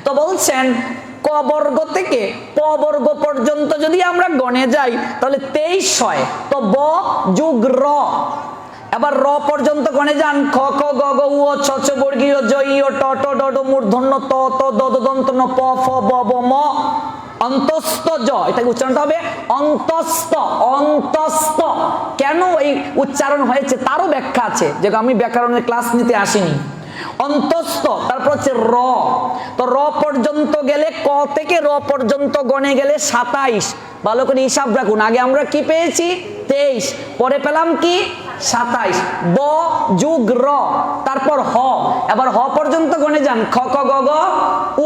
তো বলছেন ক বর্গ থেকে প বর্গ পর্যন্ত যদি আমরা গণে যাই তাহলে 23 হয়। তো ব যুগ র, এবার র পর্যন্ত গণে যান। খ, খ, গ, ঘ, উ, ছ, ছ, বর্গীয় জ, ই, ট, ট, ড, ড, মূর্ধন্য, ত, ত, দ, দ, দন্ত, ন, প, ফ, ব, ব, ম, অন্তস্থ জ। এটাকে উচ্চারণটা হবে অন্তস্থ, অন্তস্থ। কেন এই উচ্চারণ হয়েছে তারও ব্যাখ্যা আছে, যে আমি ব্যাকরণের ক্লাস নিতে আসিনি। অন্তস্থ, তারপর হচ্ছে র। তো র পর্যন্ত গেলে, ক থেকে র পর্যন্ত গণে গেলে 27। ভালো করে হিসাব রাখুন। আগে আমরা কি পেয়েছি? 23, পরে পেলাম কি? 27। ব যুগ র, তারপর হ। এবার হ পর্যন্ত গণে যান। খ, খ, গ, ঘ,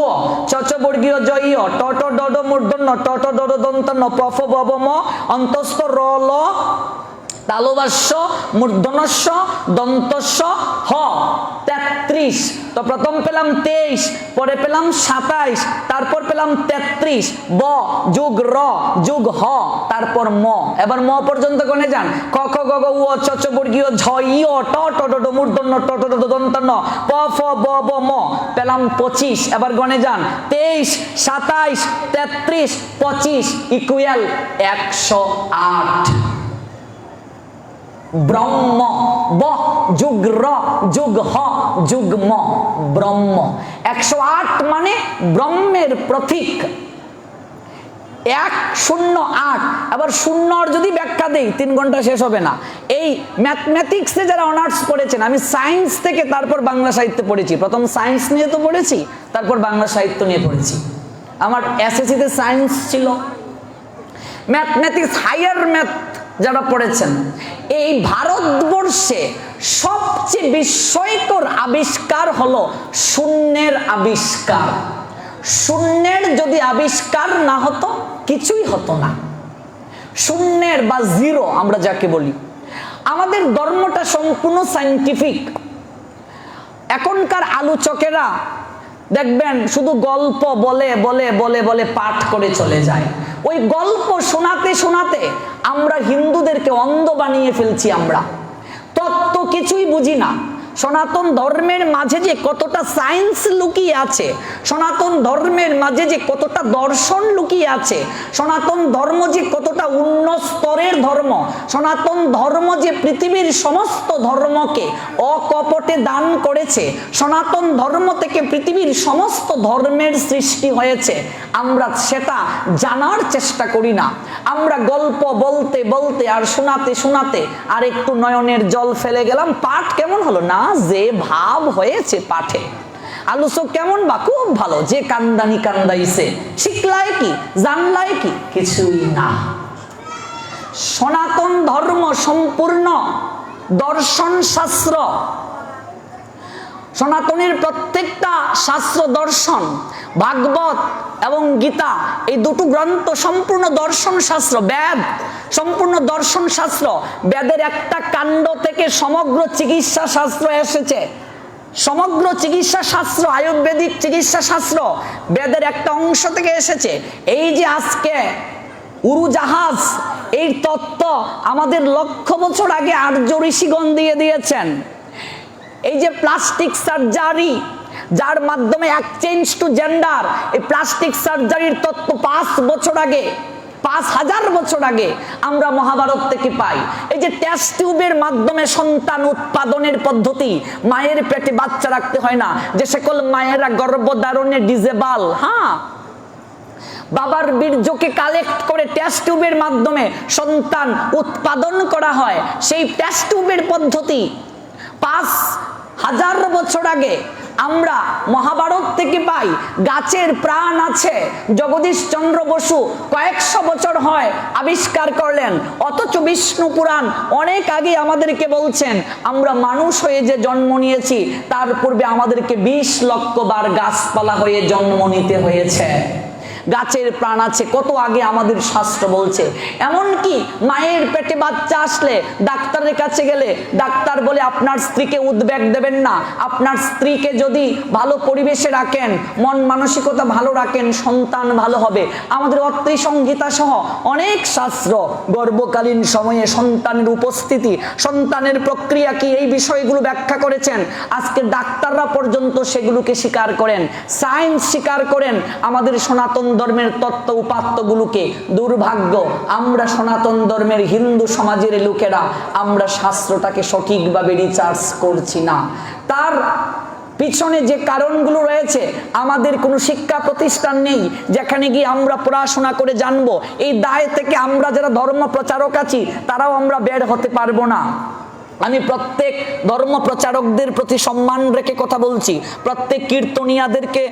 উ, ছ, ছ, বর্গীয় জ, ই, ট, ট, ড, ড, মূর্ধন্য, ট, ট, ড, ড, দন্ত, ন, প, ফ, ব, ব, ম, অন্তস্থ র, ল, তালবাস্য, মূর্ধনস্য, দন্তস্য, হ। 33। তো প্রথম পেলাম 23, পরে পেলাম 27, তারপর পেলাম 33। ব যুগ র যুগ হ, তারপর ম। এবার ম পর্যন্ত গণে যান। ক, খ, গ, ঘ, উ, ছ, ছ, বর্গীয় ঝ, ই, ট, ট, ড, ড, মূর্ধন্য, ট, ট, ড, ড, দন্ত, ন, প, ফ, ব, ব, ম, পেলাম 25। এবার গণে যান। 23, 27, 33, 25 ইকুয়াল 108। ব্রহ্ম, ব যুগ র যুগ হ যুগ ম, ব্রহ্ম। 108 মানে ব্রহ্মের প্রতীক। 108। আবার শূন্যর যদি ব্যাখ্যা দেই 3 ঘন্টা শেষ হবে না। এই ম্যাথমেটিক্সে যারা অনার্স পড়েছেন, আমি সায়েন্স থেকে তারপর বাংলা সাহিত্য পড়েছি, প্রথম সায়েন্স নিয়ে তো পড়েছি, তারপর বাংলা সাহিত্য নিয়ে পড়েছি। আমার এসএসসিতে সায়েন্স ছিল। ম্যাথমেটিক্স, হায়ার ম্যাথ যারা পড়েছেন, এই ভারতবর্ষে সবচেয়ে বিস্ময়কর আবিষ্কার হলো শূন্যের আবিষ্কার। শূন্যের যদি আবিষ্কার না হতো কিছুই হতো না। শূন্যের বা জিরো আমরা যাকে বলি। আমাদের ধর্মটা সম্পূর্ণ সায়েন্টিফিক। এখনকার আলোচকেরা দেখবেন শুধু গল্প বলে বলে বলে বলে পাঠ করে চলে যায়। ওই গল্প শোনাতে শোনাতে আমরা হিন্দুদেরকে অন্ধ বানিয়ে ফেলছি। আমরা তত্ত্ব কিছুই বুঝি না। সনাতন ধর্মের মাঝে যে কতটা সায়েন্স লুকিয়ে আছে, সনাতন ধর্মের মাঝে যে কতটা দর্শন লুকিয়ে আছে, সনাতন ধর্ম যে কতটা উন্নত স্তরের ধর্ম, সনাতন ধর্ম যে পৃথিবীর সমস্ত ধর্মকে অকপটে দান করেছে, সনাতন ধর্ম থেকে পৃথিবীর সমস্ত ধর্মের সৃষ্টি হয়েছে, আমরা সেটা জানার চেষ্টা করি না। আমরা গল্প বলতে বলতে আর শোনাতে শোনাতে আর একটু নয়নের জল ফেলে গেলাম। পাঠ কেমন হলো না, যে ভাব হয়েছে পাঠে। আলোচক কেমন বা খুব ভালো, যে কান্দানি কান্দাইছে, শিখলায় কি জানলায় কি কিছুই না। সনাতন ধর্ম সম্পূর্ণ দর্শন শাস্ত্র। সনাতনের প্রত্যেকটা শাস্ত্র দর্শন। ভাগবত এবং গীতা এই দুটো গ্রন্থ সম্পূর্ণ দর্শন শাস্ত্র। বেদ সম্পূর্ণ দর্শন শাস্ত্র। বেদের একটা কাণ্ড থেকে সমগ্র চিকিৎসা শাস্ত্র এসেছে। সমগ্র চিকিৎসা শাস্ত্র, আয়ুর্বেদিক চিকিৎসা শাস্ত্র বেদের একটা অংশ থেকে এসেছে। এই যে আজকে উড়োজাহাজ, এই তত্ত্ব আমাদের লক্ষ বছর আগে আর্য ঋষিগণ দিয়ে দিয়েছেন। এই যে প্লাস্টিক সার্জারি, যার মাধ্যমে এক্সচেঞ্জ টু জেন্ডার, এই প্লাস্টিক সার্জারির তত্ত্ব 5 বছর আগে, 5000 বছর আগে আমরা মহাভারত থেকে পাই। এই যে টেস্ট টিউবের মাধ্যমে সন্তান উৎপাদনের পদ্ধতি, মায়ের পেটে বাচ্চা রাখতে হয় না, যে সকল মায়েরা গর্ভধারণে ডিজেবল, বাবার বীর্যকে কালেক্ট করে টেস্ট টিউবের মাধ্যমে সন্তান উৎপাদন করা হয়, সেই টেস্ট টিউবের পদ্ধতি 5000 বছর আগে আমরা মহাভারত থেকে পাই। গাছের প্রাণ আছে, জগদীশ চন্দ্র বসু কয়েকশো বছর হয় আবিষ্কার করলেন, অথচ বিষ্ণু পুরাণ অনেক আগে আমাদেরকে বলছেন আমরা মানুষ হয়ে যে জন্ম নিয়েছি তার পূর্বে আমাদেরকে 20 লক্ষ বার গাছপালা হয়ে জন্ম নিতে হয়েছে। গাছের প্রাণ আছে কত আগে আমাদের শাস্ত্র বলছে। এমনকি মায়ের পেটে বাচ্চা আসলে ডাক্তারের কাছে গেলে ডাক্তার বলে আপনার স্ত্রীকে উদ্বেগ দেবেন না, আপনার স্ত্রীকে যদি ভালো পরিবেশে রাখেন, মন মানসিকতা ভালো রাখেন, সন্তান ভালো হবে। আমাদের অত্রি সংহিতা সহ অনেক শাস্ত্র গর্ভকালীন সময়ে সন্তানের উপস্থিতি, সন্তানের প্রক্রিয়া কি, এই বিষয়গুলো ব্যাখ্যা করেছেন। আজকে ডাক্তাররা পর্যন্ত সেগুলোকে স্বীকার করেন, সায়েন্স স্বীকার করেন আমাদের সনাতন ধর্মের তত্ত্ব উপাত্তগুলোকে। দুর্ভাগ্য আমরা সনাতন ধর্মের হিন্দু সমাজের লোকেরা আমরা শাস্ত্রটাকে সঠিকভাবে রিসার্চ করছি না। তার পিছনে যে কারণগুলো রয়েছে, আমাদের কোনো শিক্ষা প্রতিষ্ঠান নেই যেখানে গিয়ে আমরা পড়াশোনা করে জানবো। এই দায় থেকে আমরা যারা ধর্ম প্রচারক আছি তারাও আমরা বের হতে পারবো না। আমি প্রত্যেক ধর্ম প্রচারকদের প্রতি সম্মান রেখে কথা বলছি, প্রত্যেক কীর্তনিয়াদেরকে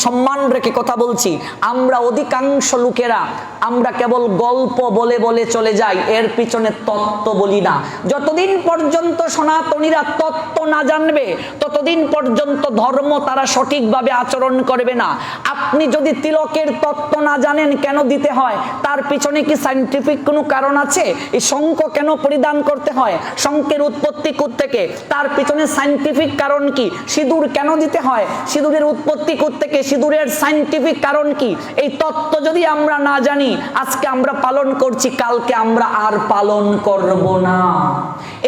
সম্মান রেখে কথা বলছি। আমরা অধিকাংশ লোকেরা আমরা কেবল গল্প বলে বলে চলে যাই, এর পিছনে তত্ত্ব বলি না। যতদিন পর্যন্ত সনাতনীরা তত্ত্ব না জানবে ততদিন পর্যন্ত ধর্ম তারা সঠিকভাবে আচরণ করবে না। আপনি যদি তিলকের তত্ত্ব না জানেন কেন দিতে হয়, তার পিছনে কি সায়েন্টিফিক কোনো কারণ আছে? এই শঙ্খ কেন পরিধান করতে হয়, শঙ্খের সিঁদুরের উৎপত্তি কোত্থেকে, তার পিছনে সায়েন্টিফিক কারণ কি, সিঁদুর কেন দিতে হয়, সিঁদুরের উৎপত্তি কোত্থেকে, সিঁদুরের সায়েন্টিফিক কারণ কি, এই তত্ত্ব যদি আমরা না জানি, আজকে আমরা পালন করছি, কালকে আমরা আর পালন করব না।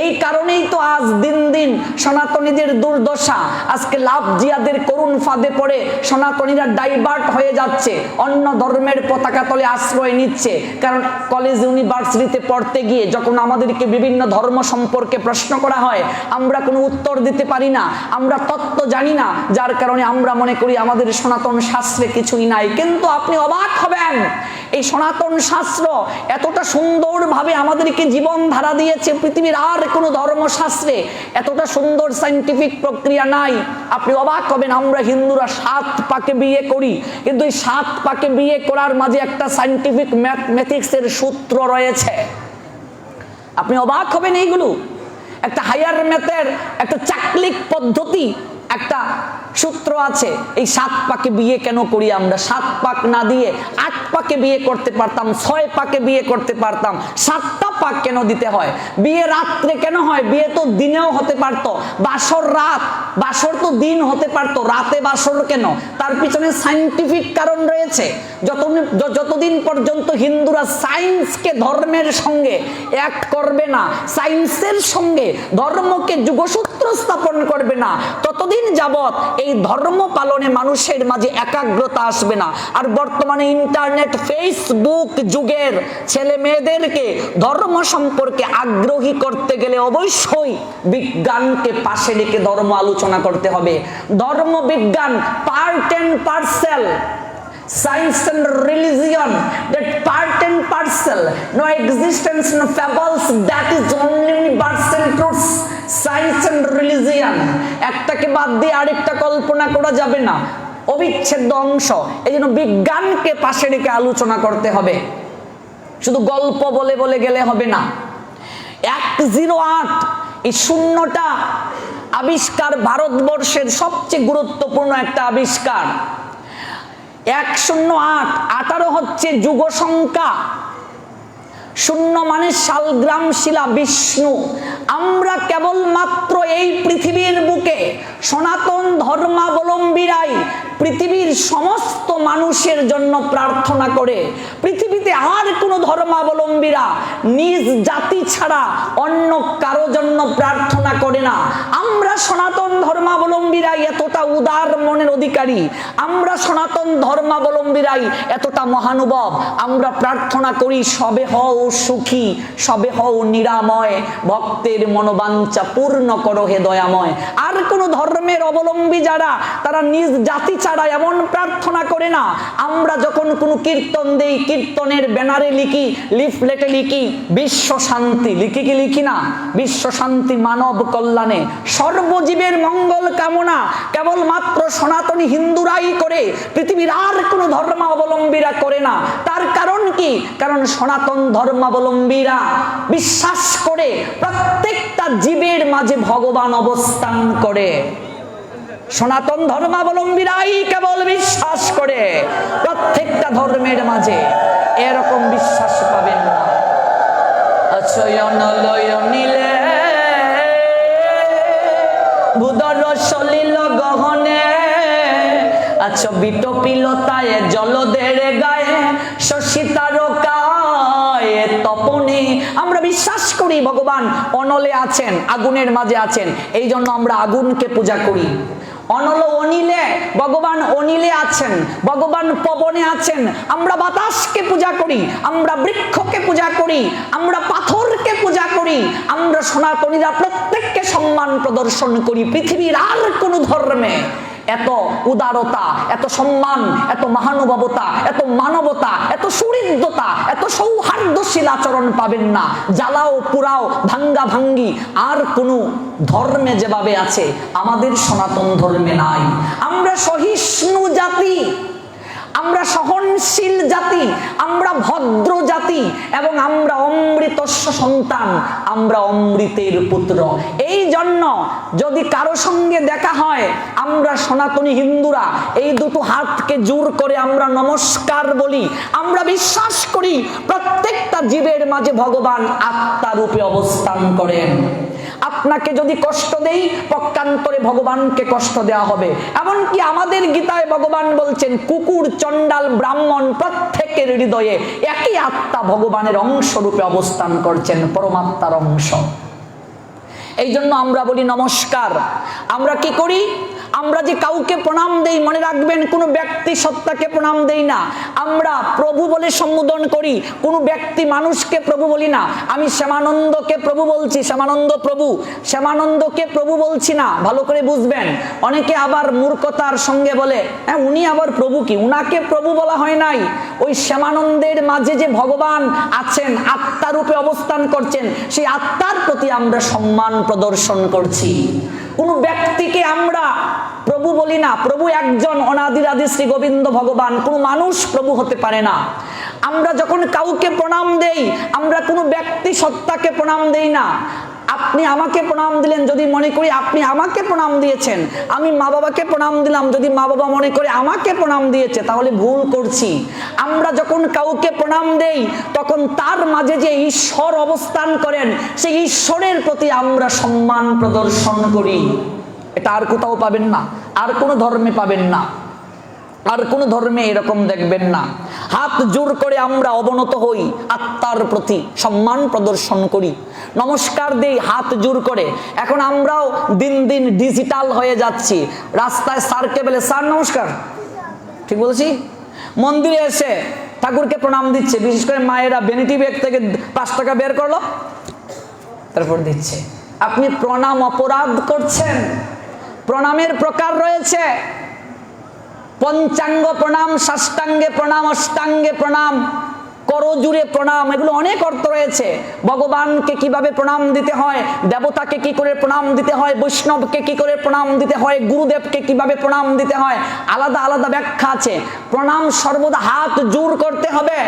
এই কারণেই তো আজ দিন দিন সনাতনীদের দুর্দশা। আজকে লাভ জিয়াদের করুণ ফাঁদে পড়ে সনাতনীরা ডাইভার্ট হয়ে যাচ্ছে, অন্য ধর্মের পতাকা তলে আশ্রয় নিচ্ছে। কারণ কলেজ ইউনিভার্সিটিতে পড়তে গিয়ে যখন আমাদেরকে বিভিন্ন ধর্ম সম্পর্কে প্রশ্ন করা হয়, আমরা কোনো উত্তর দিতে পারি না, আমরা তত্ত্ব জানি না, যার কারণে আমরা মনে করি আমাদের সনাতন শাস্ত্রে কিছুই নাই। কিন্তু আপনি অবাক হবেন, এই সনাতন শাস্ত্র এতটা সুন্দরভাবে আমাদেরকে জীবন ধারা দিয়েছে, পৃথিবীর আর কোনো ধর্মশাস্ত্রে এতটা সুন্দর সায়েন্টিফিক প্রক্রিয়া নাই। আপনি অবাক হবেন, আমরা হিন্দুরা 7 পাকে বিয়ে করি, কিন্তু এই 7 পাকে বিয়ে করার মাঝে একটা সায়েন্টিফিক ম্যাথমেটিক্সের সূত্র রয়েছে। আপনি অবাক হবেন, এইগুলো একটা হায়ার ম্যাথের একটা চাকলিক পদ্ধতি, একটা সূত্র আছে। এই 7 পাকে বিয়ে কেন করি আমরা? 7 পাক না দিয়ে 8 পাকে বিয়ে করতে পারতাম, 6 পাকে বিয়ে করতে পারতাম, 7টা পাক কেন দিতে হয়? বিয়ে রাত্রে কেন হয়? বিয়ে তো দিনেও হতে পারতো, বাসর রাত, বাসর তো দিন হতে পারতো, রাতে বাসর কেন? তার পিছনে সায়েন্টিফিক কারণ রয়েছে। যতদিন পর্যন্ত হিন্দুরা সায়েন্সকে ধর্মের সঙ্গে এক করবে না, সায়েন্সের সঙ্গে ধর্মকে যুগসূত্র স্থাপন করবে না, ততদিন যাবত এই ধর্ম পালনে মানুষের মাঝে একাগ্রতা আসবে না। আর বর্তমানে ইন্টারনেট ফেসবুক যুগের ছেলে মেয়েদেরকে ধর্ম সম্পর্কে আগ্রহী করতে গেলে অবশ্যই বিজ্ঞানকে পাশে রেখে ধর্ম আলোচনা করতে হবে। ধর্ম বিজ্ঞান part and parcel, science and religion that part and parcel, no existence, no fables, that is only universal truths. Science and religion একটাকে বাদ দিয়ে আরেকটা কল্পনা করা যাবে না, অবিচ্ছেদ্য অংশ। এই জন্য বিজ্ঞানকে পাশে রেখে আলোচনা করতে হবে, শুধু গল্প বলে বলে গেলে হবে না। 108 এই শূন্যটা আবিষ্কার ভারতবর্ষের সবচেয়ে গুরুত্বপূর্ণ একটা আবিষ্কার। 108 18 হচ্ছে যুগ সংখ্যা, 0 মানে শালগ্রাম শিলা বিষ্ণু। আমরা কেবলমাত্র এই পৃথিবীর বুকে সনাতন ধর্মাবলম্বীরাই পৃথিবীর সমস্ত মানুষের জন্য প্রার্থনা করে। পৃথিবীতে আর কোনো ধর্মাবলম্বীরা নিজ জাতি ছাড়া অন্য কারো জন্য প্রার্থনা করে না। আমরা সনাতন ধর্মাবলম্বীরাই এতটা উদার মনের অধিকারী, আমরা সনাতন ধর্মাবলম্বীরাই এতটা মহানুভব। আমরা প্রার্থনা করি, সবে হও সুখী, সবে হও নিরাময়, ভক্তের মনোবাঞ্ছা পূর্ণ করো হে দয়াময়। আর কোন ধর্মের অবলম্বী যারা, তারা নিজ জাতি ছাড়া এমন প্রার্থনা করে না। আমরা যখন কোনো কীর্তন দেই, কীর্তনের ব্যানারে লিখি, লিফলেটে লিখি বিশ্ব শান্তি, লিখি কি লিখি না? বিশ্ব শান্তি, মানব কল্যাণে, সর্বজীবের মঙ্গল কামনা কেবলমাত্র সনাতনী হিন্দুরাই করে, পৃথিবীর আর কোনো ধর্মাবলম্বীরা করে না। তার কারণ কি? কারণ সনাতন ধর্মাবলম্বীরা বিশ্বাস করে প্রত্যেকটা জীবের মাঝে ভগবান অবস্থান করে। সনাতন ধর্মাবলম্বীরাই কেবল বিশ্বাস করে প্রত্যেকটা ধর্মের মাঝে, এরকম বিশ্বাস পাবেন না। নিলে বুদর সলিল গহনে, আচ্ছা বিটপিলতায় জলদের গায়ে, শশী তারকায় তপনে। আমরা বিশ্বাস করি ভগবান অনলে আছেন, আগুনের মাঝে আছেন, এই জন্য আমরা আগুনকে পূজা করি। অনল অনিলে, ভগবান অনিলে আছেন, ভগবান পবনে আছেন। আমরা বাতাসকে পূজা করি, আমরা বৃক্ষকে পূজা করি, আমরা পাথরকে পূজা করি। আমরা সনাতনীরা প্রত্যেককে সম্মান প্রদর্শন করি। পৃথিবীর আর কোন ধর্মে এত উদারতা, এত সম্মান, এত মহানুভবতা, এত মানবতা, এত সুহৃদতা, এত সৌহার্দ্যশীল আচরণ পাবেন না। জ্বালাও পুরাও ভাঙ্গা ভাঙ্গি আর কোনো ধর্মে যেভাবে আছে, আমাদের সনাতন ধর্মে নাই। আমরা সহিষ্ণু জাতি, আমরা সহনশীল জাতি, আমরা ভদ্র জাতি, এবং আমরা অমৃতস্য সন্তান, আমরা অমৃতের পুত্র। এই জন্য যদি কারো সঙ্গে দেখা হয়, আমরা সনাতনী হিন্দুরা এই দুটো হাতকে জোর করে আমরা নমস্কার বলি। আমরা বিশ্বাস করি প্রত্যেকটা জীবের মাঝে ভগবান আত্মা রূপে অবস্থান করেন। আপনাকে যদি কষ্ট দেই পক্ষান্তরে ভগবানকে কষ্ট দেওয়া হবে। এমনকি আমাদের গীতায় ভগবান বলছেন কুকুর, চণ্ডাল, ব্রাহ্মণ প্রত্যেকের হৃদয়ে একই আত্মা ভগবানের অংশ রূপে অবস্থান করছেন, পরমাত্মার অংশ। এই জন্য আমরা বলি নমস্কার। আমরা কি করি? আমরা যে কাউকে প্রণাম দেই, মনে রাখবেন কোনো ব্যক্তি সত্তাকে প্রণাম দেই না, আমরা প্রভু বলে সম্বোধন করি। কোনো ব্যক্তি মানুষকে প্রভু বলি না। আমি শ্যামানন্দকে প্রভু বলছি, শ্যামানন্দ প্রভু, শ্যামানন্দকে প্রভু বলছি না, ভালো করে বুঝবেন। অনেকে আবার মূর্খতার সঙ্গে বলে হ্যাঁ উনি আবার প্রভু কি, উনাকে প্রভু বলা হয় নাই। ওই শ্যামানন্দের মাঝে যে ভগবান আছেন, আত্মারূপে অবস্থান করছেন, সেই আত্মার প্রতি আমরা সম্মান প্রদর্শন করছি। কোনো ব্যক্তিকে আমরা প্রভু বলি না। প্রভু একজন, অনাদিরাদি শ্রী গোবিন্দ ভগবান। কোনো মানুষ প্রভু হতে পারে না। আমরা যখন কাউকে প্রণাম দেই, আমরা কোনো ব্যক্তি সত্তাকে প্রণাম দেই না। আপনি আমাকে প্রণাম দিলেন, যদি মনে করি আপনি আমাকে প্রণাম দিয়েছেন। আমি মা বাবাকে প্রণাম দিলাম, যদি মা বাবা মনে করে আমাকে প্রণাম দিয়েছে, তাহলে ভুল করছি। আমরা যখন কাউকে প্রণাম দেই, তখন তার মাঝে যে ঈশ্বর অবস্থান করেন, সেই ঈশ্বরের প্রতি আমরা সম্মান প্রদর্শন করি। এটা আর কোথাও পাবেন না, আর কোনো ধর্মে পাবেন না, আর কোনো ধর্মে এরকম দেখবেন না। হাত জোর করে আমরা অবনত হই, আত্মার প্রতি সম্মান প্রদর্শন করি, নমস্কার দেই হাত জোর করে। এখন আমরাও দিন দিন ডিজিটাল হয়ে যাচ্ছি। রাস্তায় স্যারকে বলে স্যার নমস্কার, ঠিক বলছি? মন্দিরে এসে ঠাকুরকে প্রণাম দিচ্ছে, বিশেষ করে মায়েরা ভ্যানিটি ব্যাগ থেকে 5 টাকা বের করলো, তারপর দিচ্ছে। আপনি প্রণাম অপরাধ করছেন। প্রণামের প্রকার রয়েছে, পঞ্চাঙ্গ প্রণাম, ষষ্ঠাঙ্গে প্রণাম, অষ্টাঙ্গে প্রণাম, করজুড়ে প্রণাম, এগুলো অনেক অর্থ রয়েছে। ভগবানকে কিভাবে প্রণাম দিতে হয়, দেবতাকে কি করে প্রণাম দিতে হয়, বৈষ্ণবকে কি করে প্রণাম দিতে হয়, গুরুদেবকে কিভাবে প্রণাম দিতে হয়, আলাদা আলাদা ব্যাখ্যা আছে। প্রণাম সর্বদা হাত জোর করতে হবে।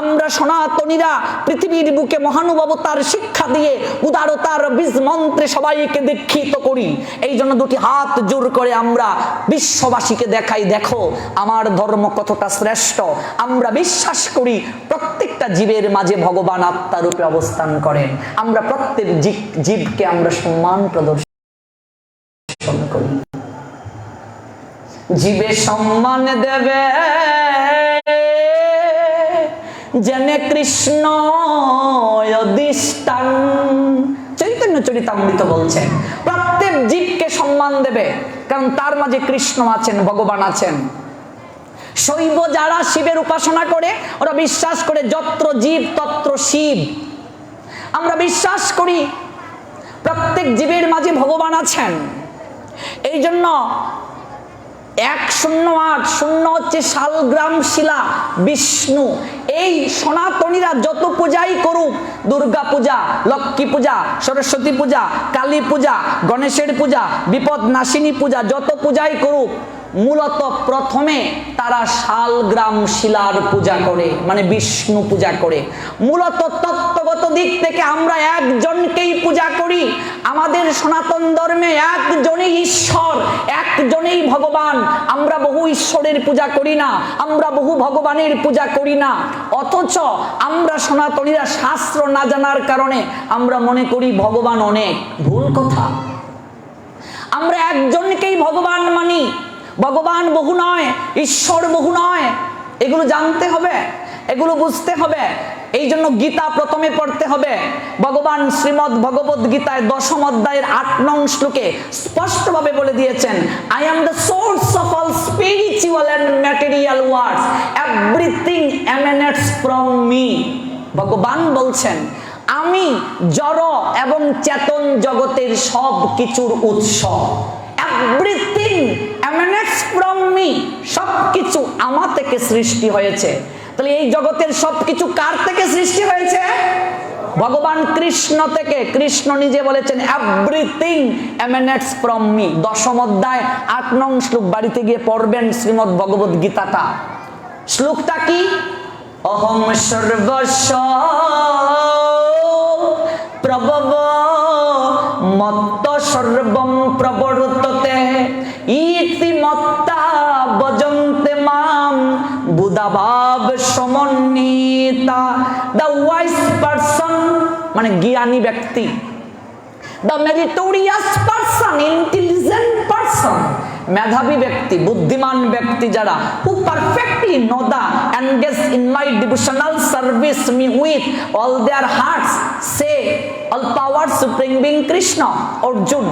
আমরা সনাতনীরা পৃথিবীর বুকে মহানুভবতার শিক্ষা দিয়ে উদারতার বীজ মন্ত্রে সবাইকে দীক্ষিত করি। এই জন্য দুটি হাত জোর করে আমরা বিশ্ববাসীকে দেখাই, দেখো আমার ধর্ম কতটা শ্রেষ্ঠ। আমরা বিশ্বাস করি প্রত্যেকটা জীবের মাঝে ভগবান আত্মারূপে অবস্থান করেন। আমরা প্রত্যেক জীবকে আমরা সম্মান প্রদর্শন করি। জীবে সম্মান দেবে জেনে কৃষ্ণ অধিষ্ঠান। চৈতন্য চরিতামৃত বলছেন প্রত্যেক জীবকে সম্মান দেবে, কারণ তার মাঝে কৃষ্ণ আছেন, ভগবান আছেন। শৈব যারা শিবের উপাসনা করে, ওরা বিশ্বাস করে যত্র জীব তত্র শিব। আমরা বিশ্বাস করি প্রত্যেক জীবের মাঝে ভগবান আছেন। এই জন্য 108 শূন্য হচ্ছে শালগ্রাম শিলা বিষ্ণু। এই সনাতনীরা যত পূজাই করুক, দুর্গা পূজা, লক্ষ্মী পূজা, সরস্বতী পূজা, কালী পূজা, গণেশের পূজা, বিপদ নাশিনী পূজা, যত পূজাই করুক, মূলত প্রথমে তারা শালগ্রাম শিলার পূজা করে, মানে বিষ্ণু পূজা করে। মূলত তত্ত্বগত দিক থেকে আমরা একজনকেই পূজা করি। আমাদের সনাতন ধর্মে একজনই ঈশ্বর, একজনেই ভগবান। আমরা বহু ঈশ্বরের পূজা করি না, আমরা বহু ভগবানের পূজা করি না। অথচ আমরা সনাতনীরা শাস্ত্র না জানার কারণে আমরা মনে করি ভগবান অনেক। ভুল কথা। আমরা একজনকেই ভগবান মানি। ভগবান বহু নয়, ঈশ্বর বহু নয়। এগুলো জানতে হবে, এগুলো বুঝতে হবে। এই জন্য গীতা প্রথমে পড়তে হবে। ভগবান শ্রীমদ্ ভগবদ গীতায় 10ম অধ্যায়ের 8 নং শ্লোকে স্পষ্টভাবে বলে দিয়েছেন, I am the source of all spiritual and material worlds, everything emanates from me. ভগবান বলছেন আমি জড় এবং চেতন জগতের সব কিছুর উৎস। এভরিথিং এমানেটস ফ্রম মি, সবকিছু আমার থেকে সৃষ্টি হয়েছে। তাহলে এই জগতের সবকিছু কার থেকে সৃষ্টি হয়েছে? ভগবান কৃষ্ণ থেকে। কৃষ্ণ নিজে বলেছেন এভরিথিং এমানেটস ফ্রম মি। 10ম অধ্যায় 8 নং শ্লোক বাড়িতে গিয়ে পড়বেন শ্রীমদ্ ভগবদ গীতাটা। শ্লোকটা কি? অহং সর্বস্ব প্রভব মত্ত সর্বম প্রবর্ততে ইতি মত্তা ভজন্তে মাম বুধাভাব সমন্বিতা। দ্য ওয়াইজ পারসন মানে জ্ঞানী ব্যক্তি, the meritorious person, intelligent person, মেধাবী ব্যক্তি, বুদ্ধিমান ব্যক্তি যারা, who perfectly know the engage in my devotional service me with all their hearts, say all power supreme being Krishna. Arjun,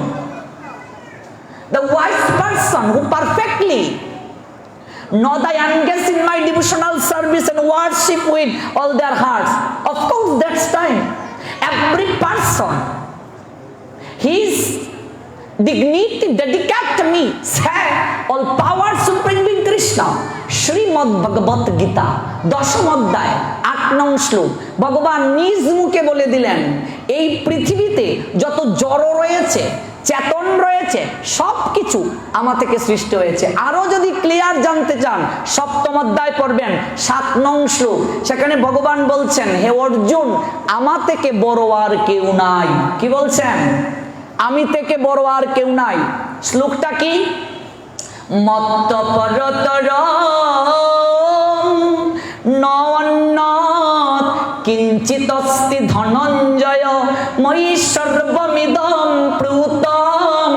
the wise person who perfectly know the engage in my devotional service and worship with all their hearts. Of course, that's time every person his dignity dedicate to me, say all power supreme being Krishna. Shrimad Bhagavad Gita দশম অধ্যায় 8 নং শ্লোক ভগবান নিজ মুখে বলে দিলেন, এই পৃথিবীতে যত জড় রয়েছে, চেতন রয়েছে, সবকিছু আমা থেকে সৃষ্টি হয়েছে। আরো যদি ক্লিয়ার জানতে চান, সপ্তম অধ্যায় পড়বেন 7 নং শ্লোক, সেখানে ভগবান বলছেন, হে অর্জুন, আমা থেকে বড় আর কেউ নাই। কি বলছেন? আমি থেকে বড় আর কেউ নাই। শ্লোকটা কি? মত্ত পরতর নন্নত কিঞ্চিতস্তি ধনঞ্জয় ময়ি সর্বমিদং প্রূতম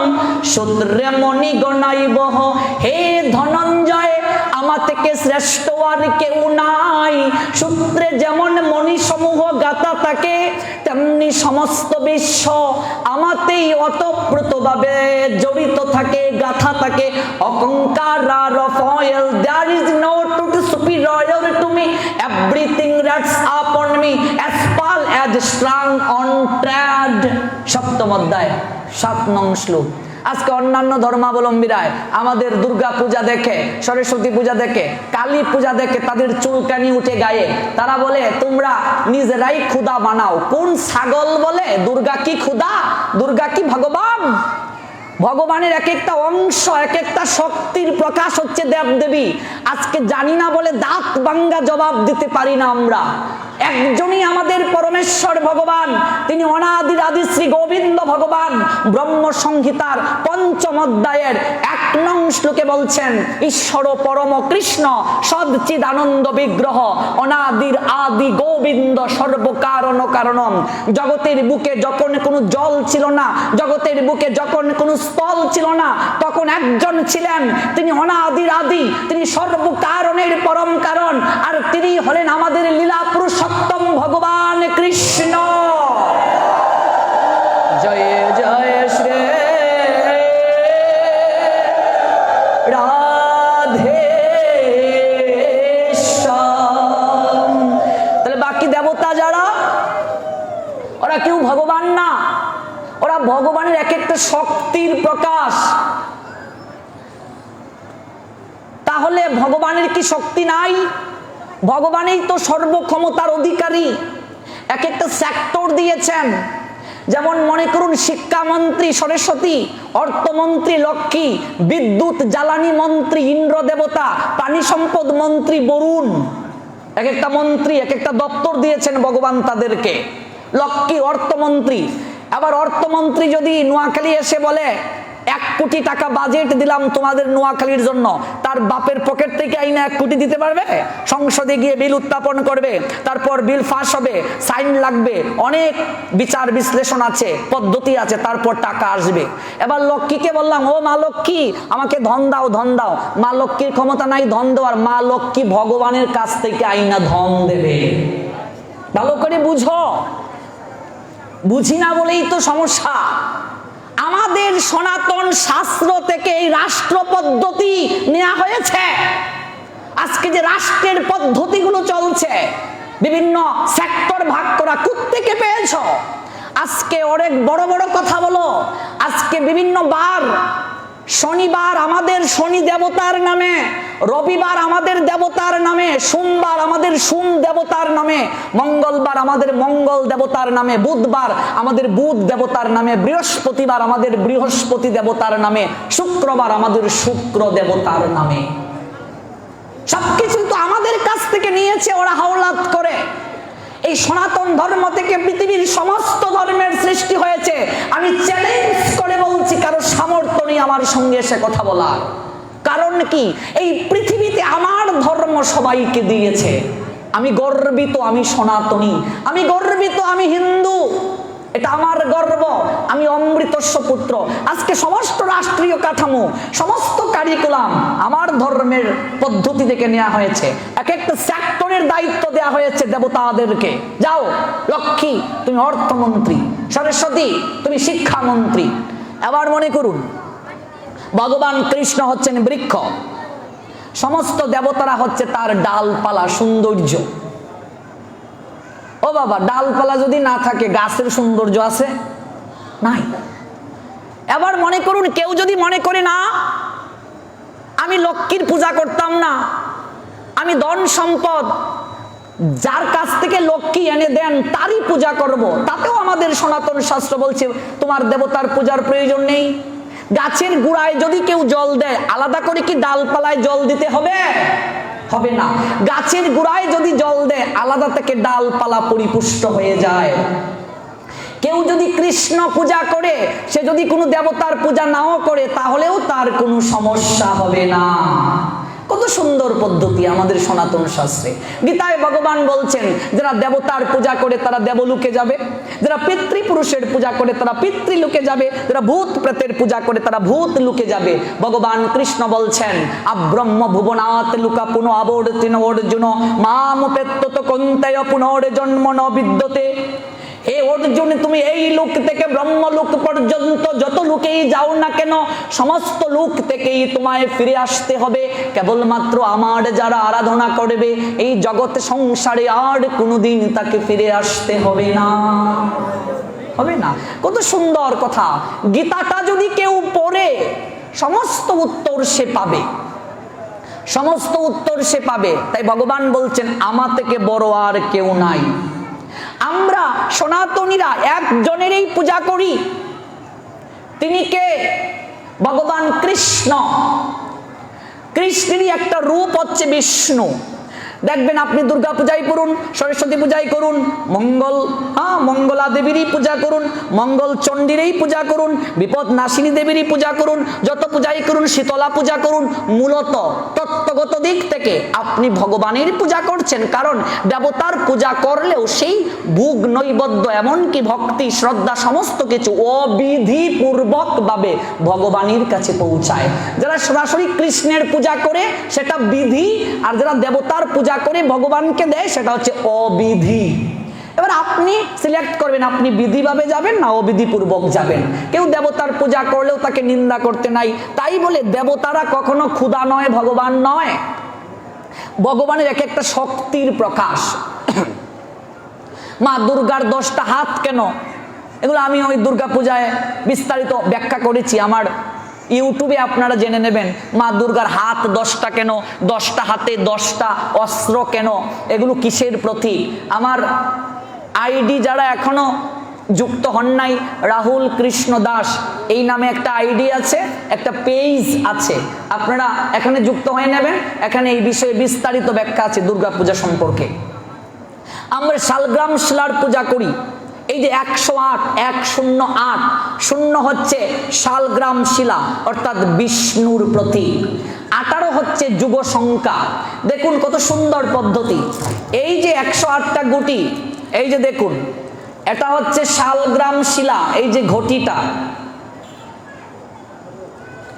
সূত্রে মণি গণাইবহ। হে ধনঞ্জয়, আমা থেকে শ্রেষ্ঠ আর কেউ নাই। সূত্রে যেমন মণি সমূহ গাথা থাকে, তেমনি সমস্ত বিশ্ব আমাতেই অতপ্রতভাবে জড়িত থাকে, গাথা থাকে। অহংকার আর foil, there is no truth superior to me, everything rests upon me as far as strong on tread। সপ্তম অধ্যায় 7 নং শ্লোক। আজকে অন্যান্য ধর্মাবলম্বীরা আমাদের দুর্গা পূজা দেখে, সরস্বতী পূজা দেখে, কালী পূজা দেখে তাদের চুলকানি উঠে গায়ে। তারা বলে তোমরা নিজেরাই ক্ষুধা বানাও। কোন ছাগল বলে দুর্গা কি ক্ষুধা? দুর্গা কি ভগবান? ভগবানের এক একটা অংশ, এক একটা শক্তির প্রকাশ হচ্ছে দেবদেবী। আজকে জানি না বলে দাঁত ভাঙ্গা জবাব দিতে পারি না আমরা। একজনই আমাদের পরমেশ্বর ভগবান, তিনি অনাদির আদি শ্রী গোবিন্দ ভগবান। ব্রহ্ম সংহিতার 5ম অধ্যায়ের 1 নং শ্লোকে বলছেন, ঈশ্বর পরম কৃষ্ণ সদচিদ আনন্দ বিগ্রহ অনাদির আদি গোবিন্দ সর্বকারণ কারণম। জগতের বুকে যখন কোনো জল ছিল না, জগতের বুকে যখন কোনো স্থল ছিল না, তখন একজন ছিলেন, তিনি অনাদির আদি, তিনি সর্বকারণের পরম কারণ, আর তিনি হলেন আমাদের লীলা পুরুষোত্তম ভগবান কৃষ্ণ। জয় জয় শ্রী রাধে। তাহলে বাকি দেবতা যারা, ওরা কেউ ভগবান না, ওরা ভগবানের এক একটা শক্তির প্রকাশ। তাহলে ভগবানের কি শক্তি নাই? ভগবানই তো সর্বক্ষমতার অধিকারী। এক একটা সেক্টর দিয়েছেন, যেমন মনে করুন শিক্ষামন্ত্রী সরস্বতী, অর্থমন্ত্রী লক্ষ্মী, বিদ্যুৎ জ্বালানি মন্ত্রী ইন্দ্র দেবতা, পানি সম্পদ মন্ত্রী বরুণ। এক একটা মন্ত্রী এক একটা দপ্তর দিয়েছেন ভগবান তাদেরকে। লক্ষ্মী অর্থমন্ত্রী। আবার অর্থমন্ত্রী যদি নোয়াখালী এসে বলে 1 কোটি টাকা বাজেট দিলাম তোমাদের নোয়াখালীর জন্য, তার বাপের পকেট থেকে আইনা 1 কোটি দিতে পারবে? সংসদে গিয়ে বিল উত্থাপন করবে, তারপর বিল পাস হবে, সাইন লাগবে, অনেক বিচার বিশ্লেষণ আছে, পদ্ধতি আছে, তারপর টাকা আসবে। এবার লক্ষ্মীকে বললাম, ও মা লক্ষ্মী আমাকে ধন দাও, ধন দাও। মা লক্ষ্মীর ক্ষমতা নাই ধন দেওয়ার। মা লক্ষ্মী ভগবানের কাছ থেকে আইনা ধন দেবে। ভালো করে বুঝো। বুঝি না বলেই তো সমস্যা। আমাদের সনাতন শাস্ত্র থেকে এই রাষ্ট্র পদ্ধতি নেওয়া হয়েছে। আজকে যে রাষ্ট্রের পদ্ধতিগুলো চলছে, বিভিন্ন সেক্টর ভাগ করা, কোত্থেকে পেয়েছ? আজকে অনেক বড় বড় কথা বলো। আজকে বিভিন্ন বার, শনিবার আমাদের শনি দেবতার নামে, রবিবার আমাদের দেবতার নামে, সোমবার আমাদের সোম দেবতার নামে, মঙ্গলবার আমাদের মঙ্গল দেবতার নামে, বুধবার আমাদের বুধ দেবতার নামে, বৃহস্পতিবার আমাদের বৃহস্পতি দেবতার নামে, শুক্রবার আমাদের শুক্র দেবতার নামে। সবকিছু তো আমাদের কাছ থেকে নিয়েছে ওরা হাওলাত করে। এই সনাতন ধর্ম থেকে পৃথিবীর সমস্ত ধর্মের সৃষ্টি হয়েছে। আমি চ্যালেঞ্জ করে বলছি, কারো সামর্থ্য নেই আমার সঙ্গে এসে কথা বলার। কারণ কি? এই পৃথিবীতে আমার ধর্ম সবাইকে দিয়েছে। আমি গর্বিত, আমি সনাতনী, আমি গর্বিত, আমি হিন্দু। এটা আমার গর্ব, আমি অমৃতস্য পুত্র। আজকে সমস্ত রাষ্ট্রীয় কাঠামো, সমস্ত কারিকুলাম আমার ধর্মের পদ্ধতি থেকে নেওয়া হয়েছে। এক একটা সেক্টরের দায়িত্ব দেওয়া হয়েছে দেবতাদেরকে। যাও লক্ষ্মী তুমি অর্থমন্ত্রী, সরস্বতী তুমি শিক্ষামন্ত্রী। এবার মনে করুন ভগবান কৃষ্ণ হচ্ছেন বৃক্ষ, সমস্ত দেবতারা হচ্ছে তার ডালপালা, সৌন্দর্য। ও বাবা, ডালপালা যদি না থাকে গাছের সৌন্দর্য আছে? নাই। এবার মনে করুন কেউ যদি মনে করে না আমি লক্ষ্মীর পূজা করতাম না, আমি ধন সম্পদ যার কাছ থেকে লক্ষ্মী এনে দেন তারই পূজা করব, তাতেও আমাদের সনাতন শাস্ত্র বলছে তোমার দেবতার পূজার প্রয়োজন নেই। গাছের গোড়ায় যদি কেউ জল দেয় আলাদা করে কি ডালপালায় জল দিতে হবে? হবে না। গাছের গোড়ায় যদি জল দেয় আলাদা থেকে ডালপালা পরিপুষ্ট হয়ে যায়। কেউ যদি কৃষ্ণ পূজা করে, সে যদি কোনো দেবতার পূজা নাও করে তাহলেও তার কোনো সমস্যা হবে না। কত সুন্দর পদ্ধতি আমাদের সনাতন শাস্ত্রে। গীতায় ভগবান বলছেন যারা দেবতার পূজা করে তারা দেবলোকে যাবে, যারা পিতৃপুরুষের পূজা করে তারা পিতৃলোকে যাবে, যারা ভূত প্রেতের পূজা করে তারা ভূত লোকে যাবে। ভগবান কৃষ্ণ বলছেন আব্রহ্ম ভুবনাৎ লুকা পুনঃ আবর্তিন অর্জুন মামুপেত্তত কন্তেয় পুনর্জন্ম ন বিদ্যতে। হে অর্জুন, তুমি এই লোক থেকে ব্রহ্মলোক পর্যন্ত যত লোকেই যাও না কেন সমস্ত লোক থেকেই তোমায় ফিরে আসতে হবে। কেবলমাত্র আমার যারা আরাধনা করবে এই জগৎ সংসারে আর কোনোদিন তাকে ফিরে আসতে হবে না, হবে না। কত সুন্দর কথা। গীতাটা যদি কেউ পড়ে সমস্ত উত্তর সে পাবে, সমস্ত উত্তর সে পাবে। তাই ভগবান বলছেন আমা থেকে বড় আর কেউ নাই। আমরা সনাতনীরা একজনেরই পূজা করি, তিনি কে? ভগবান কৃষ্ণ। কৃষ্ণেরই একটা রূপ হচ্ছে বিষ্ণু। দেখবেন আপনি দুর্গা পূজাই করুন, সরস্বতী পূজাই করুন, মঙ্গলা দেবীরই পূজা করুন, মঙ্গল চণ্ডীরই পূজা করুন, বিপদ নাশিনী দেবীরই পূজা করুন, যত পূজাই করুন, শীতলা পূজা করুন, মূলত তত্ত্বগত দিক থেকে আপনি ভগবানের পূজা করছেন। কারণ দেবতার পূজা করলেও সেই ভোগ নৈবেদ্য এমনকি ভক্তি শ্রদ্ধা সমস্ত কিছু অবিধিপূর্বক ভাবে ভগবানের কাছে পৌঁছায়। যারা সরাসরি কৃষ্ণের পূজা করে সেটা বিধি, আর যারা দেবতার পূজা করে ভগবানকে দেয় সেটা হচ্ছে অবিধি। এবার আপনি সিলেক্ট করবেন আপনি বিধিভাবে যাবেন না অবিধিপূর্বক যাবেন। কেউ দেবতার পূজা করলেও তাকে নিন্দা করতে নাই। তাই বলে দেবতারা কখনো ক্ষুধা নয়, ভগবান নয়। ভগবানের এক একটা শক্তির প্রকাশ। মা দুর্গার 10টা হাত কেন, এগুলো আমি ওই দুর্গা পূজায় বিস্তারিত ব্যাখ্যা করেছি, আমার ইউটিউবে আপনারা জেনে নেবেন। মা দুর্গার হাত 10টা কেন, 10টা হাতে 10টা অস্ত্র কেন, এগুলো কিসের প্রতীক। আমার আইডি যারা এখনো যুক্ত হন নাই, রাহুল কৃষ্ণ দাস এই নামে একটা আইডি আছে, একটা পেজ আছে, আপনারা এখানে যুক্ত হয়ে নেবেন। এখানে এই বিষয়ে বিস্তারিত ব্যাখ্যা আছে দুর্গা পূজা সম্পর্কে। আমরা শালগ্রাম শিলার পূজা করি। এই যে 108 108 শূন্য হচ্ছে শালগ্রাম শিলা অর্থাৎ বিষ্ণুর প্রতীক। 18 হচ্ছে যুগ সংখ্যা। দেখুন কত সুন্দর পদ্ধতি। এই যে 108টা গুটি, এই যে দেখুন এটা হচ্ছে শালগ্রাম শিলা। এই যে ঘটিটা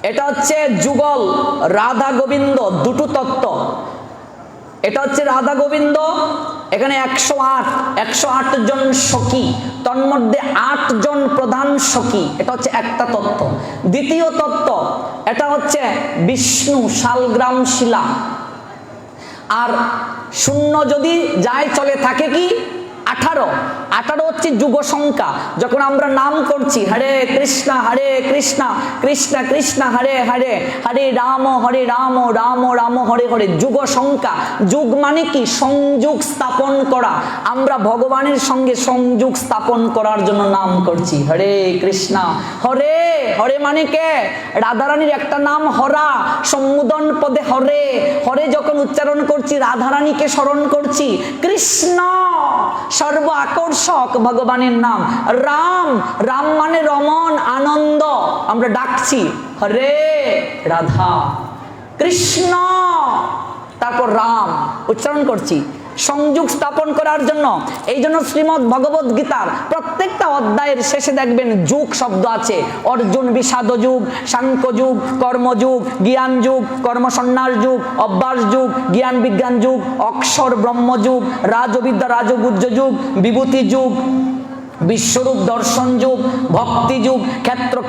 এটা হচ্ছে যুগল রাধা গোবিন্দ দুটো তত্ত্ব। এটা হচ্ছে রাধা গোবিন্দ, এখানে 108 জন সখী, তন্মধ্যে 8 জন প্রধান সখী। এটা হচ্ছে একটা তত্ত্ব। দ্বিতীয় তত্ত্ব এটা হচ্ছে বিষ্ণু শালগ্রাম শিলা। আর শূন্য যদি যায় চলে থাকে কি 18 হচ্ছে যুগ সংখ্যা। যখন আমরা নাম করছি হরে কৃষ্ণ কৃষ্ণ কৃষ্ণ হরে হরে, হরে রাম রাম রাম হরে হরে, যুগ সংখ্যা। যুগ মানে কি সংযোগ স্থাপন করা। আমরা ভগবানের সঙ্গে সংযোগ স্থাপন করার জন্য নাম করছি হরে কৃষ্ণ। হরে হরে মানে কে? রাধারানীর একটা নাম হরা, সম্বোধন পদে হরে। হরে যখন উচ্চারণ করছি রাধারানীকে স্মরণ করছি। কৃষ্ণ সর্ব আকর্ষক ভগবানের নাম। রাম মানে রমন আনন্দ, আমরা ডাকছি হরে রাধা। কৃষ্ণ তারপর রাম উচ্চারণ করছি। সংযোগ স্থাপন করার জন্য। এই জন্য শ্রীমদ্ ভগবদ গীতার প্রত্যেকটা অধ্যায়ের শেষে দেখবেন যুগ শব্দ আছে। অর্জুন বিষাদ যুগ, সাংখ্য যুগ, কর্মযুগ, জ্ঞান যুগ, কর্মসন্ন্যাস যুগ, অভ্যাস যুগ, জ্ঞান বিজ্ঞান যুগ, অক্ষর ব্রহ্ম যুগ, রাজবিদ্যা রাজগুজ্জ যুগ, বিভূতি যুগ, বিশ্বরূপ দর্শন যুগ, ভক্তি যুগ,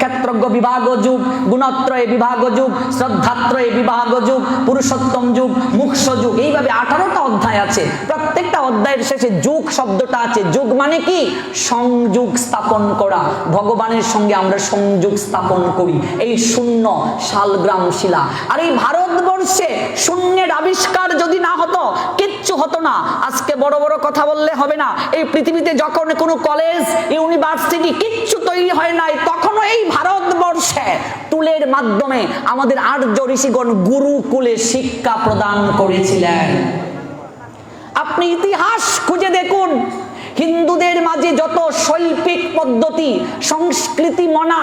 ক্ষেত্রজ্ঞ বিভাগ যুগ, গুণত্রয় বিভাগ যুগ, শ্রদ্ধাত্রয় বিভাগ যুগ, পুরুষোত্তম যুগ, মুখ্য যুগ। এইভাবে 18টা অধ্যায় আছে। প্রত্যেকটা অধ্যায়ের শেষে যুগ শব্দটা আছে। যুগ মানে কি? সংযোগ স্থাপন করা। ভগবানের সঙ্গে আমরা সংযোগ স্থাপন করি। এই শূন্য শালগ্রাম শিলা। আর এই ভারতবর্ষে শূন্যের আবিষ্কার যদি না হতো কিচ্ছু হতো না। আজকে বড় বড় কথা বললে হবে না। এই পৃথিবীতে যখন কোনো কলেজ, ইউনিভার্সিটি কিচ্ছু তৈরি হয় নাই, তখনও এই ভারতবর্ষে টুলের মাধ্যমে আমাদের আর্য ঋষিগণ গুরুকুলে শিক্ষা প্রদান করেছিলেন। আপনি ইতিহাস খুঁজে দেখুন, হিন্দুদের মাঝে যত শৈল্পিক পদ্ধতি, সংস্কৃতি মনা,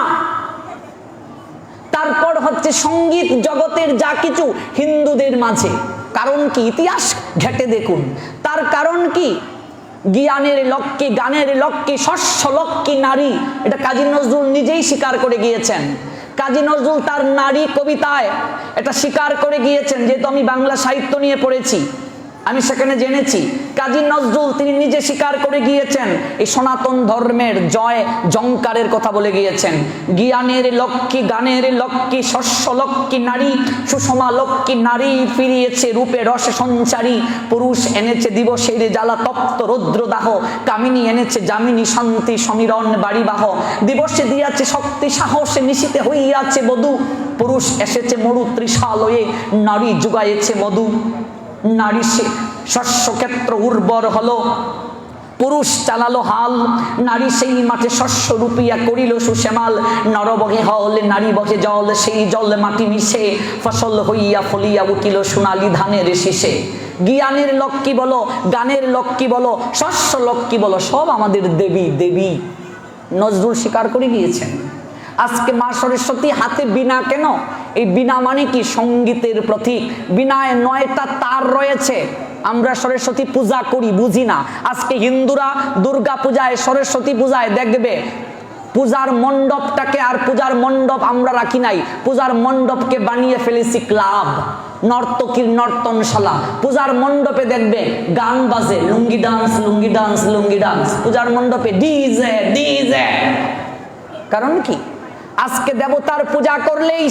তারপর হচ্ছে সঙ্গীত জগতের যা কিছু হিন্দুদের মাঝে। কারণ কি? ইতিহাস ঘেটে দেখুন। তার কারণ কি? জ্ঞানের লক্ষ্যে, গানের লক্ষ্যে, শস্য লক্ষ্যী নারী। এটা কাজী নজরুল নিজেই স্বীকার করে গিয়েছেন। কাজী নজরুল তার নারী কবিতায় এটা স্বীকার করে গিয়েছেন। যেহেতু আমি বাংলা সাহিত্য নিয়ে পড়েছি, আমি সেখানে জেনেছি। কাজী নজরুল তিনি নিজে স্বীকার করে গিয়েছেন, এই সনাতন ধর্মের জয় জঙ্কারের কথা বলে গিয়েছেন। জ্ঞানের লক্ষ্মী, গানের লক্ষ্মী, শস্য লক্ষ্মী নারী, সুষমা লক্ষ্মী নারী ফিরিয়েছে রূপে রসে সঞ্চারী। পুরুষ এনেছে দিবসের জ্বালা তপ্ত রৌদ্রদাহ, কামিনী এনেছে যামিনী শান্তি সমীরণ বাড়িবাহ। দিবসে দিয়াছে শক্তি সাহসে, নিশিতে হইয়াছে বধূ। পুরুষ এসেছে মরু তৃষালয়ে, নারী যুগাইছে মধু। নারী শস্যক্ষেত্র উর্বর হলো, পুরুষ চালালো হাল। নারী সেই মাঠে শস্য রূপিয়া করিল সুশ্যামাল। নরবহে হলে নারী বহে জল, সেই জল মাটি মিশে ফসল হইয়া ফলিয়া উঠিল সোনালি ধানের শীষে। জ্ঞানের লক্ষ্মী বলো, গানের লক্ষ্মী বলো, শস্য লক্ষ্মী বলো, সব আমাদের দেবী। দেবী নজরুল স্বীকার করে গিয়েছেন। আজকে মা সরস্বতী হাতে বীণা কেন? এই বীণা মানে কি? সঙ্গীতের প্রতীক। বীণায় 9টা তার রয়েছে। আমরা সরস্বতী পূজা করি, বুঝি না। আজকে হিন্দুরা দুর্গা পূজায়, সরস্বতী পূজায় দেখবে পূজার মণ্ডপটাকে, আর পূজার মণ্ডপ আমরা রাখি নাই, পূজার মণ্ডপকে বানিয়ে ফেলেছি ক্লাব, নর্তকীর নর্তনশালা। পূজার মণ্ডপে দেখবে গান বাজে, লুঙ্গি ডান্স, লুঙ্গি ডান্স, লুঙ্গি ডান্স। পূজার মণ্ডপে ডিজে, ডিজে। কারণ কি? আজকে দেবতার পূজা করলেই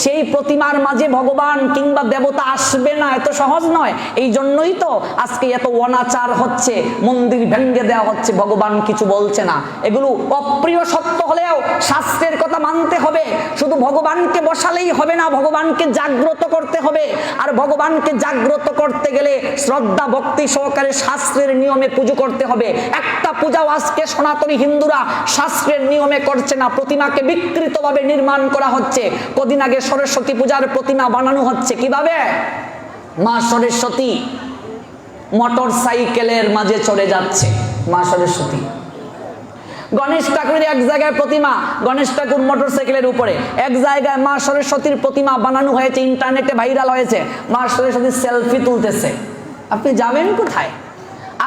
সেই প্রতিমার মাঝে ভগবান কিংবা দেবতা আসবে না, এত সহজ নয়। এই জন্যই তো আজকে এত অনাচার হচ্ছে, মন্দির ভেঙে দেওয়া হচ্ছে, ভগবান কিছু বলছে না। এগুলো অপ্রিয় সত্য হলেও শাস্ত্রের কথা মানতে হবে। শুধু ভগবানকে বসালেই হবে না, ভগবানকে জাগ্রত করতে হবে। আর ভগবানকে জাগ্রত করতে গেলে শ্রদ্ধা ভক্তি সহকারে শাস্ত্রের নিয়মে পুজো করতে হবে। একটা পূজাও আজকে সনাতনী হিন্দুরা শাস্ত্রের নিয়মে করছে না, প্রতিমাকে বিকৃতভাবে নির্মাণ করা হচ্ছে। কদিন আগে সরস্বতী পূজার প্রতিমা বানানো হচ্ছে কিভাবে? মা সরস্বতী মোটর সাইকেলের মাঝে চড়ে যাচ্ছে, মা সরস্বতী। গণেশ ঠাকুরের এক জায়গায় প্রতিমা, গণেশ ঠাকুর মোটর সাইকেলের উপরে। এক জায়গায় মা সরস্বতীর প্রতিমা বানানো হয়েছে, ইন্টারনেটে ভাইরাল হয়েছে, মা সরস্বতীর সেলফি তুলতেছে। আপনি যাবেন কোথায়?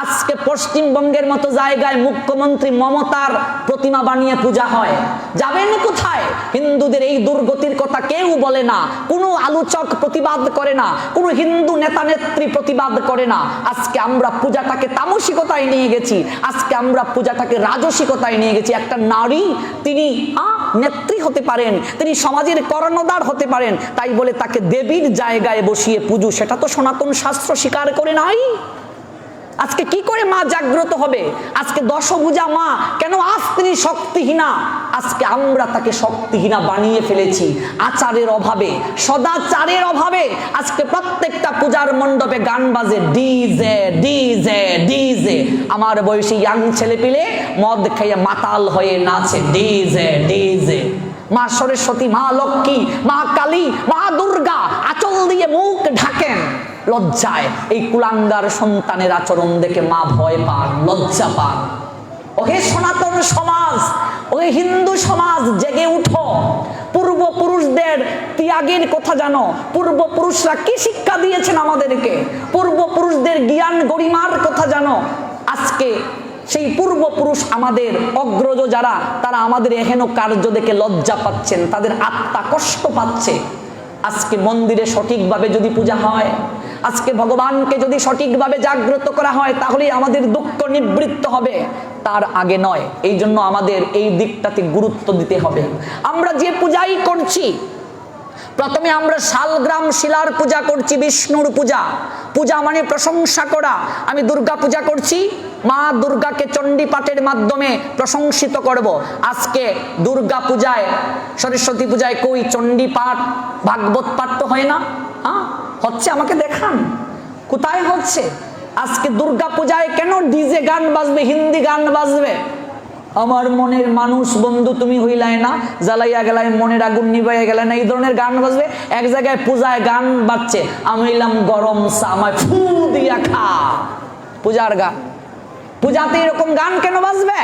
আজকে পশ্চিমবঙ্গের মতো জায়গায় মুখ্যমন্ত্রী মমতার প্রতিমা বানিয়ে পূজা হয়, যাবেন কোথায়? হিন্দুদের এই দুর্গতির কথা কেউ বলে না, কোনো আলোচক প্রতিবাদ করে না, কোনো হিন্দু নেতা নেত্রী প্রতিবাদ করে না। আজকে আমরা পূজাটাকে তামসিকতায় নিয়ে গেছি, আজকে আমরা পূজাটাকে রাজসিকতায় নিয়ে গেছি। একটা নারী তিনি নেত্রী হতে পারেন, তিনি সমাজের কর্ণধার হতে পারেন, তাই বলে তাকে দেবীর জায়গায় বসিয়ে পুজো, সেটা তো সনাতন শাস্ত্র স্বীকার করে নাই। আজকে কি করে মা জাগ্রত হবে? আজকে দশভুজা মা কেন আজ তিনি শক্তিহীনা? আজকে আমরা তাকে শক্তিহীনা বানিয়ে ফেলেছি আচারের অভাবে, সদাচারের অভাবে। আজকে প্রত্যেকটা পূজার মণ্ডপে গান বাজে, ডিজে ডিজে ডিজে। আমার বয়সী ইয়াং ছেলে পিলে মদ খেয়ে মাতাল হয়ে নাচে, ডিজে ডিজে। মা সরস্বতী, মা লক্ষ্মী, মা কালী, মা দুর্গা আঁচল দিয়ে মুখ ঢাকেন লজ্জায়। এই কুলাঙ্গার সন্তানের আচরণ দেখে মা ভয় পান, লজ্জা পান। ওহে সনাতন সমাজ, ওহে হিন্দু সমাজ, জেগে উঠো। পূর্বপুরুষ পূর্বপুরুষদের ত্যাগের কথা জানো, পূর্বপুরুষরা কি শিক্ষা দিয়েছেন আমাদেরকে, পূর্বপুরুষদের জ্ঞান গরিমার কথা জানো। আজকে সেই পূর্বপুরুষ আমাদের অগ্রজ যারা, তারা আমাদের এহেন কার্য দেখে লজ্জা পাচ্ছেন, তাদের আত্মা কষ্ট পাচ্ছে। আজকে মন্দিরে সঠিকভাবে যদি পূজা হয়, আজকে ভগবানকে যদি সঠিকভাবে জাগ্রত করা হয়, তাহলেই আমাদের দুঃখ নিবৃত্ত হবে, তার আগে নয়। এই জন্য আমাদের এই দিকটাতে গুরুত্ব দিতে হবে। আমরা যে পূজাই করছি, প্রথমে আমরা শালগ্রাম শিলার পূজা করছি, বিষ্ণুর পূজা। পূজা মানে প্রশংসা করা। আমি দুর্গা পূজা করছি, মা দুর্গাকে চণ্ডী পাঠের মাধ্যমে প্রশংসিত করব। আজকে দুর্গা পূজায়, সরস্বতী পূজায় কই চণ্ডী পাঠ, ভাগবত পাঠ তো হয় না? হ্যাঁ হচ্ছে, আমাকে দেখান কোথায় হচ্ছে। আজকে দুর্গা পূজায় কেন ডিজে গান বাজবে, হিন্দি গান বাজবে? আমার মনের মানুষ বন্ধু তুমি হইলাই না, জ্বালাইয়া গেলাই মনের আগুন নিভাইয়া গেলে না, এই ধরনের গান বাজবে। এক জায়গায় পূজায় গান বাজছে, আমি হইলাম গরম চা, আমায় ফু দিয়া খা, পূজার গান। পূজাতে এরকম গান কেন বাজবে?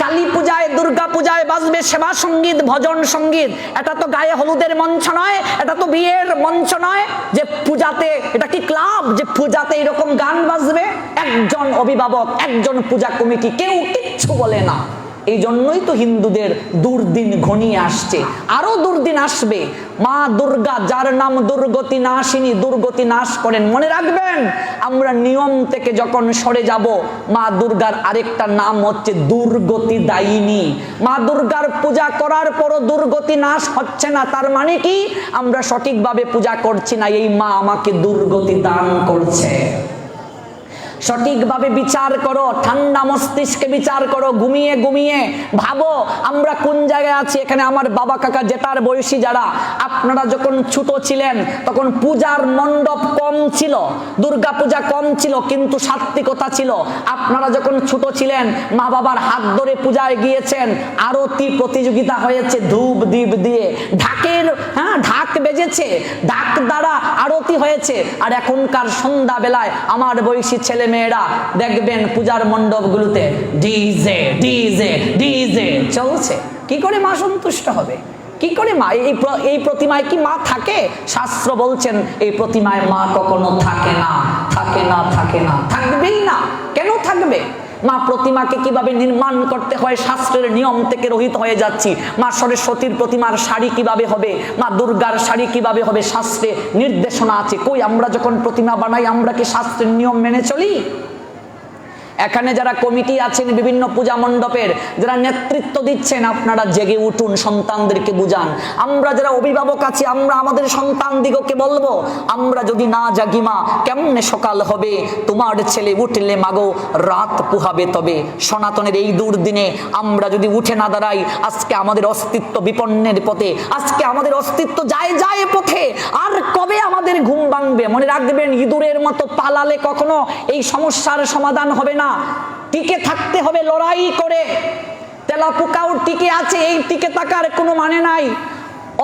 কালী পূজায়, দুর্গা পূজায় বাজবে সেবা সঙ্গীত, ভজন সঙ্গীত। এটা তো গায়ে হলুদের মঞ্চ নয়, এটা তো বিয়ের মঞ্চ নয় যে পূজাতে, এটা কি ক্লাব যে পূজাতে এরকম গান বাজবে? একজন অভিভাবক, একজন পূজা কমিটি, কেউ কিচ্ছু বলে না। এই জন্যই তো হিন্দুদের দুর্দিন ঘনিয়ে আসছে, আরো দুর্দিন আসবে। মা দুর্গা, যার নাম দুর্গতি নাশিনী, দুর্গতি নাশ করেন। মনে রাখবেন, আমরা নিয়ম থেকে যখন সরে যাব, মা দুর্গার আরেকটা নাম হচ্ছে দুর্গতি দায়িনী। মা দুর্গার পূজা করার পরও দুর্গতি নাশ হচ্ছে না, তার মানে কি? আমরা সঠিকভাবে পূজা করছি না, এই মা আমাকে দুর্গতি দান করছে। সঠিকভাবে বিচার করো, ঠান্ডা মস্তিষ্কে বিচার করো, ঘুমিয়ে ঘুমিয়ে ভাবো আমরা কোন জায়গায় আছি। এখানে আমার বাবা কাকা জেঠার বয়সী যারা, আপনারা যখন ছোট ছিলেন তখন পূজার মণ্ডপ কম ছিল, দুর্গা পূজা কম ছিল, কিন্তু সাত্বিকতা ছিল। আপনারা যখন ছোট ছিলেন মা বাবার হাত ধরে পূজায় গিয়েছেন, আরতি প্রতিযোগিতা হয়েছে ধূপ দীপ দিয়ে, ঢাকের ঢাক বেজেছে, ঢাক দ্বারা আরতি হয়েছে। আর এখনকার সন্ধ্যা বেলায় আমার বয়সী ছেলে মেয়েরা দেখবেন পূজার মণ্ডপগুলোতে ডিজে ডিজে ডিজে চলছে। কি করে মা সন্তুষ্ট হবে? কি করে মা? এই প্রতিমায় কি মা থাকে? শাস্ত্র বলছেন এই প্রতিমায় মা কখনো থাকে না, থাকে না, থাকে না, থাকবেই না। কেন থাকবে? মা প্রতিমাকে কিভাবে নির্মাণ করতে হয় শাস্ত্রের নিয়ম থেকে রহিত হয়ে যাচ্ছি। মা সরস্বতীর প্রতিমার শাড়ি কিভাবে হবে, মা দুর্গার শাড়ি কিভাবে হবে, শাস্ত্রে নির্দেশনা আছে। কই আমরা যখন প্রতিমা বানাই, আমরা কি শাস্ত্রের নিয়ম মেনে চলি? এখানে যারা কমিটি আছেন, বিভিন্ন পূজা মণ্ডপের যারা নেতৃত্ব দিচ্ছেন, আপনারা জেগে উঠুন, সন্তানদেরকে বুঝান। আমরা যারা অভিভাবক আছি, আমরা আমাদের সন্তান দিগকে বলবো, আমরা যদি না জাগি মা, কেমনে সকাল হবে? তোমার ছেলে উঠলে মাগো রাত পুহাবে তবে। সনাতনের এই দুর্দিনে আমরা যদি উঠে না দাঁড়াই, আজকে আমাদের অস্তিত্ব বিপন্নের পথে, আজকে আমাদের অস্তিত্ব যায় যায় পথে। আর কবে আমাদের ঘুম ভাঙবে? মনে রাখবেন, ইঁদুরের মতো পালালে কখনো এই সমস্যার সমাধান হবে না। টিকে থাকতে হবে লড়াই করে। তেলাপোকাও টিকে আছে, এই টিকে থাকার কোনো মানে নাই।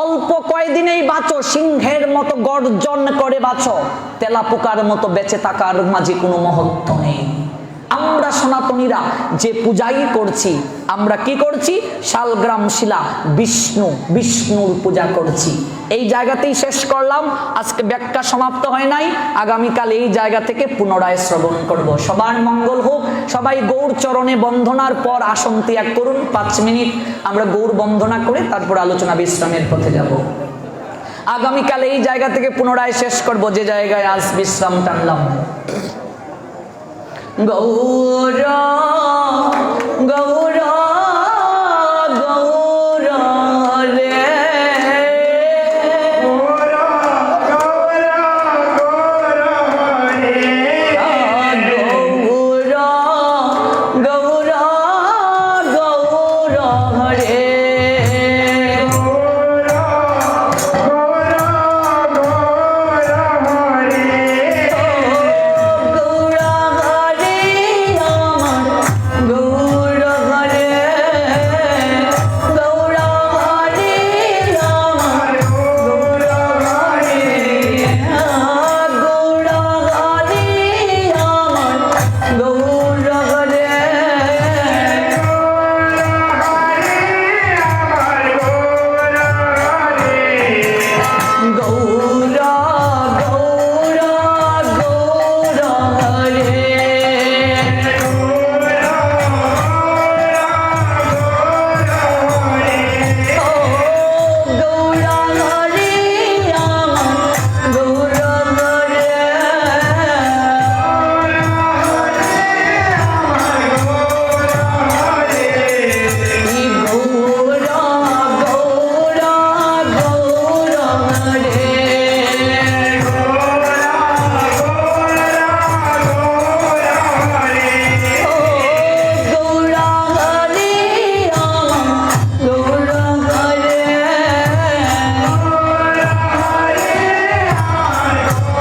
অল্প কয়দিনেই বাঁচো, সিংহের মতো গর্জন করে বাঁচো, তেলাপোকার মতো বেঁচে থাকার মাঝে কোনো মহত্ব নেই। আমরা সনাতনীরা যে পূজাই করছি, আমরা কি করছি? শালগ্রাম শিলা, বিষ্ণুর পূজা করছি। এই জায়গাতেই শেষ করলাম, আজকে ব্যাখ্যা সমাপ্ত হয় নাই। আগামীকাল এই জায়গা থেকে পুনরায় শ্রবণ করব। সবার মঙ্গল হোক। সবাই গৌর চরণে বন্দনার পর আসন ত্যাগ করুন। 5 মিনিট আমরা গৌর বন্দনা করে তারপর আলোচনা বিশ্রামের পথে যাব। আগামীকাল এই জায়গা থেকে পুনরায় শেষ করব যে জায়গায় আজ বিশ্রাম টানলাম। গৌর গৌর